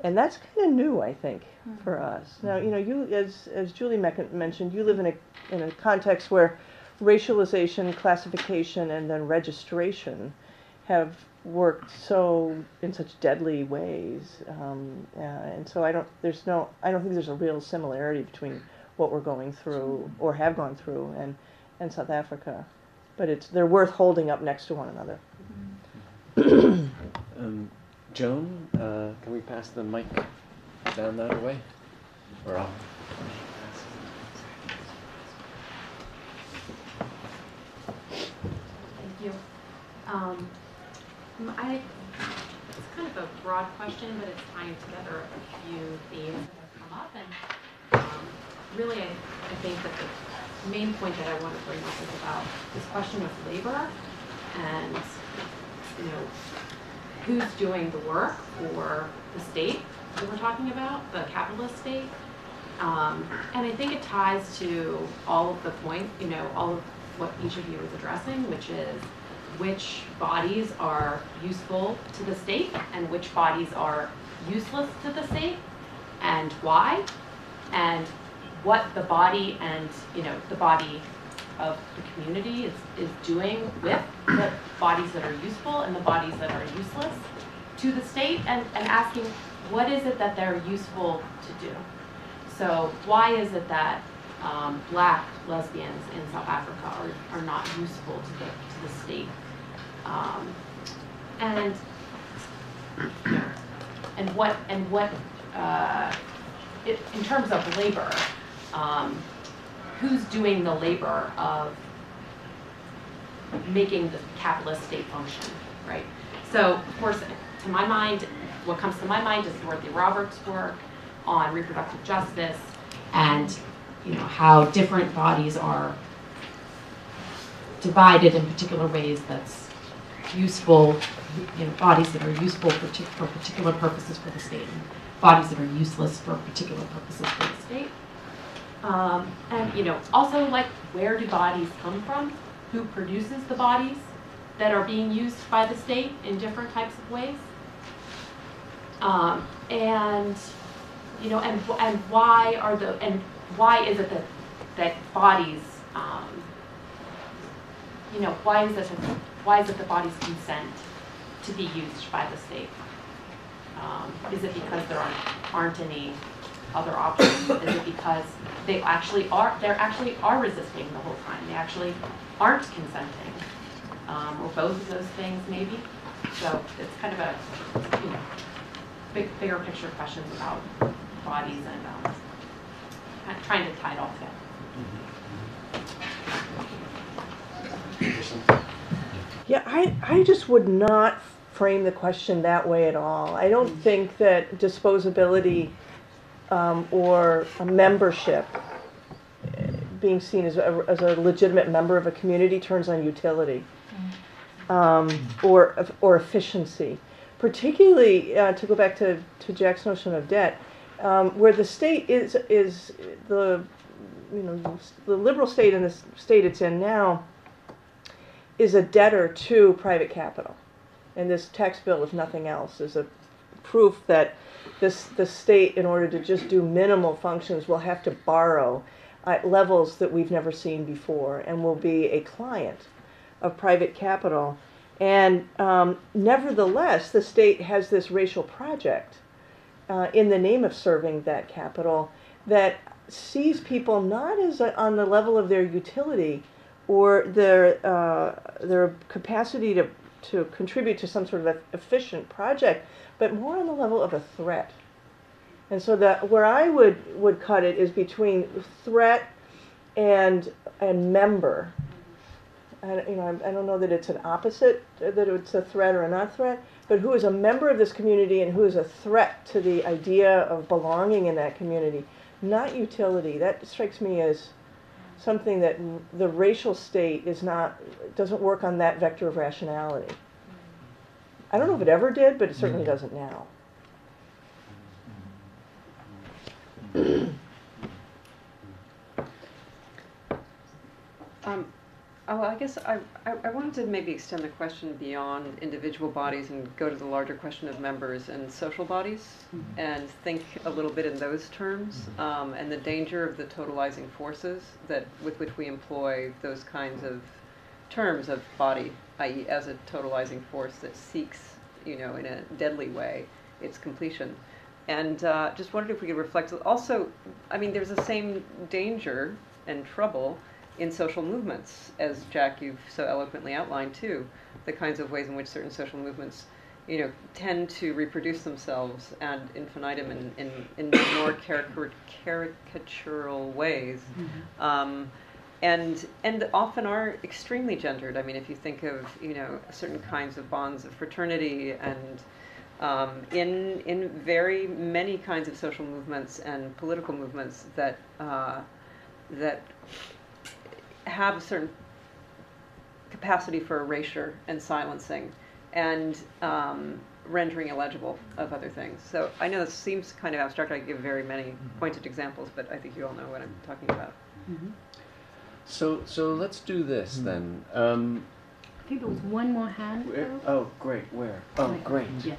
And that's kind of new, I think, for us. Now, you, as Julie mentioned, you live in a context where racialization, classification, and then registration have worked in such deadly ways, and so I don't think there's a real similarity between what we're going through or have gone through and South Africa, but they're worth holding up next to one another. Joan, can we pass the mic down that way, or up? Thank you. It's kind of a broad question, but it's tying together a few themes that have come up. And really, I think that the main point that I want to bring up is about this question of labor and, who's doing the work for the state that we're talking about, the capitalist state. And I think it ties to all of the point, all of what each of you is addressing, which is which bodies are useful to the state and which bodies are useless to the state and why, and what the body and the body of the community is doing with the bodies that are useful and the bodies that are useless to the state, and asking what is it that they're useful to do. So why is it that black lesbians in South Africa are not useful to the state? And what in terms of labor, who's doing the labor of making the capitalist state function, right? So, of course, to my mind, what comes to my mind is Dorothy Roberts' work on reproductive justice and, how different bodies are divided in particular ways that's useful, bodies that are useful for particular purposes for the state, and bodies that are useless for particular purposes for the state. And also, like, where do bodies come from? Who produces the bodies that are being used by the state in different types of ways? And why is it that bodies, why is it that bodies consent to be used by the state? Is it because there aren't any other options? Is it because they actually are resisting the whole time? They actually aren't consenting, or both of those things maybe. So it's kind of a bigger picture questions about bodies and trying to tie it all together. Yeah, I just would not frame the question that way at all. I don't think that disposability or a membership, being seen as a legitimate member of a community, turns on utility or efficiency. Particularly, to go back to Jack's notion of debt, where the state is the liberal state and the state it's in now is a debtor to private capital. And this tax bill, if nothing else, is a proof that the state, in order to just do minimal functions, will have to borrow at levels that we've never seen before, and will be a client of private capital. And nevertheless, the state has this racial project in the name of serving that capital that sees people not as on the level of their utility or their capacity to contribute to some sort of efficient project, but more on the level of a threat. And so where I would cut it is between threat and member. I don't know that it's an opposite, that it's a threat or a not threat, but who is a member of this community and who is a threat to the idea of belonging in that community, not utility. That strikes me as something that the racial state doesn't work on that vector of rationality. I don't know if it ever did, but it certainly doesn't now. I guess I wanted to maybe extend the question beyond individual bodies and go to the larger question of members and social bodies, and think a little bit in those terms, and the danger of the totalizing forces with which we employ those kinds of terms of body, i.e. as a totalizing force that seeks, in a deadly way, its completion. And just wondered if we could reflect also, there's the same danger and trouble in social movements, as Jack, you've so eloquently outlined too, the kinds of ways in which certain social movements, tend to reproduce themselves ad infinitum in more caricatural ways, and often are extremely gendered. If you think of certain kinds of bonds of fraternity, and in very many kinds of social movements and political movements that have a certain capacity for erasure and silencing and rendering illegible of other things. So I know this seems kind of abstract. I give very many pointed examples, but I think you all know what I'm talking about. So let's do this then. I think there was one more hand. Oh, great. Where? Oh, great. Yeah.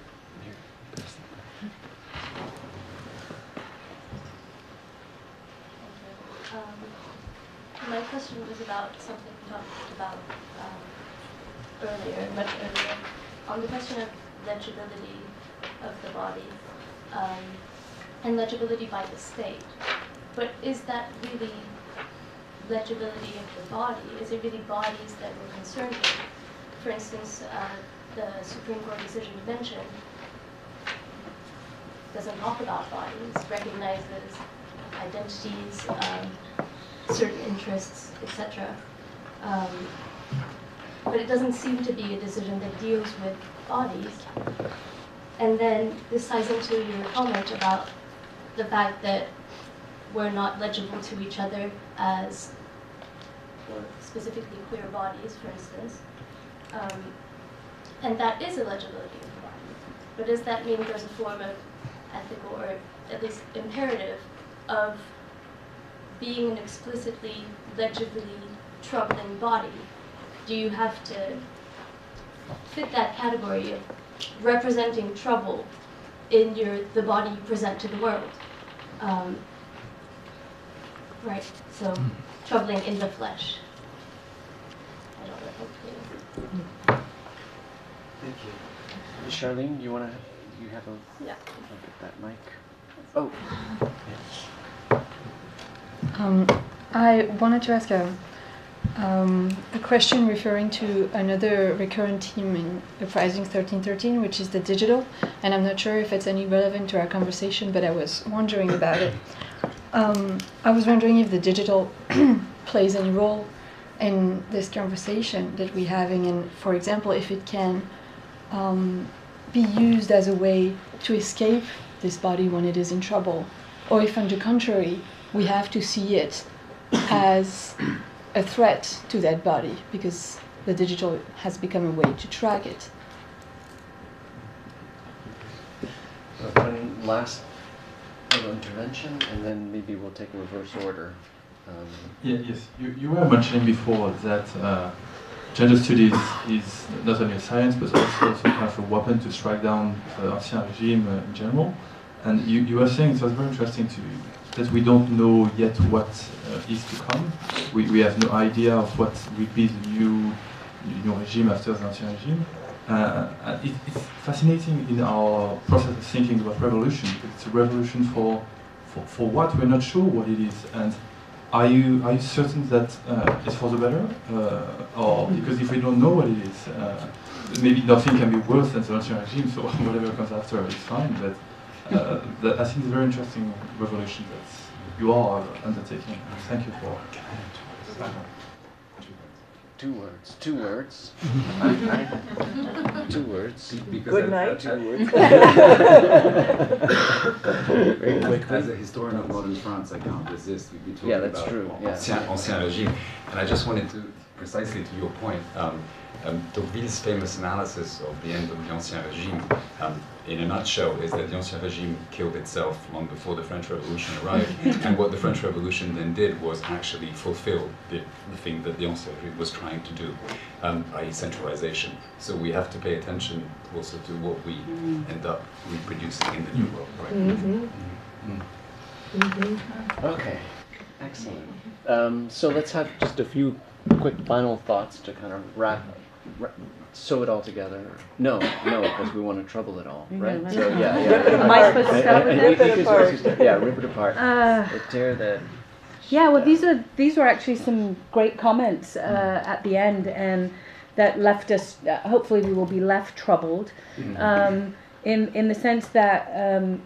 My question was about something we talked about much earlier, on the question of legibility of the body and legibility by the state. But is that really legibility of the body? Is it really bodies that we're concerned with? For instance, the Supreme Court decision you mentioned doesn't talk about bodies, recognizes identities, certain interests, etc. But it doesn't seem to be a decision that deals with bodies. And then this ties into your comment about the fact that we're not legible to each other as, or specifically queer bodies, for instance. And that is illegibility of the body. But does that mean there's a form of ethical, or at least imperative, of being an explicitly, legibly troubling body? Do you have to fit that category of representing trouble in the body you present to the world? Right, so troubling in the flesh. I don't know, hopefully. Thank you. Charlene, you have a... Yeah. I'll get that mic. Oh. I wanted to ask a question referring to another recurrent theme in Uprising 1313, which is the digital. And I'm not sure if it's any relevant to our conversation, but I was wondering about it. I was wondering if the digital plays any role in this conversation that we're having, and for example, if it can be used as a way to escape this body when it is in trouble, or if on the contrary, we have to see it as a threat to that body because the digital has become a way to track it. One last little intervention, and then maybe we'll take a reverse order. Yes, you were mentioning before that gender studies is not only a science, but also some kind of a weapon to strike down the Ancien Régime in general. And you were saying, it was very interesting that we don't know yet what is to come. We have no idea of what will be the new regime after the Ancien Régime. It's fascinating in our process of thinking about revolution, because it's a revolution for what? We're not sure what it is. And are you certain that it's for the better? Or because if we don't know what it is, maybe nothing can be worse than the Ancien Régime, so whatever comes after is fine. But I think it's a very interesting revolution that you are undertaking. Thank you for. Two words. Two words. Two words. Good night. 2 words. Very quickly. As a historian of modern France, I can't resist. We've been talking that's about true. Ancien Régime, and I just wanted to, precisely to your point, Tocqueville's famous analysis of the end of the Ancien Régime, in a nutshell, is that the Ancien Régime killed itself long before the French Revolution arrived, and what the French Revolution then did was actually fulfill the thing that the Ancien Régime was trying to do, i.e. centralization. So we have to pay attention also to what we end up reproducing in the New World, right? Okay, excellent. So let's have just a few quick final thoughts to kind of sew it all together. No, because we want to trouble it all, right? So yeah. Am I supposed to start with rip it apart? Yeah, rip it apart. Tear the. Yeah, well, these were actually some great comments at the end, and that left us. Hopefully, we will be left troubled, in the sense that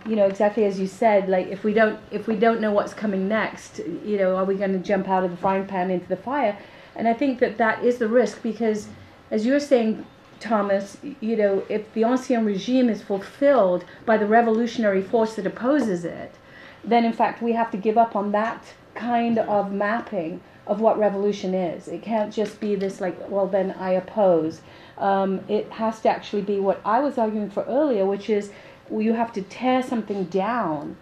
exactly as you said, like if we don't know what's coming next, are we going to jump out of the frying pan into the fire? And I think that is the risk, because, as you were saying, Thomas, if the Ancien Régime is fulfilled by the revolutionary force that opposes it, then in fact we have to give up on that kind of mapping of what revolution is. It can't just be this well then I oppose. It has to actually be what I was arguing for earlier, which is you have to tear something down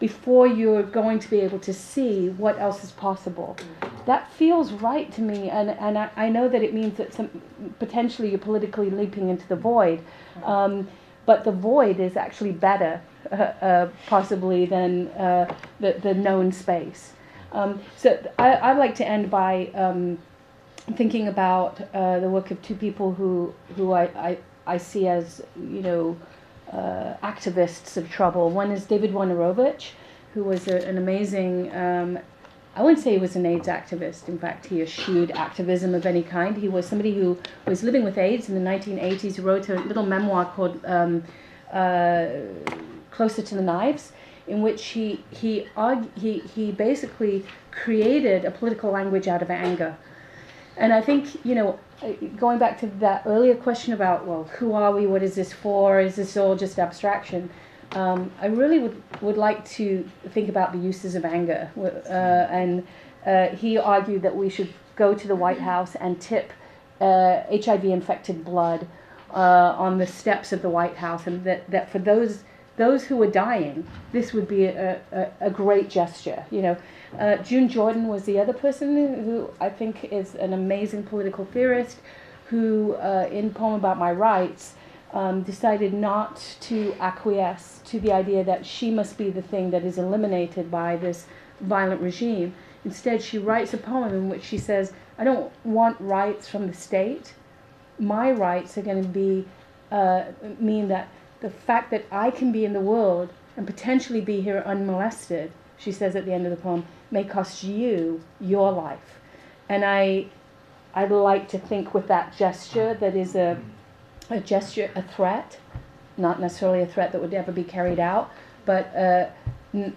before you're going to be able to see what else is possible. That feels right to me, and I know that it means that potentially you're politically leaping into the void, but the void is actually better, possibly, than the known space. So I'd like to end by thinking about the work of two people who I see as activists of trouble. One is David Wojnarowicz, who was an amazing, I wouldn't say he was an AIDS activist. In fact, he eschewed activism of any kind. He was somebody who was living with AIDS in the 1980s, wrote a little memoir called Closer to the Knives, in which he basically created a political language out of anger. And I think, going back to that earlier question about, well, who are we? What is this for? Is this all just abstraction? I really would like to think about the uses of anger. And he argued that we should go to the White House and tip HIV-infected blood on the steps of the White House, and that for those who were dying, this would be a great gesture. June Jordan was the other person who I think is an amazing political theorist, who in Poem About My Rights decided not to acquiesce to the idea that she must be the thing that is eliminated by this violent regime. Instead, she writes a poem in which she says, I don't want rights from the state. My rights are going to be mean that the fact that I can be in the world and potentially be here unmolested, she says at the end of the poem, may cost you your life. And I'd like to think with that gesture that is a gesture, a threat, not necessarily a threat that would ever be carried out, but an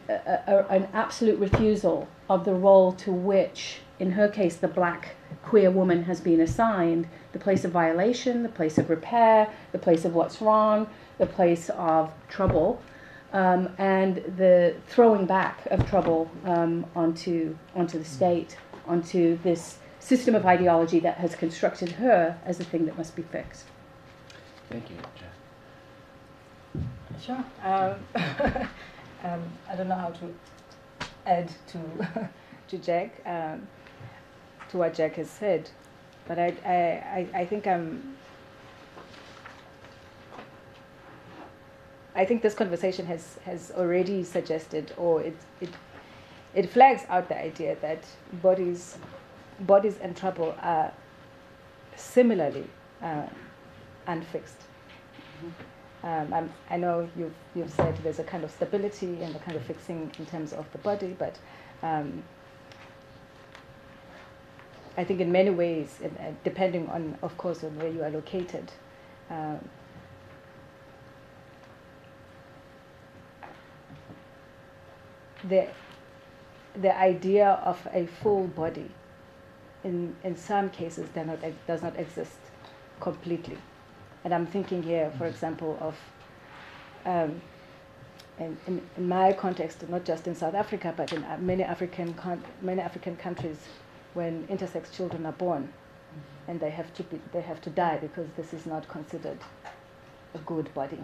absolute refusal of the role to which, in her case, the black queer woman has been assigned, the place of violation, the place of repair, the place of what's wrong, the place of trouble, and the throwing back of trouble onto the state, onto this system of ideology that has constructed her as the thing that must be fixed. Thank you, Jeff. Sure. I don't know how to add to Jack, to what Jack has said. But I think I think this conversation has already suggested, or it flags out the idea that bodies and trouble are similarly unfixed. I know you've said there's a kind of stability and a kind of fixing in terms of the body, but I think in many ways, depending on, of course, on where you are located, the idea of a full body, in some cases, does not exist completely. And I'm thinking here, for example, of in my context, not just in South Africa, but in many African countries, when intersex children are born, and they have to die because this is not considered a good body.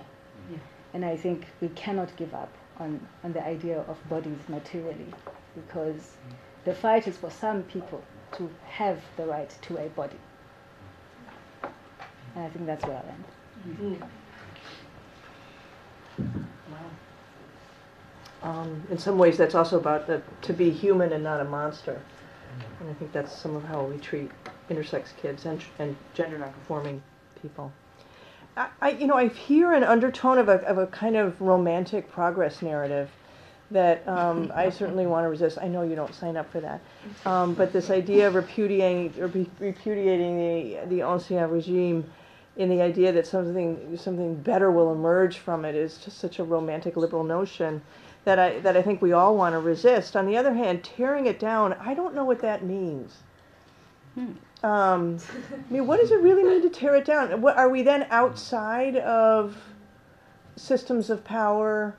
Yeah. And I think we cannot give up on the idea of bodies materially, because the fight is for some people to have the right to a body. And I think that's where I'll end. Wow. In some ways, that's also about to be human and not a monster. And I think that's some of how we treat intersex kids and gender nonconforming people. I hear an undertone of a kind of romantic progress narrative that I certainly want to resist. I know you don't sign up for that, but this idea of repudiating the ancien regime, in the idea that something better will emerge from it, is just such a romantic liberal notion that I think we all want to resist. On the other hand, tearing it down, I don't know what that means. I mean, what does it really mean to tear it down? What, are we then outside of systems of power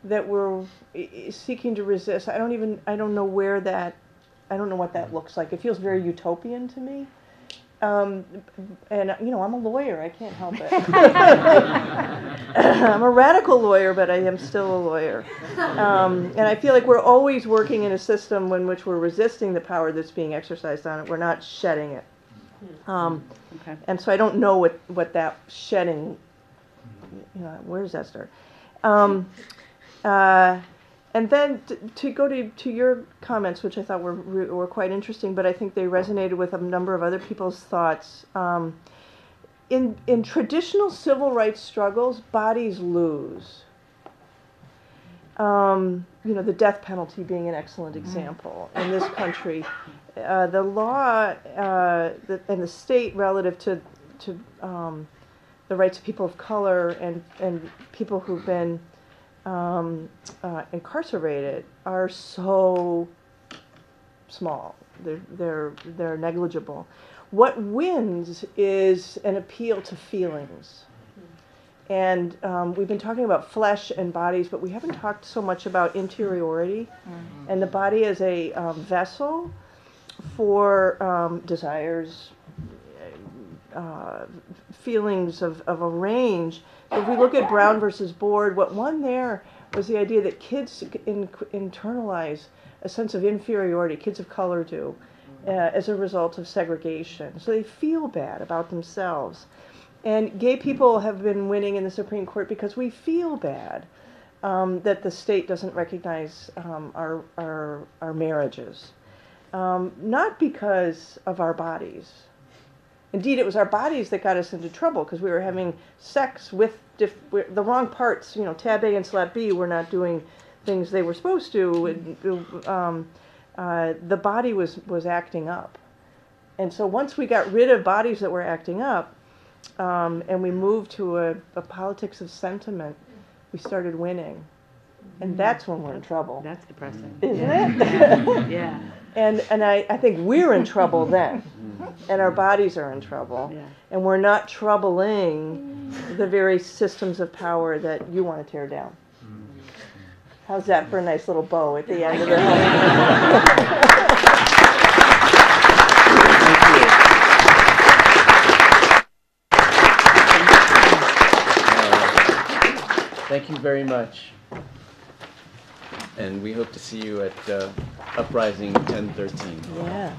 that we're seeking to resist? I don't know what that looks like. It feels very utopian to me. And I'm a lawyer. I can't help it. I'm a radical lawyer, but I am still a lawyer. And I feel like we're always working in a system in which we're resisting the power that's being exercised on it. We're not shedding it. Okay. And so I don't know what that shedding, where does that start? And then to go to your comments, which I thought were quite interesting, but I think they resonated with a number of other people's thoughts. In traditional civil rights struggles, bodies lose. The death penalty being an excellent example in this country. The law and the state relative to the rights of people of color and people who've been incarcerated are so small. They're negligible. What wins is an appeal to feelings. And we've been talking about flesh and bodies, but we haven't talked so much about interiority and the body as a vessel for desires, feelings of a range. If we look at Brown versus Board, what won there was the idea that kids internalize a sense of inferiority, kids of color do, as a result of segregation. So they feel bad about themselves. And gay people have been winning in the Supreme Court because we feel bad that the state doesn't recognize our marriages. Not because of our bodies. Indeed, it was our bodies that got us into trouble because we were having sex with the wrong parts. Tab A and Slap B were not doing things they were supposed to. The body was acting up. And so once we got rid of bodies that were acting up, and we moved to a politics of sentiment, we started winning. And that's when we're in trouble. That's depressing. Isn't it? Yeah. And I think we're in trouble then. And our bodies are in trouble. Yeah. And we're not troubling the very systems of power that you want to tear down. How's that for a nice little bow at the end of the Thank you very much. And we hope to see you at Uprising 1013. Yeah.